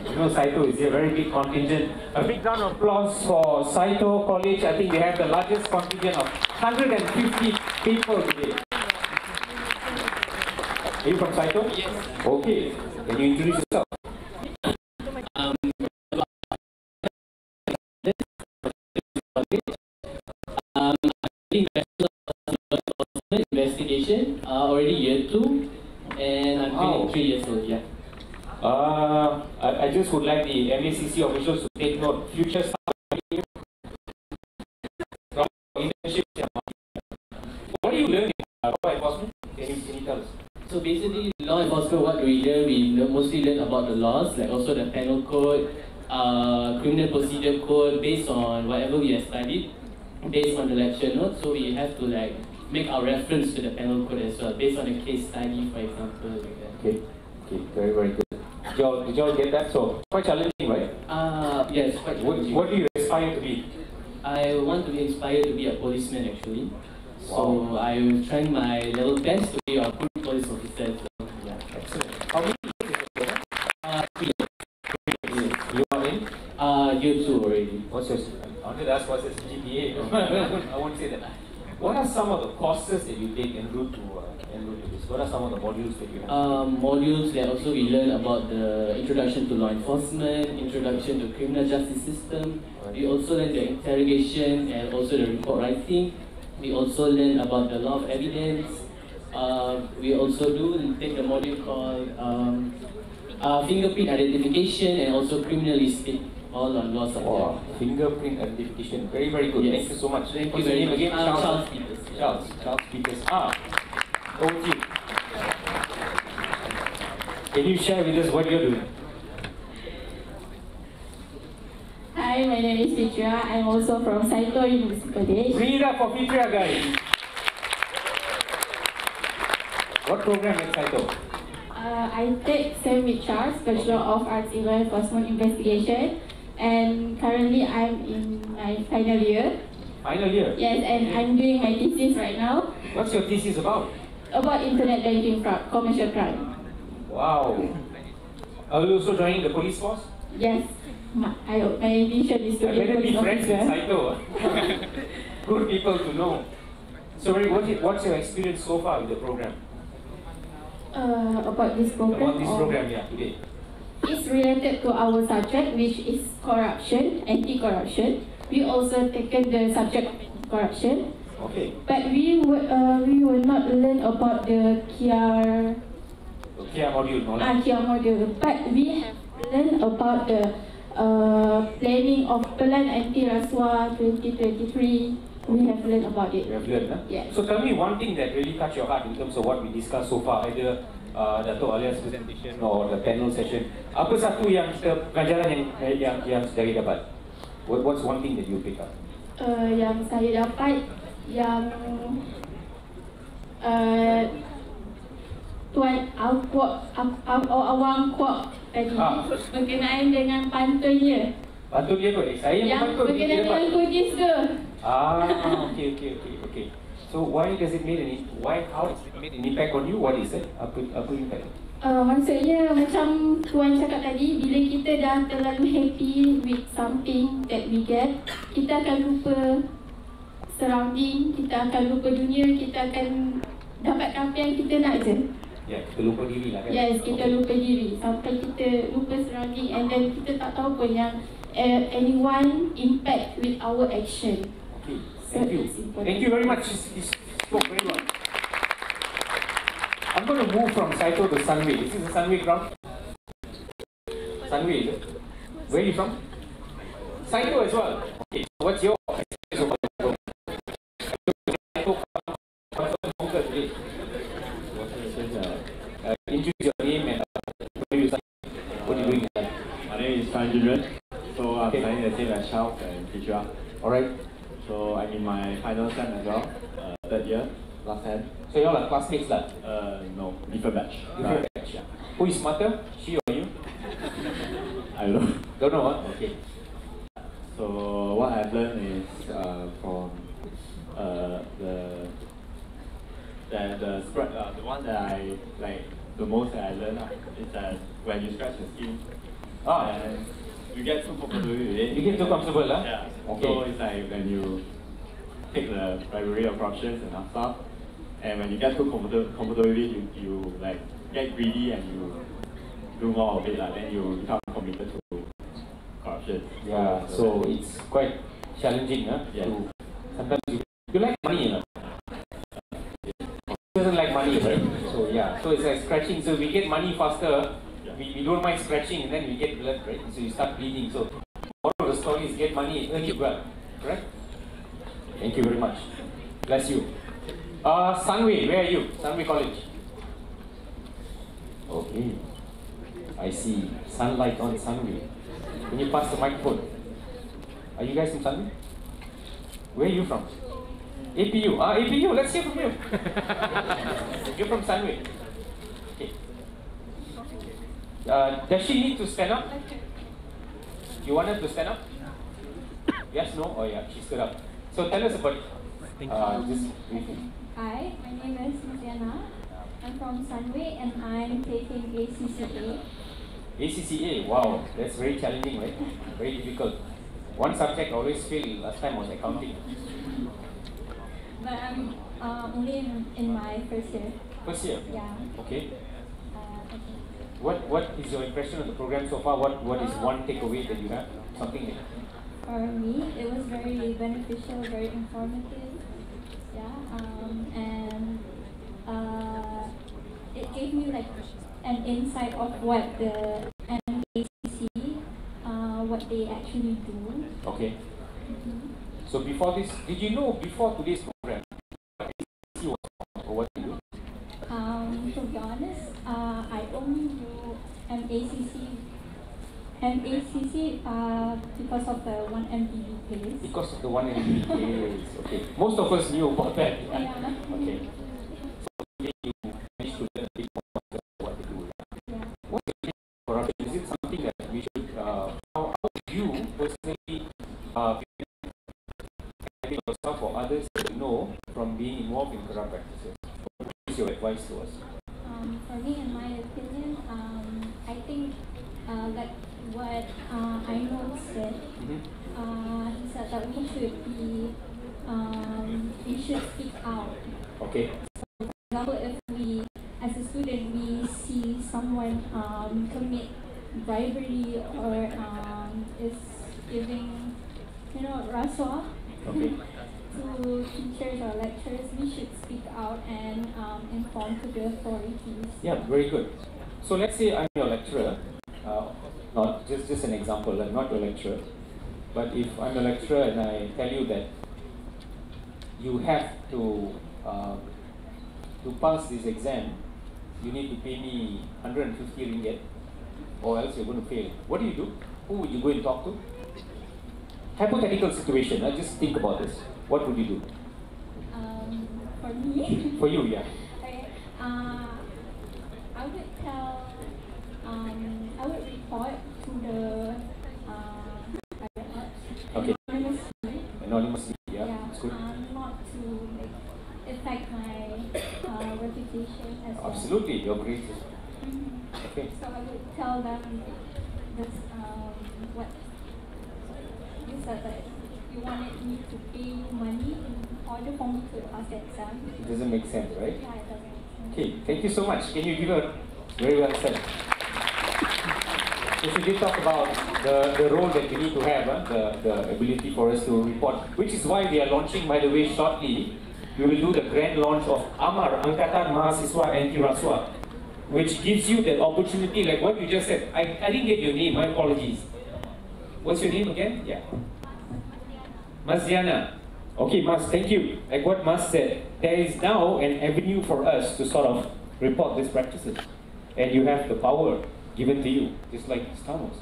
You know Saito is a very big contingent. A big round of applause for Saito College. I think they have the largest contingent of 150 people today. Are you from Saito? Yes. Okay. Can you introduce yourself? Investigation, already year 2, and I'm 23 years old, yeah. I just would like the LACC officials to take note. Future staff from internships. What are you learning law enforcement? Can you tell us? So basically, law enforcement, what we learn, we mostly learn about the laws, like also the penal code, criminal procedure code, based on whatever we have studied, based on the lecture notes. So we have to like make our reference to the penal code as well, based on a case study, for example, like that. Okay, very, very good. Did you all get that? So, quite challenging, right? Yes, quite challenging. What do you aspire to be? I want to be inspired to be a policeman, actually. So, Wow. I'm trying my level best to be a good police officer. So, yeah. Excellent. How many years is it? 3 years. You are in? Year 2 already. What's your, I wanted to ask what's your GPA. I won't say that. What are some of the courses that you take en route to this? What are some of the modules that you have? Modules that also we learn about the introduction to law enforcement, introduction to criminal justice system. We also learn the interrogation and also the report writing. We also learn about the law of evidence. We also do take a module called fingerprint identification and also criminalistic, all on law subject. Wow, fingerprint identification. Very, very good. Yes. Thank you so much. Thank What's you your very name much. again? Charles Peters. Charles Peters. Over to you. Can you share with us what you're doing? Hi, my name is Fitra. I'm also from Saito University. Bring it up for Fitra, guys. What program at Saito? I take SEM with Charles, Bachelor of Arts in Law Enforcement Investigation, and currently I'm in my final year. Final year? Yes, and I'm doing my thesis right now. What's your thesis about? About internet banking fraud, commercial crime. Wow. Are you also joining the police force? Yes, my vision is to I be a better be police friends with officer. Saito. Good people to know. Sorry, what's your experience so far with the program? About this program? About this or- program, yeah, today. It's related to our subject, which is corruption, anti-corruption. We also taken the subject of corruption, Okay. but we will not learn about the KIA Kia module, no? KIA module, but we have learned about the planning of Plan Anti-Rasuah 2023. We have learned about it. You have learned, huh? Yes. So tell me one thing that really touched your heart in terms of what we discussed so far, either Dato' Alia's presentation or the panel session. Apa satu yang pelajaran yang sedari dapat? What's one thing that you pick up? Yang saya dapat, yang Tuan Awang Kuok tadi berkenaan dengan pantunnya. Pantun dia kot? Saya Yang pantun dia berkenaan dapat. dengan kudis tu. Okay. So why does it make how does it make an impact on you? What is it? Apa impact? Maksudnya macam Tuan cakap tadi, bila kita dah terlalu happy with something that we get, kita akan lupa surrounding, kita akan lupa dunia, kita akan dapat apa yang kita nak je. Ya, kita lupa diri lah kan? Yes, kita lupa diri sampai kita lupa surrounding, and then kita tak tahu pun yang anyone impact with our action. Okay, thank you. Thank you very much. You spoke very well. I'm going to move from Saito to Sunway. This is the Sunway crowd. Sunway, is it? Where are you from? Saito as well. Okay, so what's your experience of Saito? Introduce your name and what are you doing? My name is Tan Junren. So I'm studying the same as Charles and Kishra. Alright. So I'm in my final sem as well, third year, last sem. So you all are classmates lah? No, different batch. Different batch, yeah. Who is smarter? She or you? I don't know. Don't know, huh? Okay. So what I've learned is from the spread, the one that I like the most that I learned is that when you scratch the skin, and you get too comfortable with it. You get too comfortable, huh? Yeah. Okay. So it's like when you take the bribery of corruptions and stuff, and when you get too comfortable with it, you like get greedy and you do more of it, then you become committed to corruption. Yeah, so it's quite challenging, huh? Yeah. Sometimes you like money, you know? Doesn't like money, right? So yeah, so it's like scratching. So we get money faster. We don't mind scratching, and then we get blood, right? So you start bleeding. So all of the story is get money and earn it well, correct? Thank you very much. Bless you. Sunway, where are you? Sunway College. Okay, I see. Sunlight on Sunway. Can you pass the microphone? Are you guys from Sunway? Where are you from? APU. APU, let's hear from you. You're from Sunway. Okay. Does she need to stand up? You want her to stand up? Yes, no? Oh yeah, she stood up. So tell us about this briefly. Hi, my name is Mariana. I'm from Sunway and I'm taking ACCA. ACCA, wow, that's very challenging, right? Very difficult. One subject I always failed last time was accounting. But I'm only in my first year. First year? Yeah. Okay. Okay. What is your impression of the program so far? What is one takeaway that you have? Something that For me, it was very beneficial, very informative. Yeah. And it gave me like an insight of what the MACC, what they actually do. Okay. So before this, did you know before today's program what ACC was or what you do? To be honest, I only do MACC because of the 1MDB case. Because of the 1MDB case. Okay. Most of us knew about that. Yeah. Okay. So you managed to learn a bit more about what they do. Yeah. What's the corruption? Is it something that we should? How do you personally yourself or others to know from being involved in corrupt practices? What is your advice to us? For me, in my opinion, I think like what I know said. He said that we should be, we should speak out. Okay. For example, if we, as a student, we see someone commit bribery or is giving, Rasuah to teachers or lecturers, we should speak out and inform to the authorities. Yeah, very good. So let's say I'm your lecturer, not just an example, I'm not your lecturer, but if I'm a lecturer and I tell you that you have to pass this exam, you need to pay me 150 ringgit or else you're going to fail. What do? Who would you go and talk to? Hypothetical situation, just think about this. What would you do? For me? For you, yeah. I would tell, I would report to the anonymously, yeah. It's good. Not to affect my reputation as well. Absolutely, you're great. Okay. So I would tell them this, what you said, that you wanted me to pay you money in order for me to pass the exam. It doesn't make sense, right? Yeah, it doesn't make sense. Okay, thank you so much. Can you give a very well said? So we did talk about the role that we need to have, the ability for us to report, which is why we are launching, by the way, shortly. We will do the grand launch of AMAR, Angkatan Mahasiswa Anti-Rasuah, which gives you the opportunity, like what you just said. I didn't get your name, my apologies. What's your name again? Yeah. Mas Diana. Okay, Mas, thank you. Like what Mas said, there is now an avenue for us to sort of report these practices. And you have the power given to you, just like Star Wars.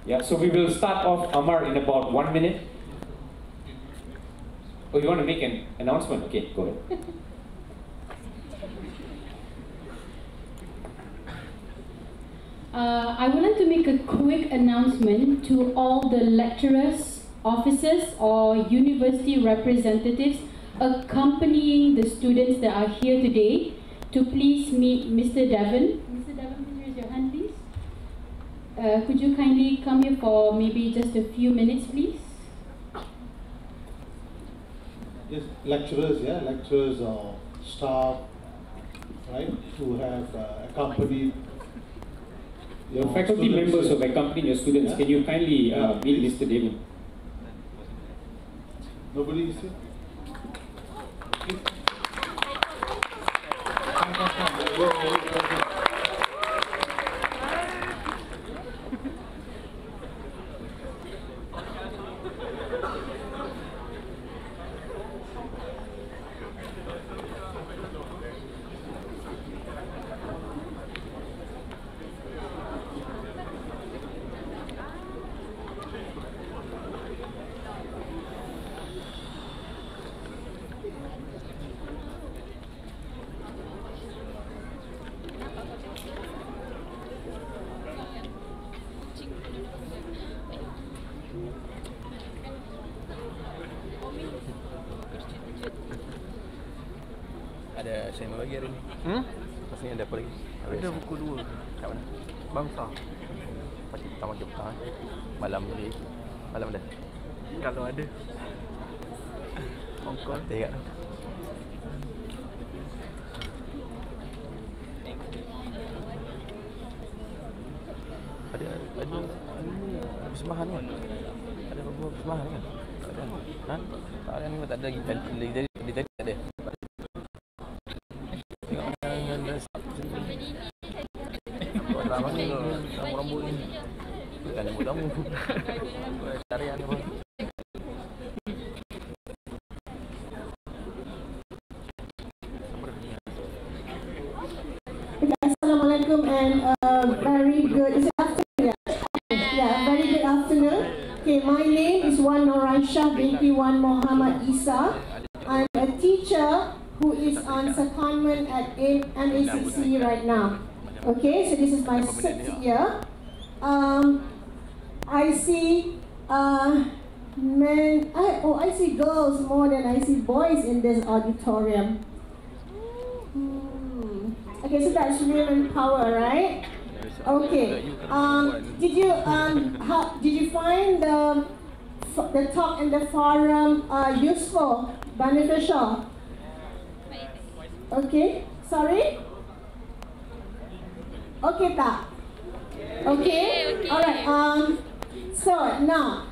Yeah, so we will start off Amar in about 1 minute. Oh, you want to make an announcement? Okay, go ahead. I would like to make a quick announcement to all the lecturers, officers, or university representatives accompanying the students that are here today to please meet Mr. Devon. Mr. Devon, please raise your hand, please. Could you kindly come here for maybe just a few minutes, please? Yes, lecturers or staff, right, who have accompanied your faculty members who have accompanied your students. Can you kindly meet Mr. Devon? Nobody is here? Ada assignment lagi hari ni. Rasanya ada apa lagi? Ada pukul 2. Kat mana? Bangsa. Pagi petang, pagi petang. Malam ni. Malam dah. Kalau ada. Ongkol. Tengok tu. Ada persembahan kan? Ada beberapa persembahan kan? Tak ada. Ha? Tak ada ni, tak ada lagi. Dari tadi tak ada. Lama ni rambut-rambut ni. Bukan rambut-rambut. Tarian apa? Assalamualaikum and very good. Is it afternoon? Yeah, very good afternoon. Okay, my name is Wan Noraisha binti Wan Muhammad Isa. I'm a teacher who is on secondment at MACC right now. Okay, so this is my 6th year. I see men. I see girls more than I see boys in this auditorium. Okay, so that's women power, right? Okay. Did you find the talk and the forum useful, beneficial? Okay. Sorry. Okay, tak. Okay. All right. So now,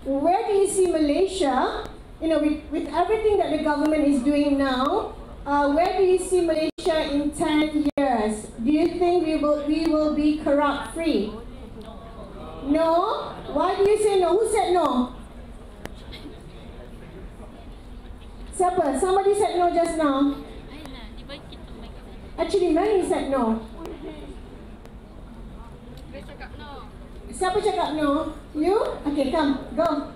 where do you see Malaysia? You know, with everything that the government is doing now, where do you see Malaysia in 10 years? Do you think we will be corrupt free? No? Why do you say no? Who said no? Siapa? Somebody said no just now. Actually, many said no. Siapa cakap no? You? Okay, come, go.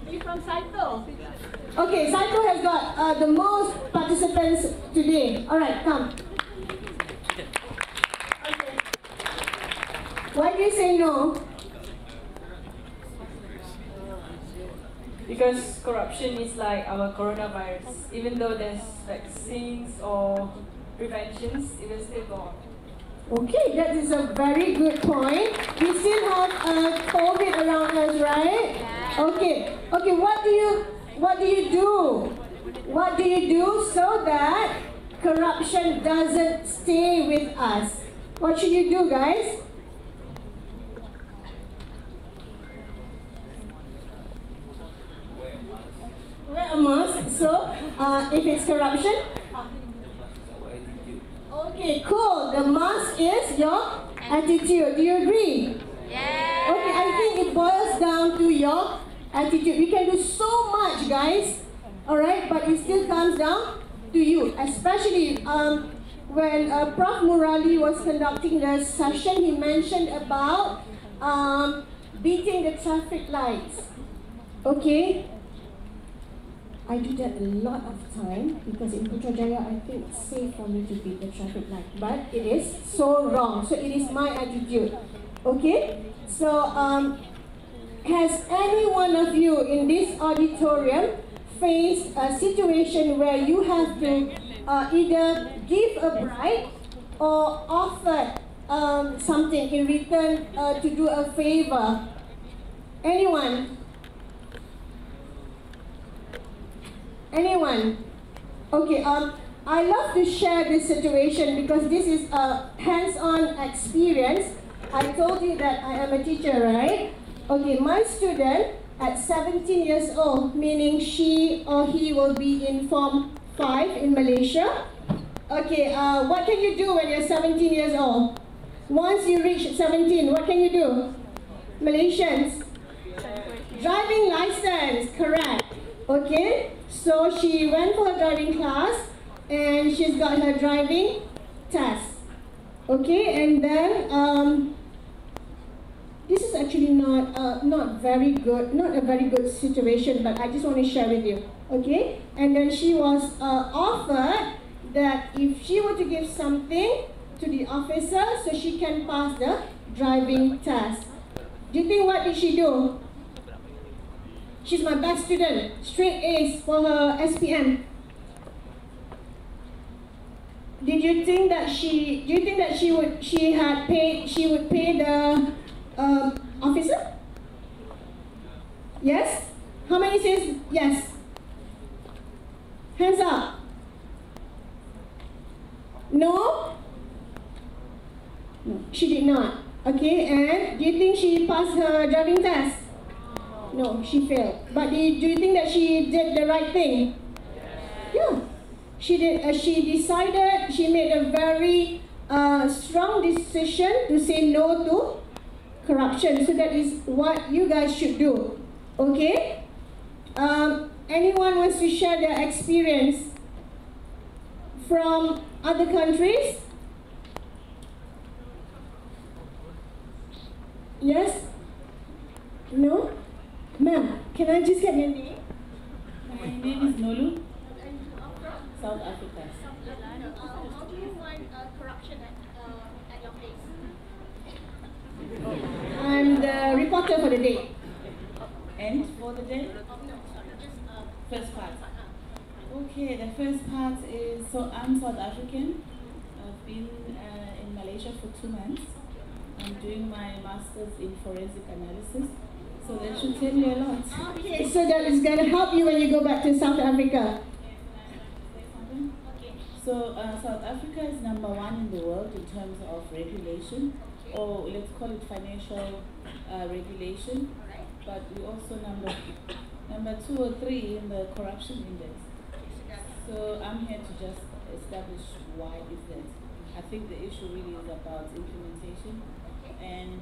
You from Saito? Okay, Saito has got the most participants today. Alright, come. Okay. Why do you say no? Because corruption is like our coronavirus. Even though there's vaccines or preventions, it will still go on. Okay, that is a very good point. We still have COVID around us, right? Yeah. Okay. Okay, what do you do? What do you do so that corruption doesn't stay with us? What should you do, guys? Wear a mask. So, if it's corruption. Okay, cool. The mask is your attitude. Do you agree? Yeah. Okay, I think it boils down to your attitude. We can do so much, guys. Alright, but it still comes down to you. Especially when Prof. Murali was conducting the session, he mentioned about beating the traffic lights. Okay? I do that a lot of time because in Putrajaya I think it's safe for me to beat the traffic light, but it is so wrong. So it is my attitude. Okay? So has any one of you in this auditorium faced a situation where you have to either give a bribe or offer something in return to do a favor? Anyone? Anyone? Okay, I love to share this situation because this is a hands-on experience. I told you that I am a teacher, right? Okay, my student at 17 years old, meaning she or he will be in Form 5 in Malaysia. Okay, what can you do when you're 17 years old? Once you reach 17, what can you do? Malaysians? Driving license, correct. Okay, so she went for her driving class and she's got her driving test. Okay, and then this is actually not very good, not a very good situation, but I just want to share with you. Okay, and then she was offered that if she were to give something to the officer so she can pass the driving test. Do you think what did she do? She's my best student, straight A's for her SPM. Did you think that she would pay the officer? Yes? How many says yes? Hands up. No? No, she did not. Okay, and do you think she passed her driving test? No, she failed. But do you think that she did the right thing? Yeah, she did. She decided, she made a very strong decision to say no to corruption. So that is what you guys should do. Okay? Anyone wants to share their experience from other countries? Yes? No? Ma'am, can I just get your name? My name is Nolu, South Africa. How do you find corruption at your place? I'm the reporter for the day. And for the day? First part. Okay, the first part is, so I'm South African, been in Malaysia for 2 months. I'm doing my master's in forensic analysis, so that should tell you a lot. Okay, so that is going to help you when you go back to South Africa. So South Africa is #1 in the world in terms of regulation, or let's call it financial regulation, but we also number 2 or 3 in the corruption index. So I'm here to just establish why is that. I think the issue really is about implementation and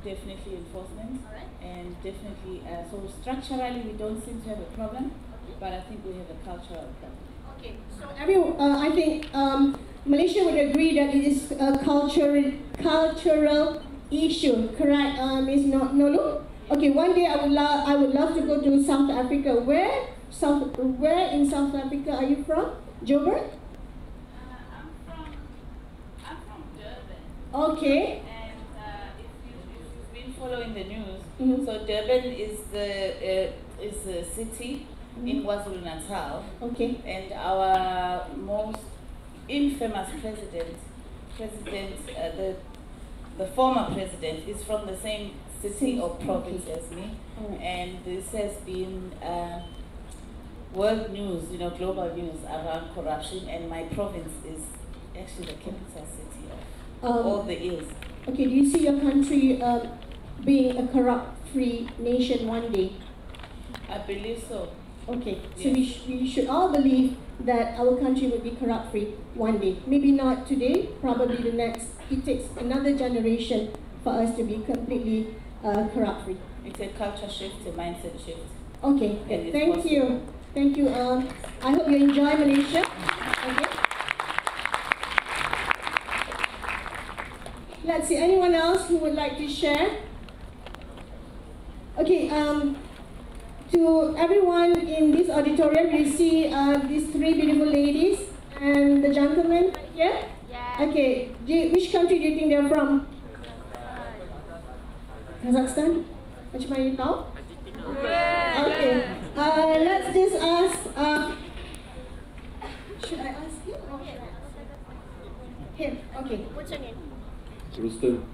definitely enforcement, and definitely so structurally we don't seem to have a problem, but I think we have a cultural problem. Okay, so I think Malaysia would agree that it is a cultural issue, correct, Ms. Nolu? Okay, one day I would love to go to South Africa. Where in South Africa are you from? Joburg? I'm from Durban. Okay. And if you've been following the news, so Durban is a city in KwaZulu-Natal. Okay. And our most infamous president, the former president, is from the same city or province as me. And this has been world news, global news around corruption, and my province is actually the capital city of all the ills. Okay, do you see your country being a corrupt-free nation one day? I believe so. Okay, so we should all believe that our country will be corrupt-free one day. Maybe not today, probably it takes another generation for us to be completely corrupt-free. It's a culture shift, a mindset shift. Okay, And thank you. Thank you. I hope you enjoy Malaysia. Okay. Let's see, anyone else who would like to share? Okay, to everyone in this auditorium, you see these 3 beautiful ladies and the gentleman here? Yeah. Okay, which country do you think they're from? Kazakhstan? Macam mana you tahu? Okay, let's just ask, should I ask him or should I ask him? Okay. What's your name? Rustam.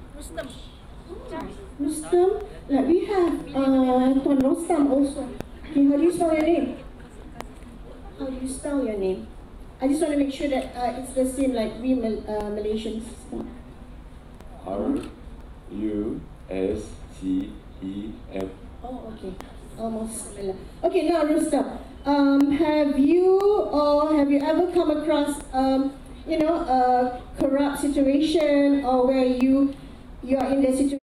Rustam, like we have Tuan Rustam also. Okay, how do you spell your name? How do you spell your name? I just want to make sure that it's the same like we Malaysians. RUSTEM. Oh, okay. Almost similar. Okay, now Rustam, have you ever come across a corrupt situation, or where you are in the situation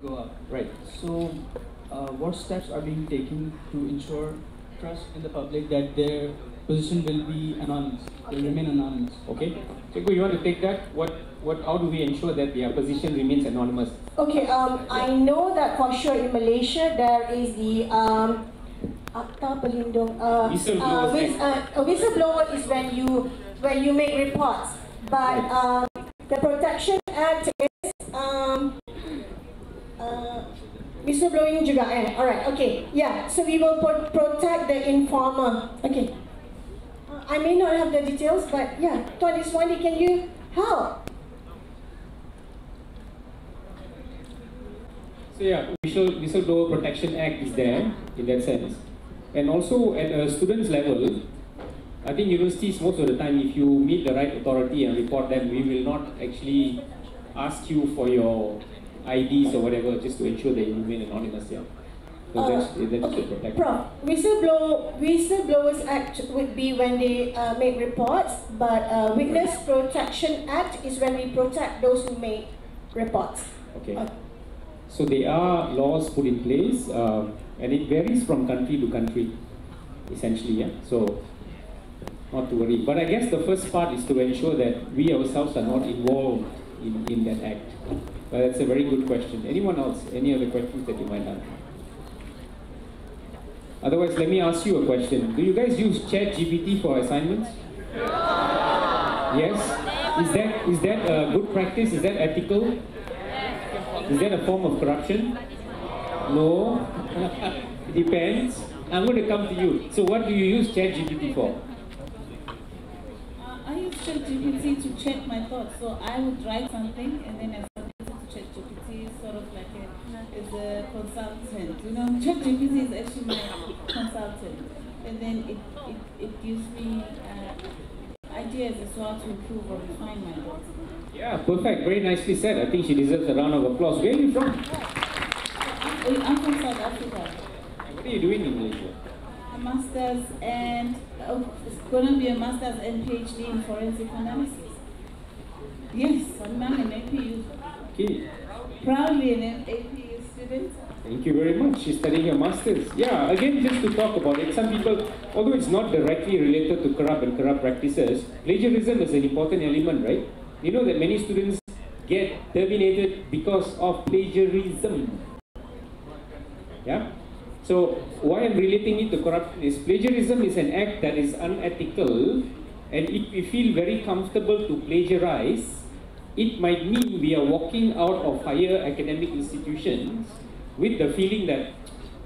go up. Right. So, what steps are being taken to ensure trust in the public that their position will be anonymous, will remain anonymous? Okay. Cikgu, you want to take that? How do we ensure that their position remains anonymous? Okay. I know that for sure in Malaysia there is the Akta Pelindung. Whistleblower is when you make reports, but the Protection Act is whistleblowing juga. Alright. Okay. Yeah. So we will protect the informer. Okay. I may not have the details, but yeah. Tuan Iswandi, can you help? So yeah, Whistleblower Protection Act is there in that sense. And also at a student's level, I think universities most of the time, if you meet the right authority and report them, we will not actually ask you for your IDs or whatever, just to ensure that you remain anonymous. Yeah. So that's to protect. Prof, Whistleblowers Act would be when they make reports, but Witness Protection Act is when we protect those who make reports. Okay. So there are laws put in place, and it varies from country to country, essentially. Yeah. So not to worry. But I guess the first part is to ensure that we ourselves are not involved in that act. But that's a very good question. Anyone else? Any other questions that you might have? Otherwise, let me ask you a question. Do you guys use ChatGPT for assignments? Yes? Is that a good practice? Is that ethical? Is that a form of corruption? No? It depends. I'm going to come to you. So what do you use ChatGPT for? I use ChatGPT to check my thoughts. So I would write something and then I submit it to ChatGPT, sort of like as a consultant. You know, ChatGPT is actually my consultant, and then it gives me ideas as well to improve or refine my thoughts. Yeah, perfect. Very nicely said. I think she deserves a round of applause. Where are you from? I'm from South Africa. What are you doing in Malaysia? A master's and it's going to be a master's and PhD in forensic analysis. Yes, I'm an APU. Okay. Proudly an APU student. Thank you very much. She's studying her master's. Yeah, again, just to talk about it, some people, although it's not directly related to corrupt practices, plagiarism is an important element, right? You know that many students get terminated because of plagiarism. Yeah? So, why I'm relating it to corruption is plagiarism is an act that is unethical, and if we feel very comfortable to plagiarize, it might mean we are walking out of higher academic institutions with the feeling that,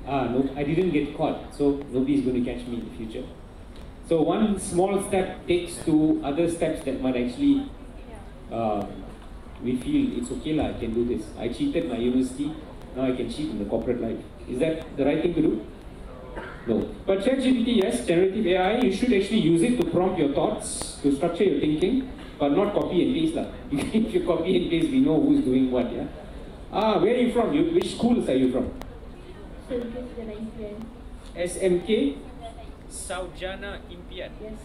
no, I didn't get caught, so nobody is going to catch me in the future. So one small step takes to other steps that might actually, we feel it's okay, I can do this. I cheated my university, now I can cheat in the corporate life. Is that the right thing to do? No. But ChatGPT, yes, generative AI, you should actually use it to prompt your thoughts, to structure your thinking, but not copy and paste. If you copy and paste, we know who's doing what, yeah? Where are you from? Which schools are you from? SMK? Saujana Impian. Yes.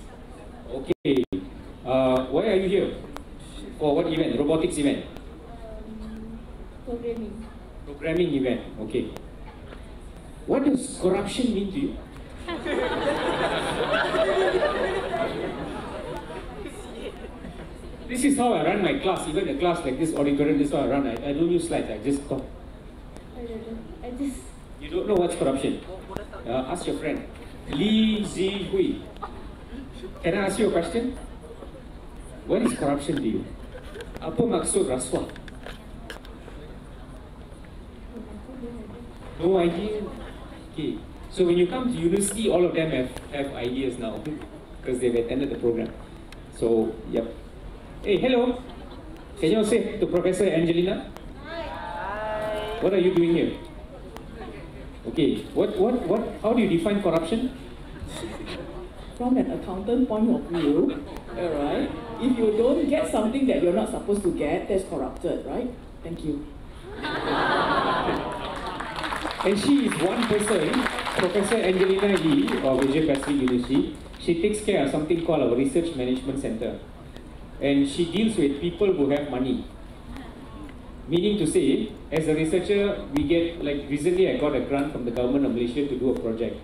Okay. Why are you here? For what event? Robotics event? Programming. Programming event, okay. What does corruption mean to you? This is how I run my class, even a class like this auditorium, this is how I run. I don't use slides, I just talk. I don't know. I just... You don't know what's corruption? Ask your friend. Lee Zi Hui. Can I ask you a question? What is corruption to you? Apa maksud rasuah? No idea? Okay. So when you come to university, all of them have ideas now because they've attended the program. So, yep. Hey, hello. Can you say to Professor Angelina? Hi. What are you doing here? Okay. How do you define corruption? From an accountant point of view, alright, if you don't get something that you're not supposed to get, that's corrupted, right? Thank you. And she is one person, Professor Angelina Lee of Asia Pacific University. She takes care of something called our Research Management Center. And she deals with people who have money. Meaning to say, as a researcher, we get, like recently I got a grant from the government of Malaysia to do a project.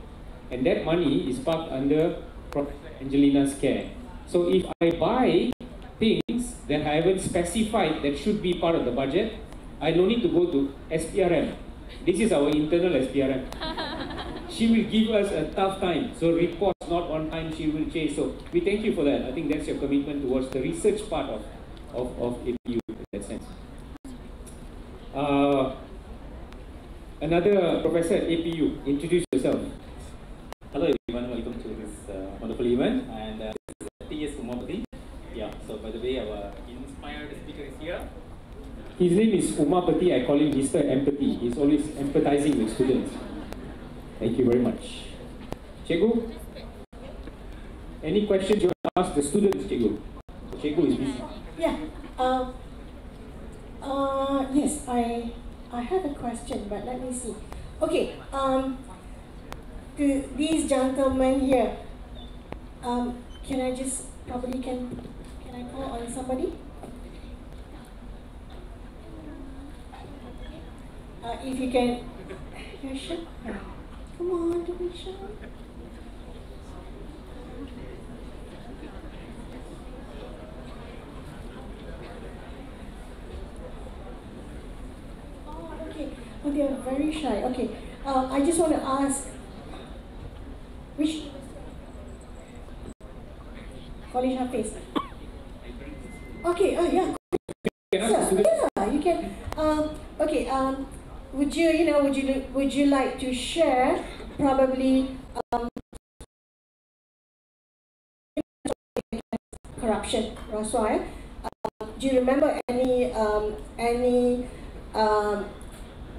And that money is parked under Professor Angelina's care. So if I buy things that I haven't specified that should be part of the budget, I don't need to go to SPRM. This is our internal SPRM. She will give us a tough time. So reports not on time, she will chase. So we thank you for that. I think that's your commitment towards the research part of APU in that sense. Another professor at APU, introduce yourself. Hello everyone, welcome to this wonderful event. And this is T.S. Umapati. Yeah, so by the way, our inspired speaker is here. His name is Umapati. I call him Mr. Empathy. He's always empathizing with students. Thank you very much. Cikgu, any questions you want to ask the students, Cikgu? Cikgu is busy. Yeah. Yes, I have a question, but let me see. Okay. To these gentlemen here, can I just probably can I call on somebody? If you can, you're sure? Come on, don't be shy. Oh, okay. Oh, they are very shy. Okay. I just want to ask, which college Hafiz? Okay. Yeah. Yeah, you can. Okay. Would you like to share probably corruption, Rasuah? Do you remember any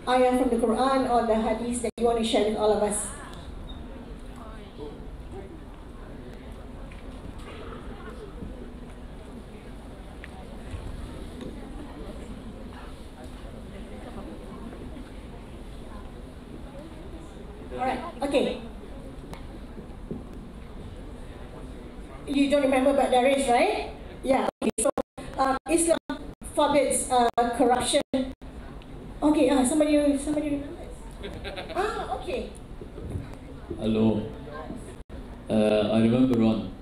ayah from the Quran or the Hadith that you want to share with all of us? Alright, okay. You don't remember, but there is, right? Yeah, okay. So, Islam forbids corruption. Okay, somebody remembers. Okay. Hello. I remember one.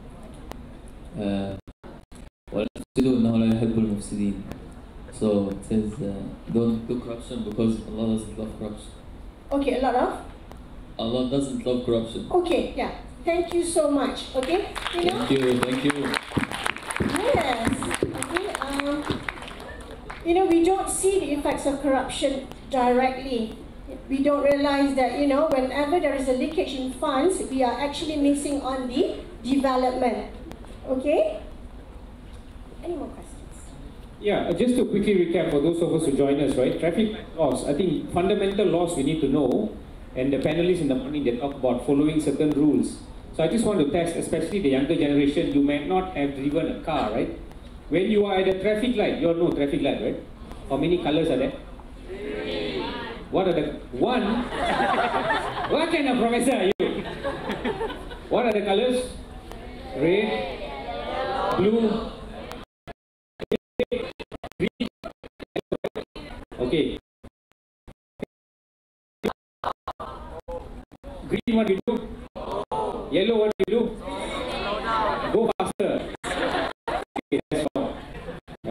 وَالْمُفْسِدُونَ لَا يُحِبُّ الْمُفْسِدِينَ. So it says, don't do corruption because Allah doesn't love corruption. Okay, a lot of? Allah doesn't love corruption. Okay, yeah. Thank you so much. Okay? Thank you. Yes. Okay. We don't see the effects of corruption directly. We don't realize that, whenever there is a leakage in funds, we are actually missing on the development. Okay? Any more questions? Yeah, just to quickly recap for those of us who join us, right? Traffic laws. I think fundamental laws we need to know, and the panelists in the morning, they talk about following certain rules. So I just want to test, especially the younger generation, you might not have driven a car, right? When you are at a traffic light, you all know traffic light, right? How many colors are there? What are the... One? What kind of professor are you? What are the colors? Red, blue, green. Okay. Green, what do you do? Yellow, what do you do? Go faster. Okay, that's wrong.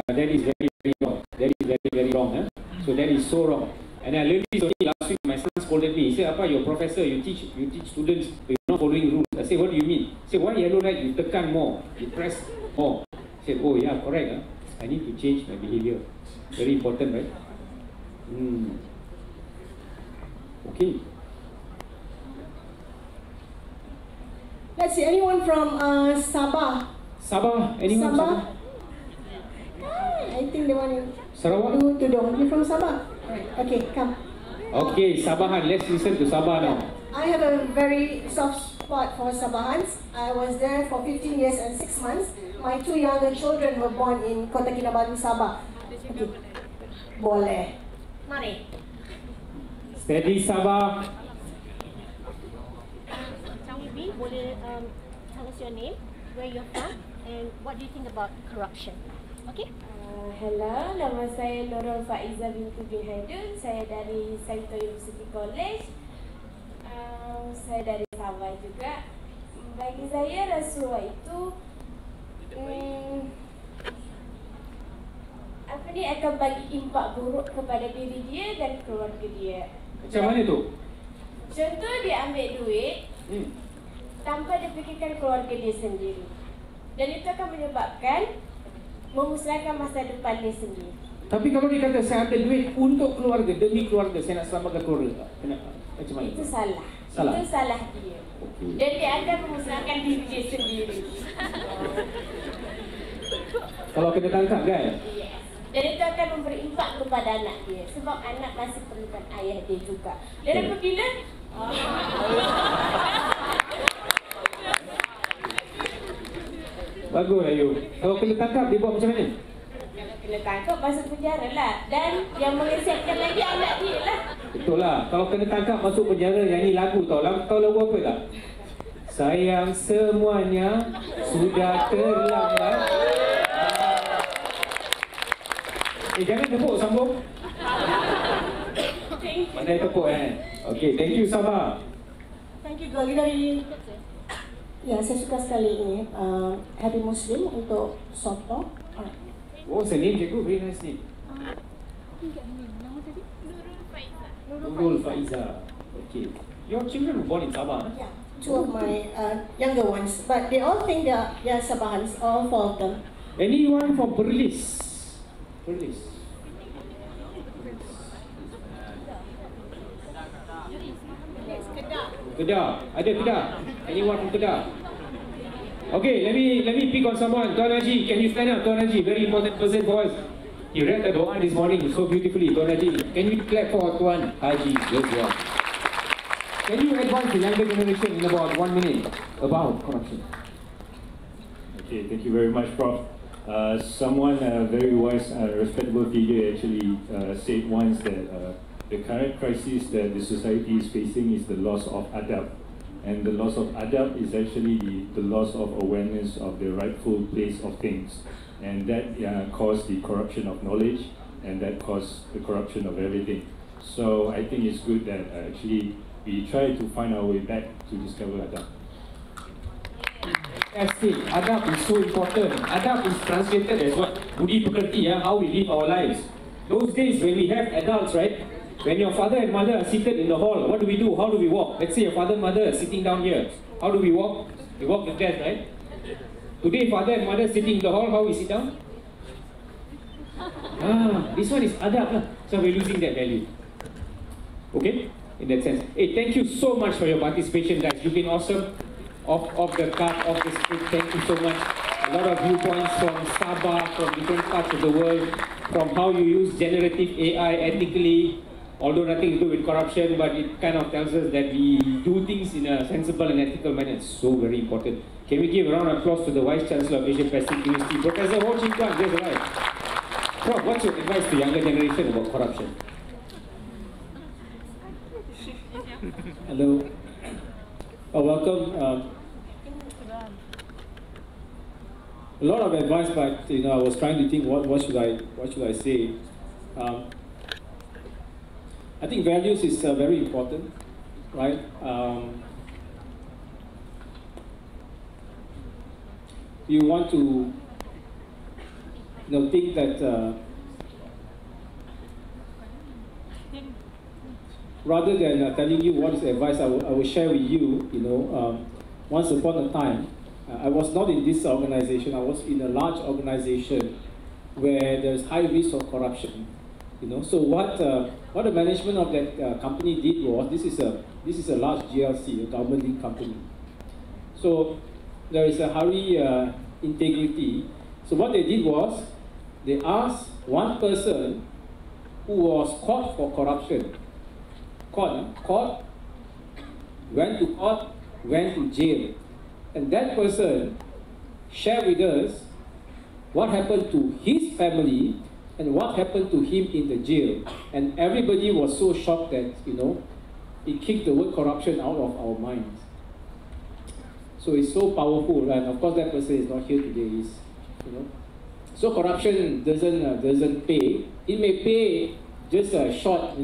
That is very, very wrong. That is very, very wrong. So that is so wrong. And I learned this only last week. My son scolded me. He said, "Appa, you're a professor. You teach students. You're not following rules." I said, "What do you mean?" He said, "Why yellow light? You tekan more. You press more." I said, "Oh yeah, correct. I need to change my behavior. Very important, right?" Okay. Let's see, anyone from Sabah? Sabah? Anyone? Sabah? I think the one in Sarawak? Tudong. You're from Sabah? Alright, okay, come. Okay, Sabahan. Let's listen to Sabah now. I have a very soft spot for Sabahans. I was there for 15 years and 6 months. My 2 younger children were born in Kota Kinabalu, Sabah. Okay. Boleh. Mari. Steady, Sabah. Boleh tell us your name, where you're from, and what do you think about corruption? Okay. Hello, nama saya Nurul Faiza binti bin Haidun. Saya dari Saito University College. Saya dari Sabah juga. Bagi saya rasuah itu akan bagi impak buruk kepada diri dia dan keluarga dia. Macam mana tu? Contoh, dia ambil duit tanpa dia fikirkan keluarga dia sendiri. Dan itu akan menyebabkan memusnahkan masa depan dia sendiri. Tapi kalau dia kata saya ambil duit untuk keluarga, demi keluarga, saya nak selamatkan keluarga, macam mana? Itu salah. Salah? Itu salah dia. Dan dia akan memusnahkan diri dia sendiri. Kalau kena tangkap kan? Yes. Dan itu akan memberi impak kepada anak dia. Sebab anak masih perlukan ayah dia juga. Dan apabila bagus Ayu. Kalau kena tangkap, dia buat macam mana? kalau kena tangkap, masuk penjara lah. Dan yang mengesahkan lagi anak dia lah. Betul lah. Kalau kena tangkap, masuk penjara, nyanyi lagu tau. Tahu lagu apa tak? Sayang semuanya sudah terlambat. Jangan tepuk, sambung. Pandai tepuk Okay, thank you Sabah. Thank you lagi dari. Ya, saya suka sekali ini Happy Muslim untuk soto. Oh, it's a name, cikgu. Very nice name. Nurul Faiza. Okay. Your children were born in Sabah, Yeah, two of my younger ones, but they all think they are Sabahans, all four of them. Anyone from Perlis? Perlis. Kedah. Ada Kedah? Anyone from Kedah? Okay, let me pick on someone. Tuan Haji, can you stand up? Tuan Haji, very important person for us. You read the doa this morning so beautifully. Tuan Haji, can you clap for Tuan Haji? Yes, yeah. Can you advise the younger generation in about 1 minute about corruption? Okay, thank you very much, Prof. Someone, a very wise, respectable figure actually said once that the current crisis that the society is facing is the loss of adab. And the loss of adab is actually the loss of awareness of the rightful place of things. And that caused the corruption of knowledge, and that caused the corruption of everything. So I think it's good that actually we try to find our way back to discover adab. Fantastic. Adab is so important. Adab is translated as what? Budi pekerti, how we live our lives. Those days when we have adults, right? When your father and mother are seated in the hall, what do we do? How do we walk? Let's say your father and mother are sitting down here. How do we walk? We walk like that, right? Today, father and mother sitting in the hall, how we sit down? This one is adab. So we're losing that value. Okay? In that sense. Hey, thank you so much for your participation, guys. You've been awesome. Off the cuff, off the script. Thank you so much. A lot of viewpoints from Sabah, from different parts of the world, from how you use generative AI ethically, although nothing to do with corruption, but it kind of tells us that we do things in a sensible and ethical manner. It's so very important. Can we give a round of applause to the Vice Chancellor of Asia Pacific University, Professor Ho Chin Kwan, just arrived. Prof, what's your advice to younger generation about corruption? Hello. Welcome. A lot of advice, but I was trying to think what should I say. I think values is very important, right? You want to think that rather than telling you what is the advice I will share with you, once upon a time, I was not in this organization. I was in a large organization where there's high risk of corruption. So what the management of that company did was, this is a large GLC, a government-linked company. So there is a high integrity. So what they did was, they asked one person who was caught for corruption. Caught, went to court, went to jail. And that person shared with us what happened to his family and what happened to him in the jail. And everybody was so shocked that, it kicked the word corruption out of our minds. So it's so powerful, and of course that person is not here today. So corruption doesn't pay. It may pay just a short,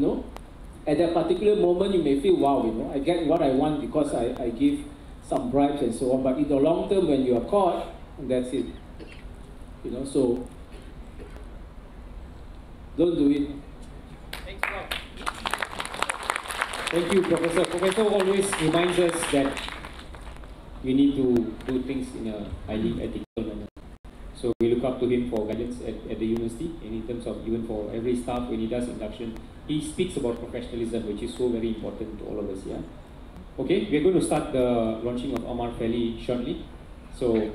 at that particular moment you may feel, wow, I get what I want because I give some bribes and so on. But in the long term, when you are caught, that's it. So don't do it. Thank you, Professor. Professor always reminds us that we need to do things in a highly ethical manner. So we look up to him for guidance at the university, and in terms of even for every staff when he does induction, he speaks about professionalism, which is so very important to all of us. Yeah. Okay, we are going to start the launching of Amar fairly shortly. So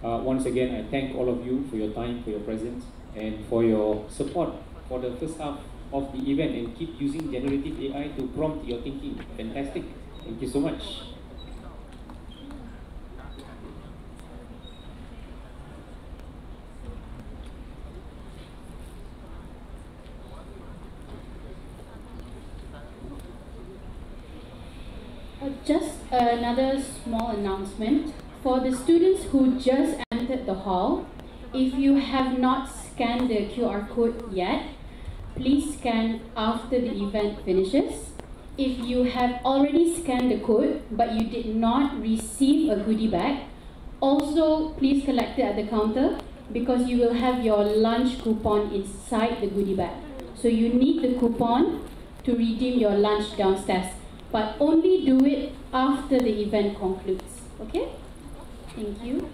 once again, I thank all of you for your time, for your presence, and for your support for the first half of the event, and keep using generative AI to prompt your thinking. Fantastic. Thank you so much. Just another small announcement. For the students who just entered the hall, if you have not scanned the QR code yet, please scan after the event finishes. If you have already scanned the code but you did not receive a goodie bag, also please collect it at the counter because you will have your lunch coupon inside the goodie bag. So you need the coupon to redeem your lunch downstairs, but only do it after the event concludes. Okay? Thank you.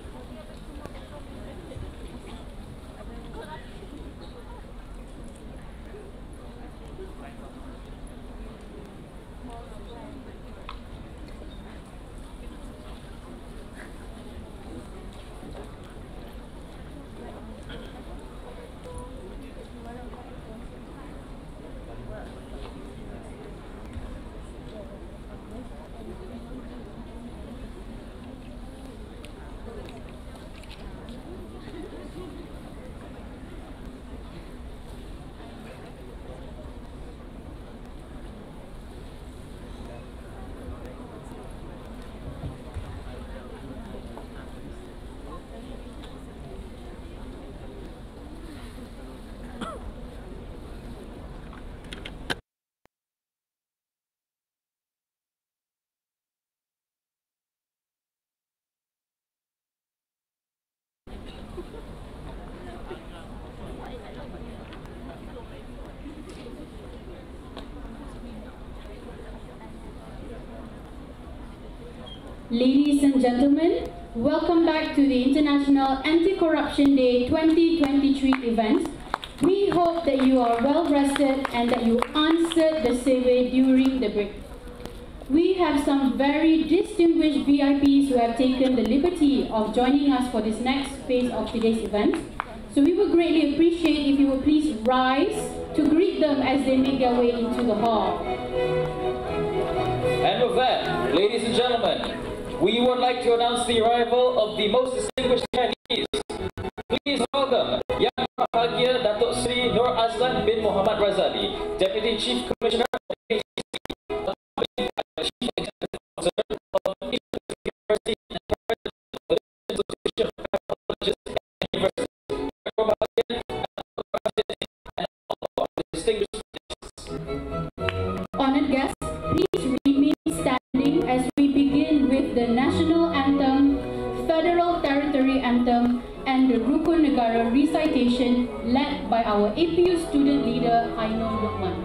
Ladies and gentlemen, welcome back to the International Anti-Corruption Day 2023 event. We hope that you are well rested and that you answered the survey during the break. We have some very distinguished VIPs who have taken the liberty of joining us for this next phase of today's event. So we would greatly appreciate if you would please rise to greet them as they make their way into the hall. And with that, ladies and gentlemen, we would like to announce the arrival of the most distinguished attendees. Please welcome Yang Bahagia Datuk Sri Nur Azlan bin Muhammad Razali, Deputy Chief Commissioner of the Chief Executive Officer of the University and President of the Association of Colleges and Universities. Honored guests, please remain standing as we begin with the National Anthem, Federal Territory Anthem, and the Rukun Negara recitation led by our APU student leader Ainul Luqman.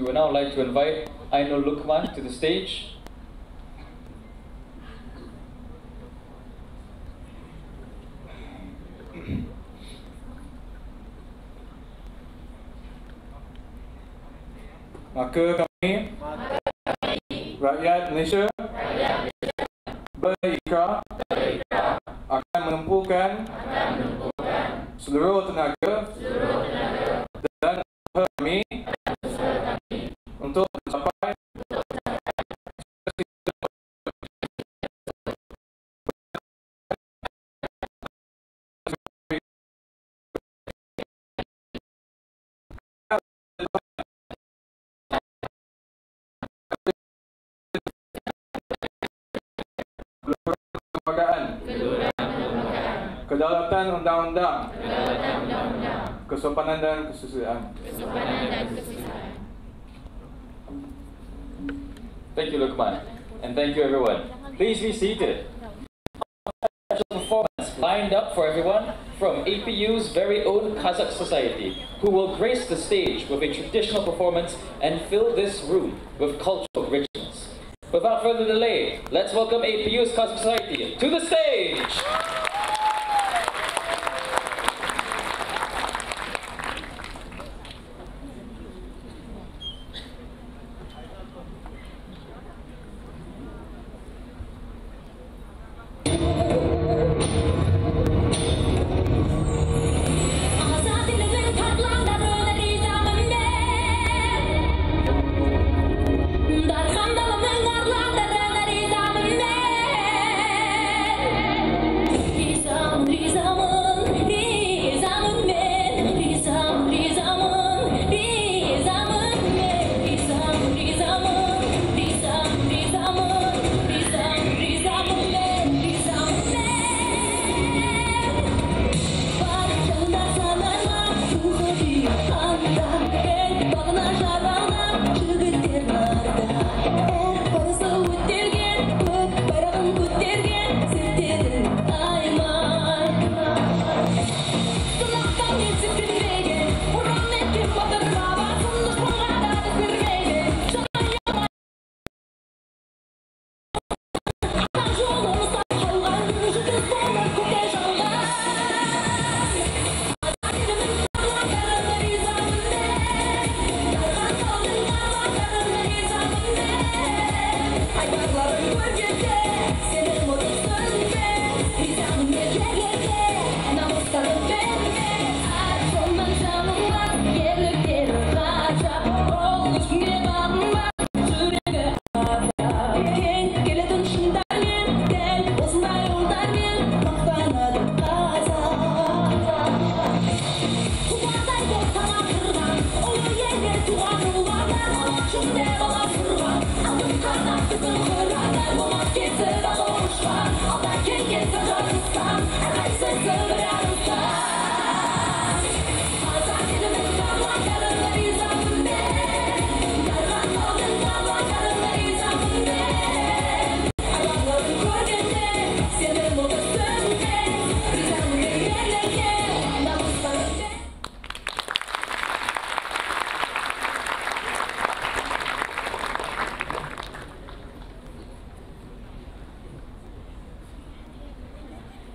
would now like to invite Ainul Luqman to the stage. Maka kami rakyat Malaysia berikrar akan menumpukan seluruh tenaga dan usaha kami untuk mencapai kedaulatan undang-undang, kesopanan dan kesusilaan. Thank you, Luqman, and thank you, everyone. Please be seated. Special performance lined up for everyone from APU's very own Kazakh society, who will grace the stage with a traditional performance and fill this room with cultural richness. Without further delay, let's welcome APU's Kazakh society to the stage.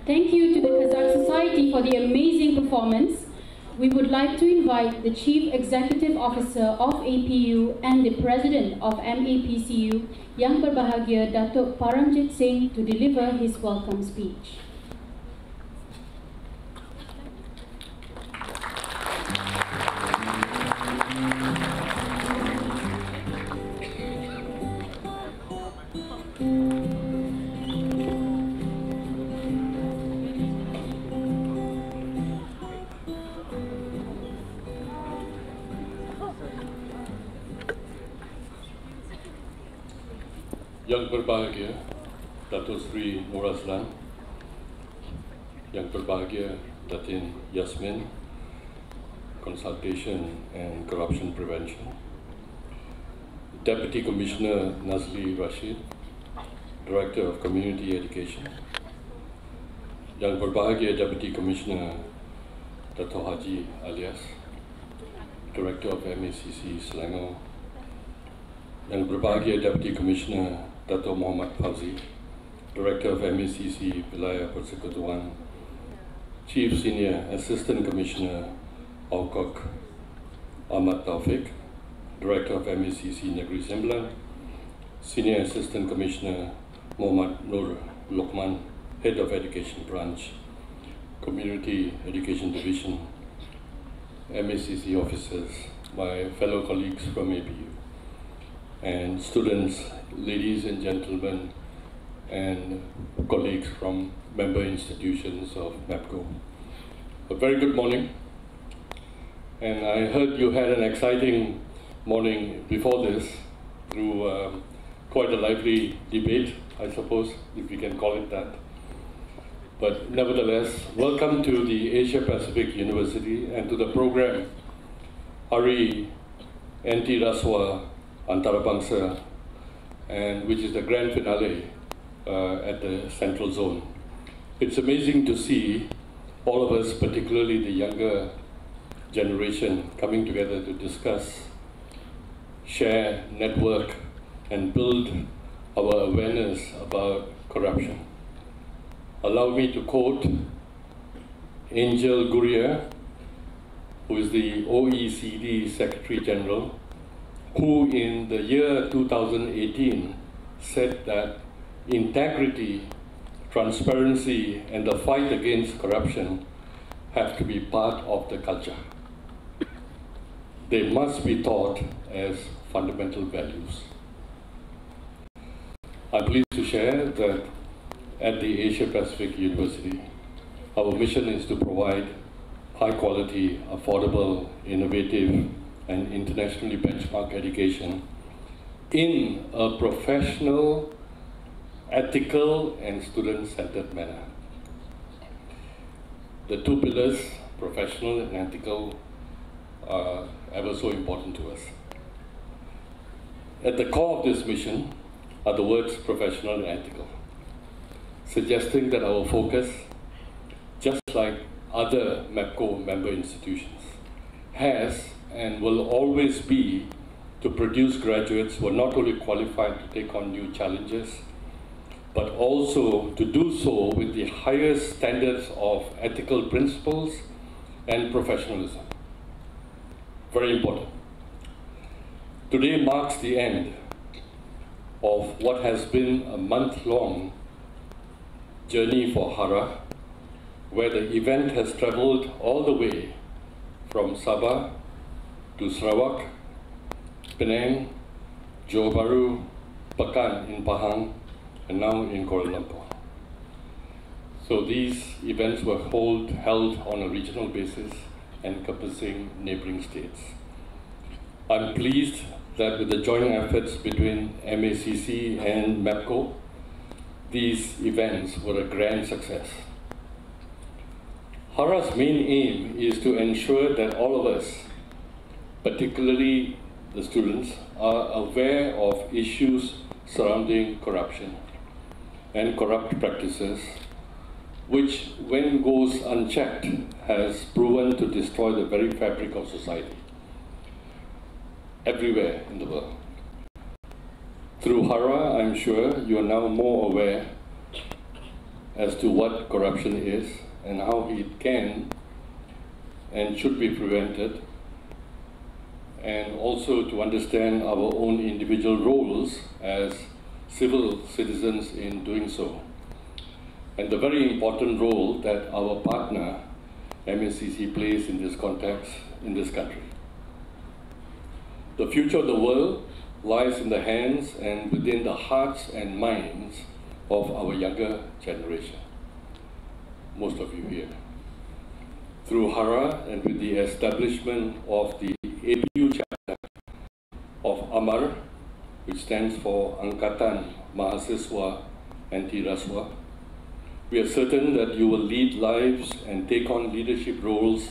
Thank you to the Kazakh Society for the amazing performance. We would like to invite the Chief Executive Officer of APU and the President of MAPCU, Yang Berbahagia Datuk Paramjit Singh, to deliver his welcome speech. Yang berbahagia Datuk Sri Nur Azlan, Yang berbahagia Datin Yasmin, Consultation and Corruption Prevention, Deputy Commissioner Nazli Rashid, Director of Community Education, Yang berbahagia Deputy Commissioner Dato' Haji Alias, Director of MACC Selangor, Yang Berbahagia Deputy Commissioner Dato' Muhammad Fauzi, Director of MACC Wilayah Persekutuan, Chief Senior Assistant Commissioner Awkok Ahmad Taufik, Director of MACC Negeri Sembilan, Senior Assistant Commissioner Muhammad Nur Lokman, Head of Education Branch, Community Education Division, MACC officers, my fellow colleagues from APU, and students, ladies and gentlemen, and colleagues from member institutions of MAPCO. A very good morning. And I heard you had an exciting morning before this through quite a lively debate, I suppose, if we can call it that. But nevertheless, welcome to the Asia Pacific University and to the program Hari Anti Rasuah Antarabangsa, and which is the grand finale at the Central Zone. It's amazing to see all of us, particularly the younger generation, coming together to discuss, share, network, and build our awareness about corruption. Allow me to quote Angel Gurria, who is the OECD Secretary General, who in the year 2018 said that integrity, transparency, and the fight against corruption have to be part of the culture. They must be taught as fundamental values. I'm pleased to share that at the Asia Pacific University, our mission is to provide high quality, affordable, innovative, and internationally benchmarked education in a professional, ethical, and student-centered manner. The two pillars, professional and ethical, are ever so important to us. At the core of this mission are the words professional and ethical, suggesting that our focus, just like other MAPCO member institutions, has and will always be to produce graduates who are not only qualified to take on new challenges, but also to do so with the highest standards of ethical principles and professionalism. Very important. Today marks the end of what has been a month-long journey for Hara, where the event has traveled all the way from Sabah to Sarawak, Penang, Johor Bahru, Pekan in Pahang, and now in Kuala Lumpur. So these events were held on a regional basis, encompassing neighboring states. I'm pleased that with the joint efforts between MACC and MAPCO, these events were a grand success. Hara's main aim is to ensure that all of us, particularly the students, are aware of issues surrounding corruption and corrupt practices, which, when goes unchecked, has proven to destroy the very fabric of society everywhere in the world. Through Hara, I'm sure you are now more aware as to what corruption is and how it can and should be prevented, and also to understand our own individual roles as civil citizens in doing so, and the very important role that our partner MACC plays in this context in this country. The future of the world lies in the hands and within the hearts and minds of our younger generation, most of you here. Through Hara and with the establishment of the APU chapter of AMAR, which stands for Angkatan Mahasiswa Anti Rasuah, we are certain that you will lead lives and take on leadership roles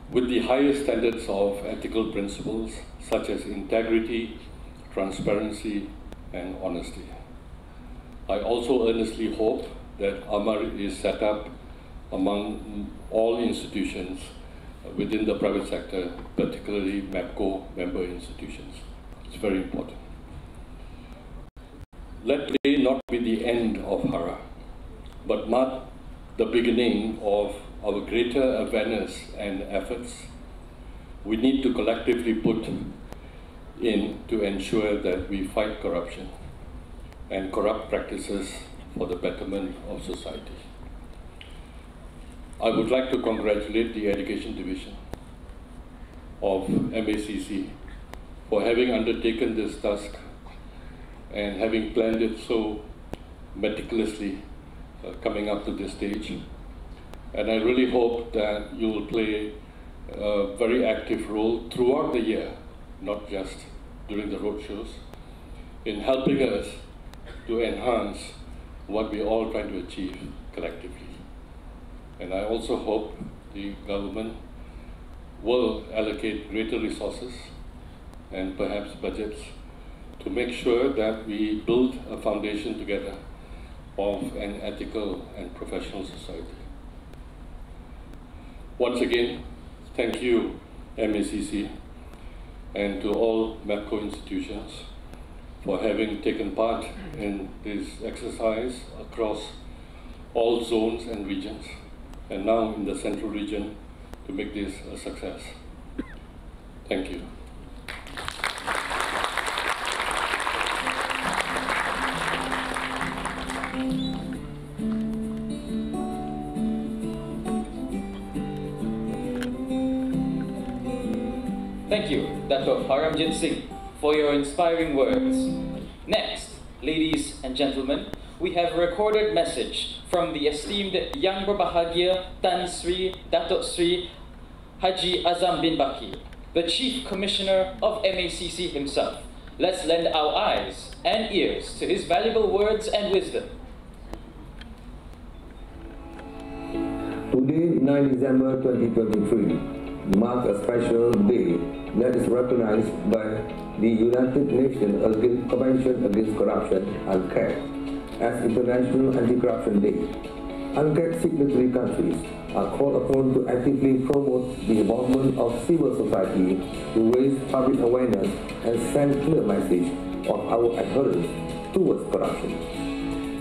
with the highest standards of ethical principles such as integrity, transparency, and honesty. I also earnestly hope that AMAR is set up among all institutions within the private sector, particularly MAPCO member institutions. It's very important. Let today not be the end of Hara, but mark the beginning of our greater awareness and efforts we need to collectively put in to ensure that we fight corruption and corrupt practices for the betterment of society. I would like to congratulate the Education Division of MACC for having undertaken this task and having planned it so meticulously coming up to this stage. And I really hope that you will play a very active role throughout the year, not just during the roadshows, in helping us to enhance what we're all trying to achieve collectively. And I also hope the government will allocate greater resources and perhaps budgets to make sure that we build a foundation together of an ethical and professional society. Once again, thank you, MACC, and to all MEPCO institutions for having taken part in this exercise across all zones and regions, and now in the central region to make this a success. Thank you. Thank you, Dato' Paramjit Singh, for your inspiring words. Next, ladies and gentlemen, we have a recorded message from the esteemed Yang Berbahagia Tan Sri Dato' Sri Haji Azam bin Baki, the Chief Commissioner of MACC himself. Let's lend our eyes and ears to his valuable words and wisdom. Today, 9 December 2023, marks a special day that is recognized by the United Nations Convention Against Corruption, UNCAC, as International Anti-Corruption Day. UNCAC signatory countries are called upon to actively promote the involvement of civil society to raise public awareness and send clear message of our adherence towards corruption.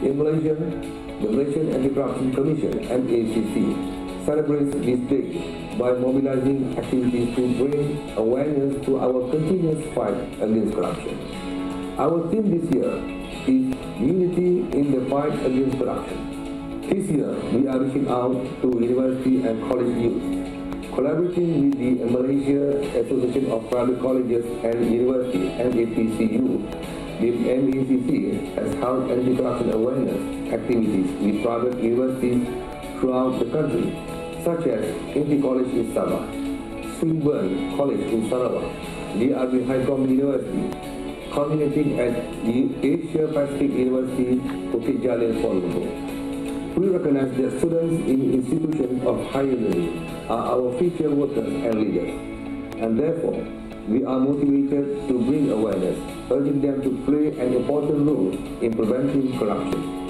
In Malaysia, the Malaysian Anti-Corruption Commission, MACC, celebrates this day by mobilizing activities to bring awareness to our continuous fight against corruption. Our theme this year is Unity in the Fight Against Corruption. This year, we are reaching out to university and college youth. Collaborating with the Malaysia Association of Private Colleges and Universities, MAPCU, the MACC has held anti-corruption awareness activities with private universities throughout the country, such as Ikuti College in Sabah, Swinburne College in Sarawak, DRB Highcom University, culminating at the Asia Pacific University, Bukit Jalil, Kuala Lumpur. We recognize that students in institutions of higher learning are our future workers and leaders, and therefore, we are motivated to bring awareness, urging them to play an important role in preventing corruption.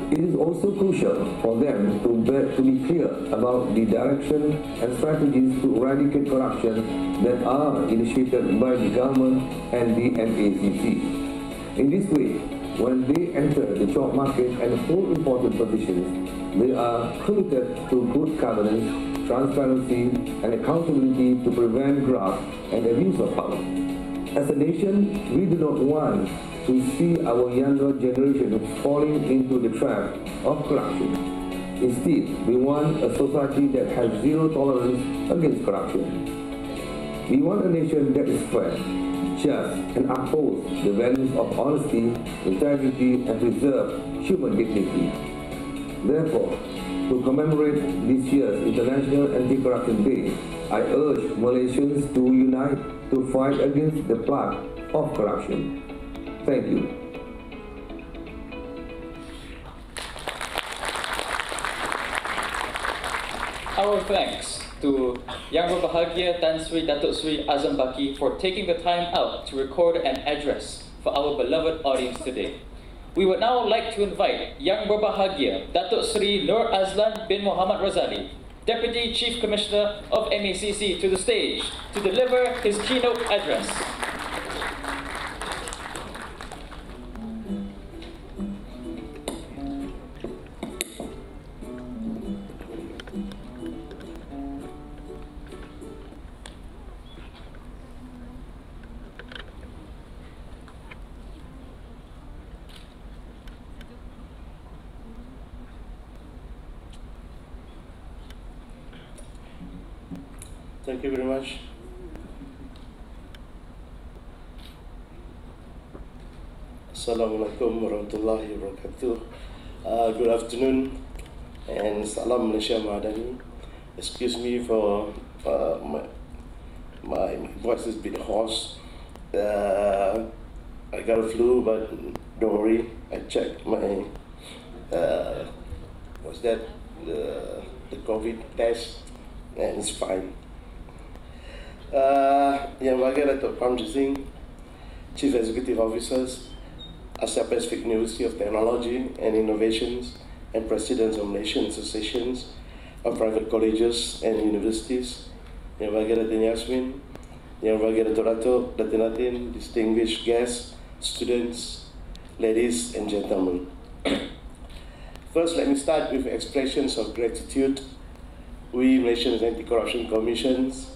It is also crucial for them to be clear about the direction and strategies to eradicate corruption that are initiated by the government and the MACC. In this way, when they enter the job market and hold important positions, they are committed to good governance, transparency, and accountability to prevent graft and abuse of power. As a nation, we do not want to see our younger generation falling into the trap of corruption. Instead, we want a society that has zero tolerance against corruption. We want a nation that is fair, just, and upholds the values of honesty, integrity, and preserve human dignity. Therefore, to commemorate this year's International Anti-Corruption Day, I urge Malaysians to unite to fight against the plague of corruption. Thank you. Our thanks to Yang Berbahagia Tan Sri Dato' Sri Azam Baki for taking the time out to record an address for our beloved audience today. We would now like to invite Yang Berbahagia Dato' Sri Nur Azlan bin Muhammad Razali, Deputy Chief Commissioner of MACC, to the stage to deliver his keynote address. Thank you very much. Assalamualaikum warahmatullahi wabarakatuh. Good afternoon and salam Malaysia Madani. Excuse me for my voice is a bit hoarse. I got a flu, but don't worry. I checked my what's that? The COVID test, and it's fine. Yang Bahagia Datuk Pramji Singh, Chief Executive Officers, Asia Pacific University of Technology and Innovations, and Presidents of Malaysian Associations of Private Colleges and Universities, Yang Bahagia Datin Yasmin, Yang Bahagia Datuk Datin Natin, distinguished guests, students, ladies and gentlemen. First, let me start with expressions of gratitude. We Malaysian Anti-Corruption Commissions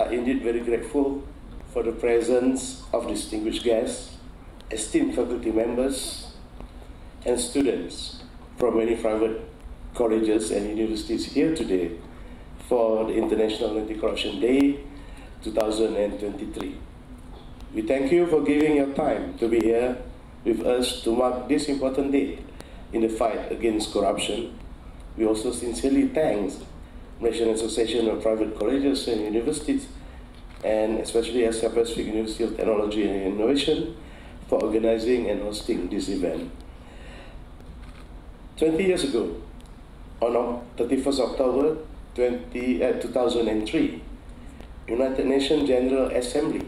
are indeed very grateful for the presence of distinguished guests, esteemed faculty members, and students from many private colleges and universities here today for the International Anti-Corruption Day 2023. We thank you for giving your time to be here with us to mark this important date in the fight against corruption. We also sincerely thank Malaysian Association of Private Colleges and Universities, and especially Asia Pacific University of Technology and Innovation, for organizing and hosting this event. 20 years ago, on 31st October 2003, United Nations General Assembly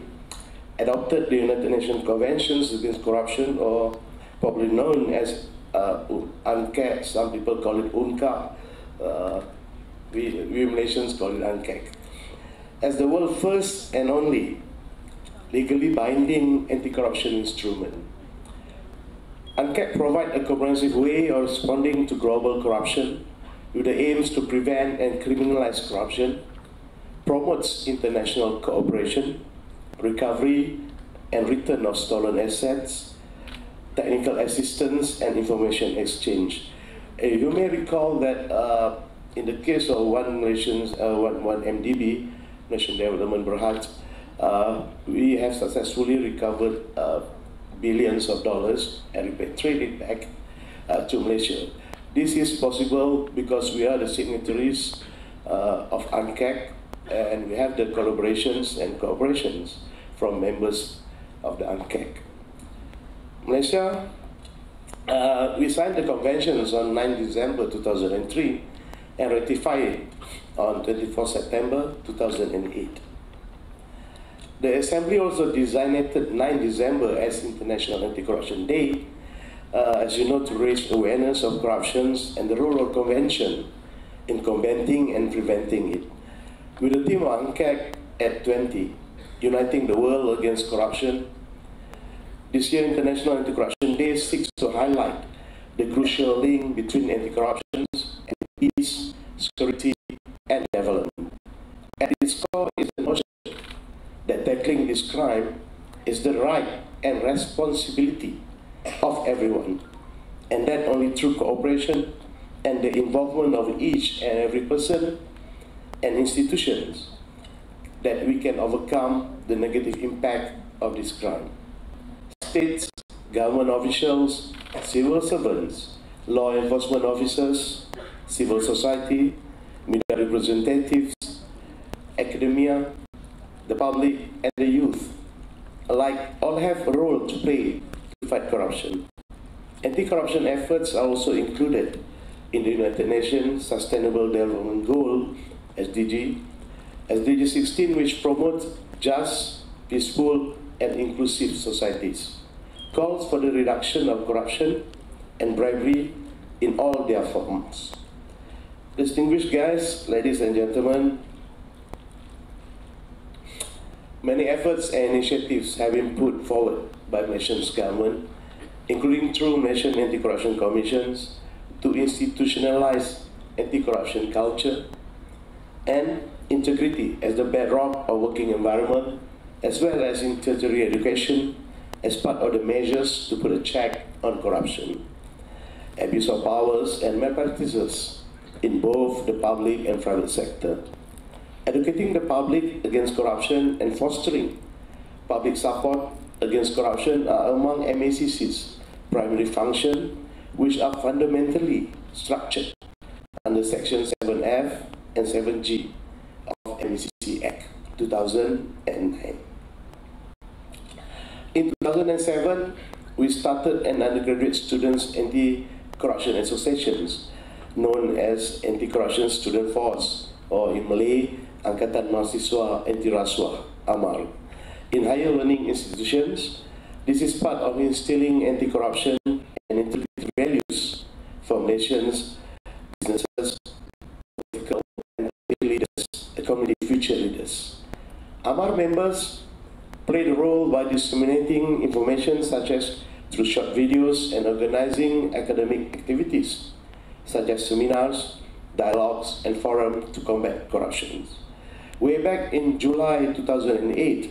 adopted the United Nations Conventions Against Corruption, or probably known as UNCAC. Some people call it UNCA. We Malaysians call it UNCAC, as the world's first and only legally binding anti-corruption instrument. UNCAC provides a comprehensive way of responding to global corruption with the aims to prevent and criminalize corruption, promotes international cooperation, recovery and return of stolen assets, technical assistance and information exchange. You may recall that in the case of one MDB, National Development Berhad, we have successfully recovered billions of dollars and repatriated back to Malaysia. This is possible because we are the signatories of UNCAC, and we have the collaborations and cooperations from members of the UNCAC. Malaysia, we signed the conventions on 9 December 2003 and ratified it on 24 September 2008. The Assembly also designated 9 December as International Anti-Corruption Day, as you know, to raise awareness of corruptions and the role of convention in combating and preventing it. With the theme of UNCAC at 20, Uniting the World Against Corruption, this year International Anti-Corruption Day seeks to highlight the crucial link between anti-corruption and peace, security, and development. At its core is the notion that tackling this crime is the right and responsibility of everyone, and that only through cooperation and the involvement of each and every person and institutions that we can overcome the negative impact of this crime. States, government officials, civil servants, law enforcement officers, civil society, media representatives, academia, the public, and the youth alike all have a role to play to fight corruption. Anti-corruption efforts are also included in the United Nations Sustainable Development Goal, SDG 16, which promotes just, peaceful, and inclusive societies, calls for the reduction of corruption and bribery in all their forms. Distinguished guests, ladies and gentlemen, many efforts and initiatives have been put forward by Malaysia's government, including through Malaysian Anti-Corruption Commissions, to institutionalize anti-corruption culture and integrity as the bedrock of working environment, as well as in tertiary education as part of the measures to put a check on corruption, abuse of powers and malpractices in both the public and private sector. Educating the public against corruption and fostering public support against corruption are among MACC's primary functions, which are fundamentally structured under Section 7F and 7G of MACC Act 2009. In 2007, we started an undergraduate students anti-corruption associations known as Anti-Corruption Student Force, or in Malay, Angkatan Mahasiswa Anti Rasuah, AMAR. In higher learning institutions, this is part of instilling anti-corruption and integrity values from nations, businesses, political and leaders, community future leaders. AMAR members played a role by disseminating information such as through short videos and organizing academic activities such as seminars, dialogues, and forums to combat corruption. Way back in July 2008,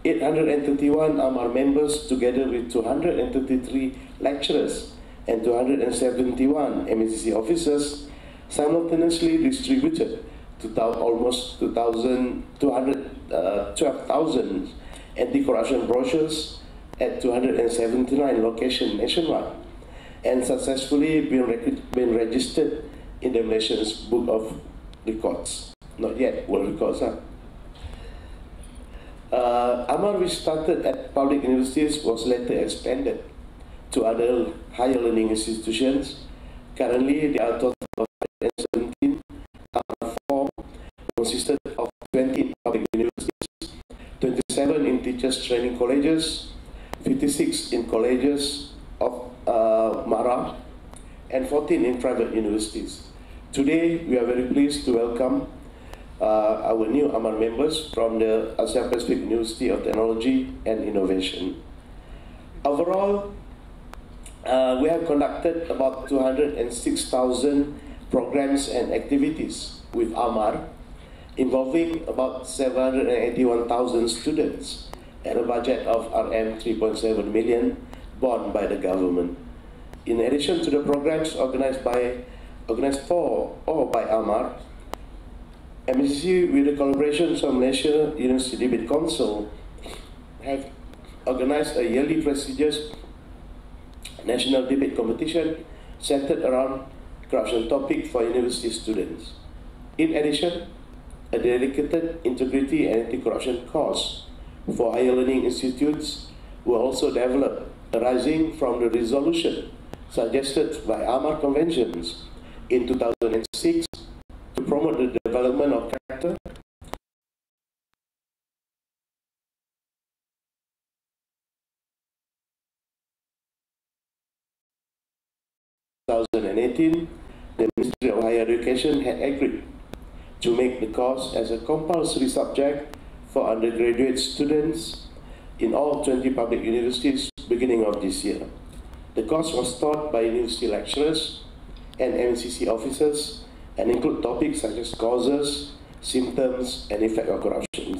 831 AMAR members, together with 233 lecturers and 271 MACC officers, simultaneously distributed almost 12,000 anti-corruption brochures at 279 locations nationwide, and successfully been registered in the nation's Book of Records. Not yet World Records, huh? AMAR, which started at public universities, was later expanded to other higher learning institutions. Currently, there are a total of 117 AMAR form, consisted of 20 in public universities, 27 in teachers training colleges, 56 in colleges of MARA, and 14 in private universities. Today, we are very pleased to welcome our new AMAR members from the Asia Pacific University of Technology and Innovation. Overall, we have conducted about 206,000 programs and activities with AMAR, involving about 781,000 students at a budget of RM 3.7 million borne by the government. In addition to the programs organized for or by AMAR, MACC, with the collaboration from Malaysia University Debate Council, have organized a yearly prestigious national debate competition centered around corruption topic for university students. In addition, a dedicated integrity and anti-corruption course for higher learning institutes were also developed, arising from the resolution suggested by AMAR conventions in 2006 to promote the development of character, in 2018, the Ministry of Higher Education had agreed to make the course as a compulsory subject for undergraduate students in all 20 public universities beginning of this year. The course was taught by university lecturers and MACC officers and include topics such as causes, symptoms, and effect of corruption.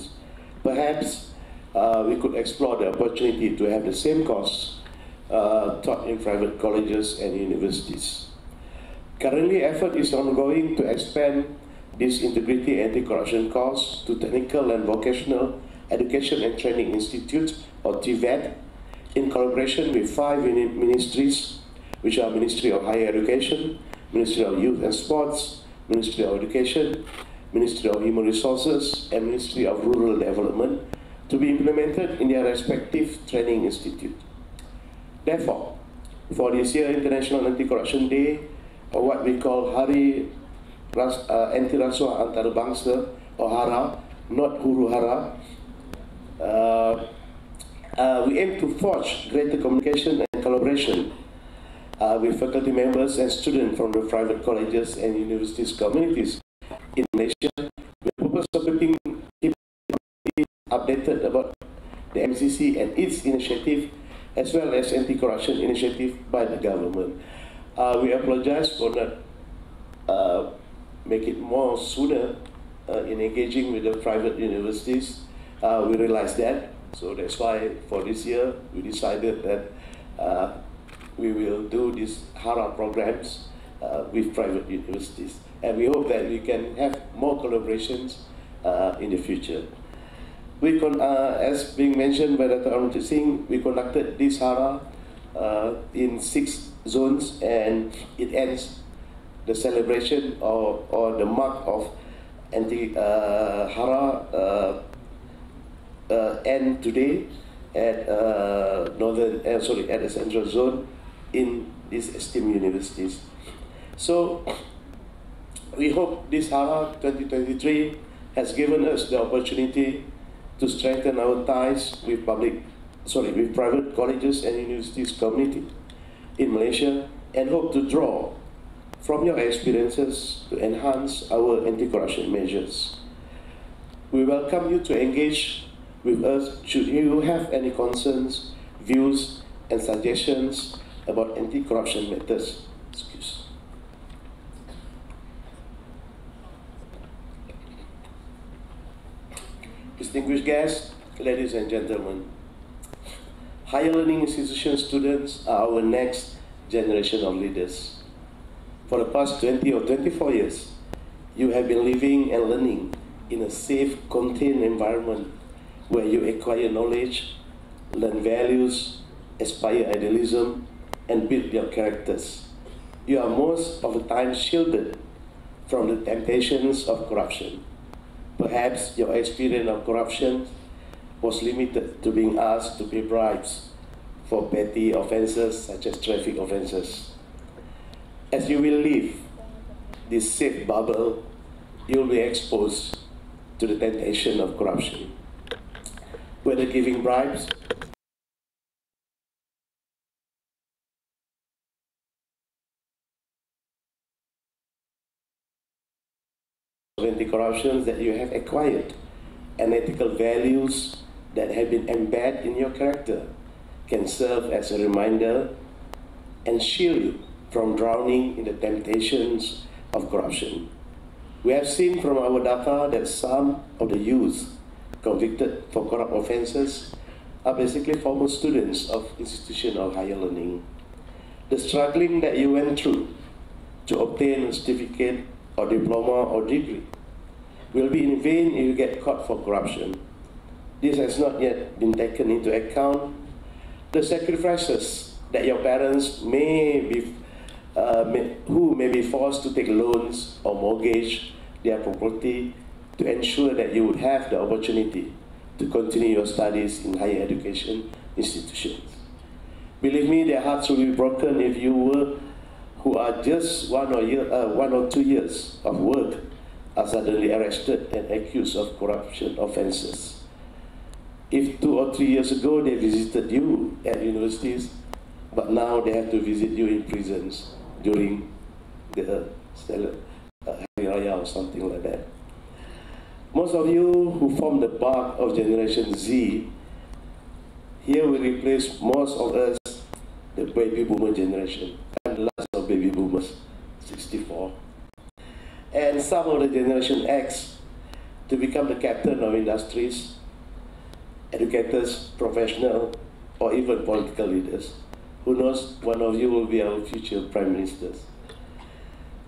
Perhaps we could explore the opportunity to have the same course taught in private colleges and universities. Currently, effort is ongoing to expand this integrity anti-corruption course to technical and vocational education and training institutes, or TVET, in collaboration with 5 ministries, which are Ministry of Higher Education, Ministry of Youth and Sports, Ministry of Education, Ministry of Human Resources, and Ministry of Rural Development, to be implemented in their respective training institute. Therefore, for this year International Anti-Corruption Day, or what we call Hari Anti-Rasuah Antarabangsa, or HARA, not Huru-Hara, we aim to forge greater communication and collaboration with faculty members and students from the private colleges and universities communities in Malaysia, with the purpose of keeping updated about the MACC and its initiative, as well as anti-corruption initiative by the government. We apologize for not make it more sooner in engaging with the private universities. We realize that, so that's why for this year we decided that we will do these HARA programs with private universities, and we hope that we can have more collaborations in the future. As being mentioned by Dr. Arun Singh, we conducted this Hara in 6 zones, and it ends the celebration or the mark of Hara end today at at the central zone in these esteemed universities. So we hope this Hara 2023 has given us the opportunity to strengthen our ties with private colleges and universities community in Malaysia, and hope to draw from your experiences to enhance our anti-corruption measures. We welcome you to engage with us should you have any concerns, views, and suggestions about anti-corruption matters. Distinguished guests, ladies and gentlemen, higher learning institution students are our next generation of leaders. For the past 20 or 24 years, you have been living and learning in a safe, contained environment where you acquire knowledge, learn values, aspire idealism, and build your characters. You are most of the time shielded from the temptations of corruption. Perhaps your experience of corruption was limited to being asked to pay bribes for petty offenses such as traffic offenses. As you will leave this safe bubble, you will be exposed to the temptation of corruption. Whether giving bribes, anti-corruption, that you have acquired, and ethical values that have been embedded in your character can serve as a reminder and shield you from drowning in the temptations of corruption. We have seen from our data that some of the youth convicted for corrupt offenses are basically former students of institutions of higher learning. The struggling that you went through to obtain a certificate or diploma or degree will be in vain if you get caught for corruption. This has not yet been taken into account. The sacrifices that your parents who may be forced to take loans or mortgage their property to ensure that you would have the opportunity to continue your studies in higher education institutions. Believe me, their hearts will be broken if you who are just 1 or 2 years of work are suddenly arrested and accused of corruption offenses. If 2 or 3 years ago they visited you at universities, but now they have to visit you in prisons during the Hari Raya or something like that. Most of you who form the bulk of Generation Z here will replace most of us, the baby boomer generation. I'm the last of baby boomers, 64. And some of the Generation X to become the captain of industries, educators, professionals, or even political leaders. Who knows, one of you will be our future prime ministers.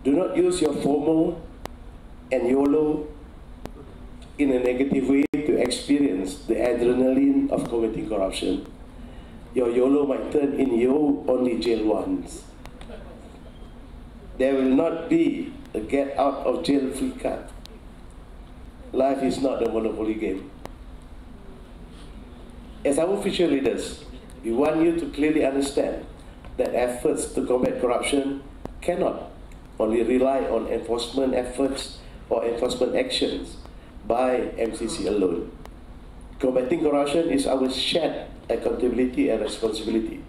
Do not use your FOMO and YOLO in a negative way to experience the adrenaline of committing corruption. Your YOLO might turn in you only jail once. There will not be a get out of jail free card. Life is not a monopoly game. As our future leaders, we want you to clearly understand that efforts to combat corruption cannot only rely on enforcement efforts or enforcement actions by MCC alone. Combating corruption is our shared accountability and responsibility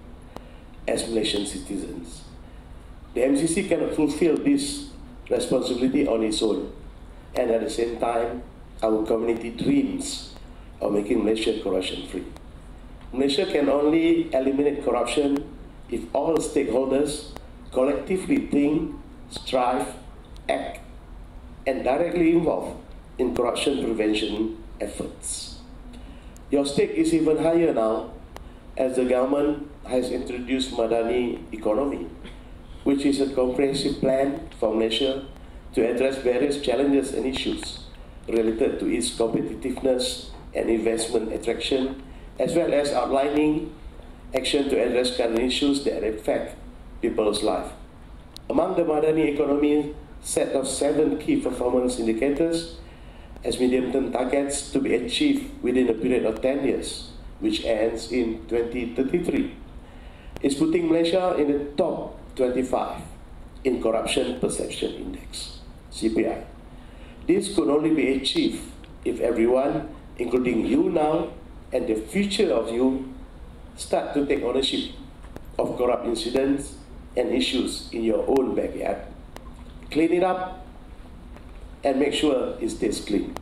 as Malaysian citizens. The MCC cannot fulfill this responsibility on its own, and at the same time, our community dreams of making Malaysia corruption-free. Malaysia can only eliminate corruption if all stakeholders collectively think, strive, act, and directly involve in corruption prevention efforts. Your stake is even higher now as the government has introduced Madani economy, which is a comprehensive plan for Malaysia to address various challenges and issues related to its competitiveness and investment attraction, as well as outlining action to address current issues that affect people's life. Among the Madani economy set of 7 key performance indicators as medium-term targets to be achieved within a period of 10 years, which ends in 2033, is putting Malaysia in the top 25 in Corruption Perception Index, CPI. This could only be achieved if everyone, including you now and the future of you, start to take ownership of corrupt incidents and issues in your own backyard. Clean it up and make sure it stays clean.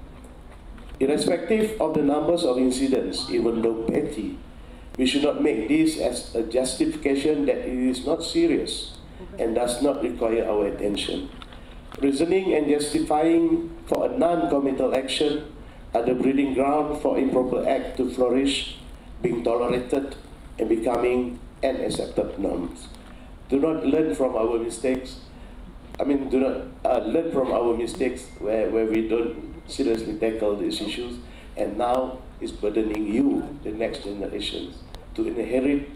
Irrespective of the numbers of incidents, even though petty, we should not make this as a justification that it is not serious and does not require our attention. Reasoning and justifying for a non-committal action are the breeding ground for improper act to flourish, being tolerated and becoming an accepted norms. Do not learn from our mistakes. Do not learn from our mistakes where we don't seriously tackle these issues, and now it's burdening you, the next generations, to inherit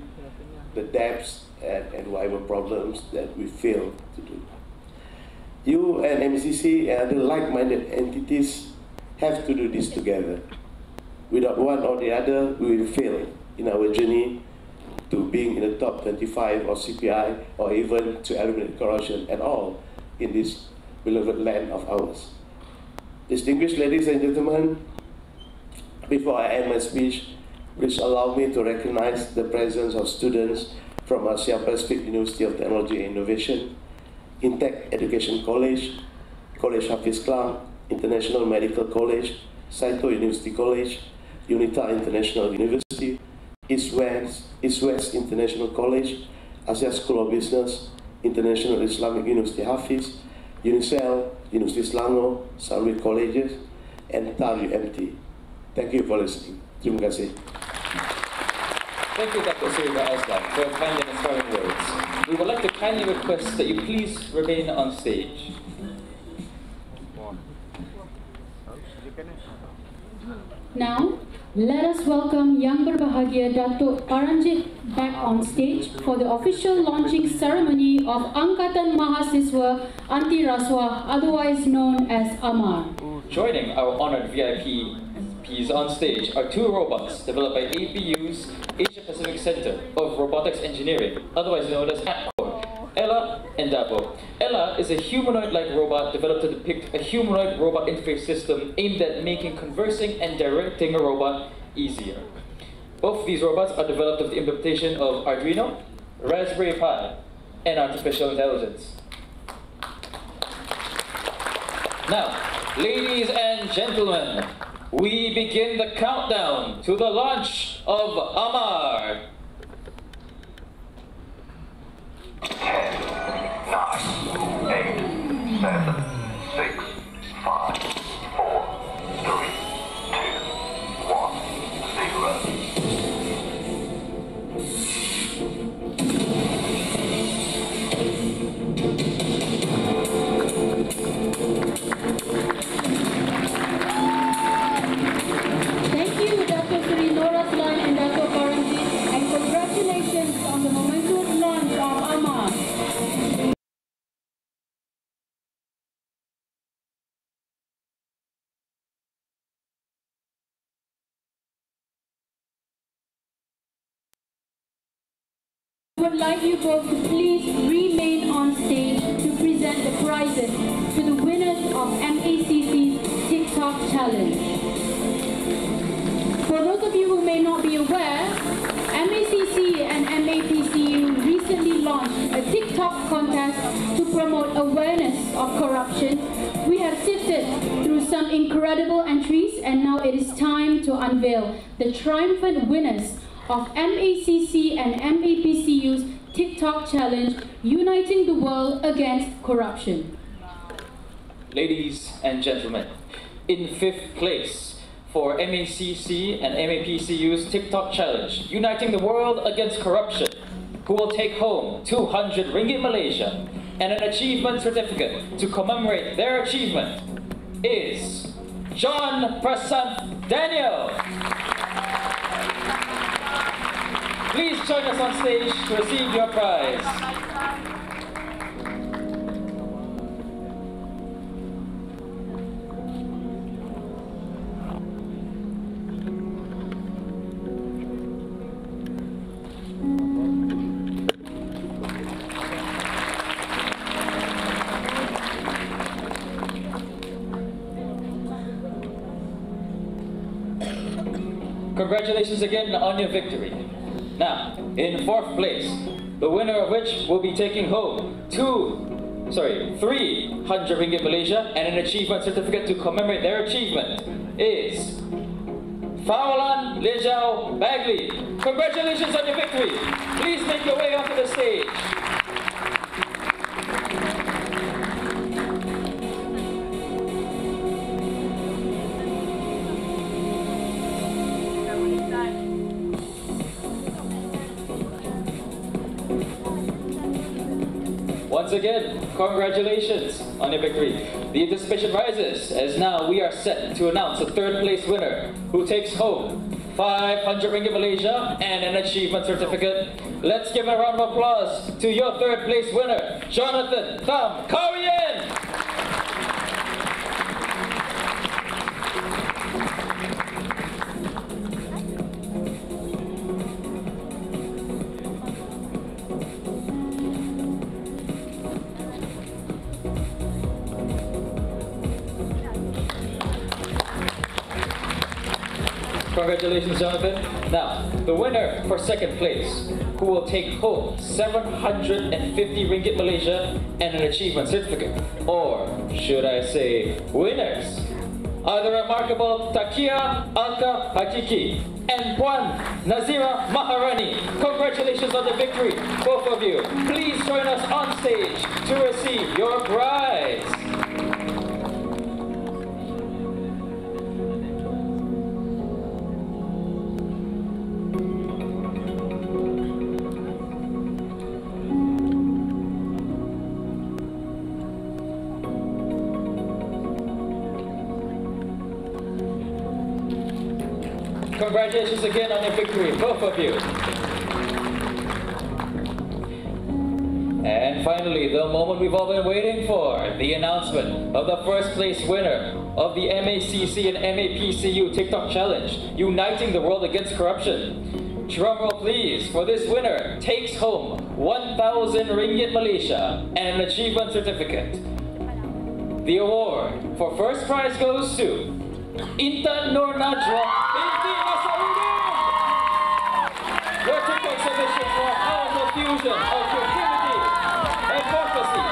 the debts and whatever problems that we fail to do. You and MCC and other like-minded entities have to do this together. Without one or the other, we will fail in our journey to being in the top 25 of CPI or even to eliminate corruption at all in this beloved land of ours. Distinguished ladies and gentlemen, before I end my speech, please allow me to recognize the presence of students from Asia Pacific University of Technology and Innovation, Intech Education College, College Hafiz Klang, International Medical College, Saito University College, UNITA International University, East West International College, Asia School of Business, International Islamic University Hafiz, UNICEL, University Selangor, Sarwit Colleges, and TAR UMT. Thank you for listening. Terima kasih. Thank you, Dr. Surya Azlan, for your kind and inspiring words. We would like to kindly request that you please remain on stage. Now, let us welcome Yang Berbahagia Datuk Paranjit back on stage for the official launching ceremony of Angkatan Mahasiswa Anti Rasuah, otherwise known as AMAR. Joining our honored VIPs on stage are 2 robots developed by APU's Asia Pacific Center of Robotics Engineering, otherwise known as APCOR, Ella and Dabo. Ella is a humanoid-like robot developed to depict a humanoid robot interface system aimed at making conversing and directing a robot easier. Both these robots are developed with the implementation of Arduino, Raspberry Pi, and artificial intelligence. Now, ladies and gentlemen, we begin the countdown to the launch of AMAR. 10, 9, 8, 7, 6, 5, 4, 3, 2, 1, 0. Thank you, Dr. Sri Nora Azlan and Dr. Paranjit, and congratulations on the momentous launch of AMAR. I would like you both to please remain on stage to present the prizes to the winners of MACC's TikTok Challenge. For those of you who may not be aware, MACC and MAPCU recently launched a TikTok contest to promote awareness of corruption. We have sifted through some incredible entries, and now it is time to unveil the triumphant winners of MACC and MAPCU's TikTok Challenge, Uniting the World Against Corruption. Ladies and gentlemen, in 5th place for MACC and MAPCU's TikTok Challenge, Uniting the World Against Corruption, who will take home 200 Ringgit Malaysia and an achievement certificate to commemorate their achievement, is John Prasanth Daniel. Please join us on stage to receive your prize. Congratulations again on your victory. Now, in 4th place, the winner of which will be taking home 300 ringgit Malaysia and an achievement certificate to commemorate their achievement is Faulan Lejau Bagley. Congratulations on your victory. Please make your way onto the stage. Once again, congratulations on your victory. The anticipation rises as now we are set to announce a 3rd place winner who takes home 500 ringgit Malaysia and an achievement certificate. Let's give a round of applause to your 3rd place winner, Jonathan Tham Kawian. Congratulations, Jonathan. Now, the winner for 2nd place, who will take home 750 ringgit Malaysia and an achievement certificate, or should I say, winners, are the remarkable Takia Alka Hakiki and Puan Nazira Maharani. Congratulations on the victory, both of you. Please join us on stage to receive your prize. Congratulations again on your victory, both of you. And finally, the moment we've all been waiting for, the announcement of the 1st place winner of the MACC and MAPCU TikTok Challenge, Uniting the World Against Corruption. Drumroll please, for this winner takes home 1,000 ringgit Malaysia and an achievement certificate. The award for 1st prize goes to Intan Nur Najwa binti Nasaruddin. Your TikTok submission for a powerful fusion of creativity and prophecy,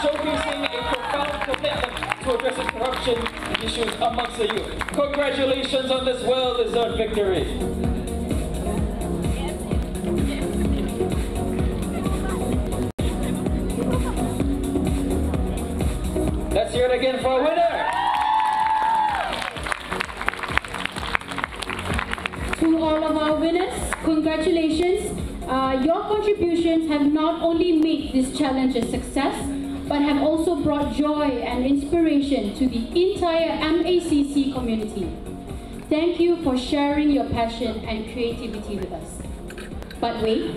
showcasing a profound commitment to addressing corruption issues amongst the youth. Congratulations on this well-deserved victory. Let's hear it again for a winner. To all of our winners, congratulations. Your contributions have not only made this challenge a success, but have also brought joy and inspiration to the entire MACC community. Thank you for sharing your passion and creativity with us. But wait,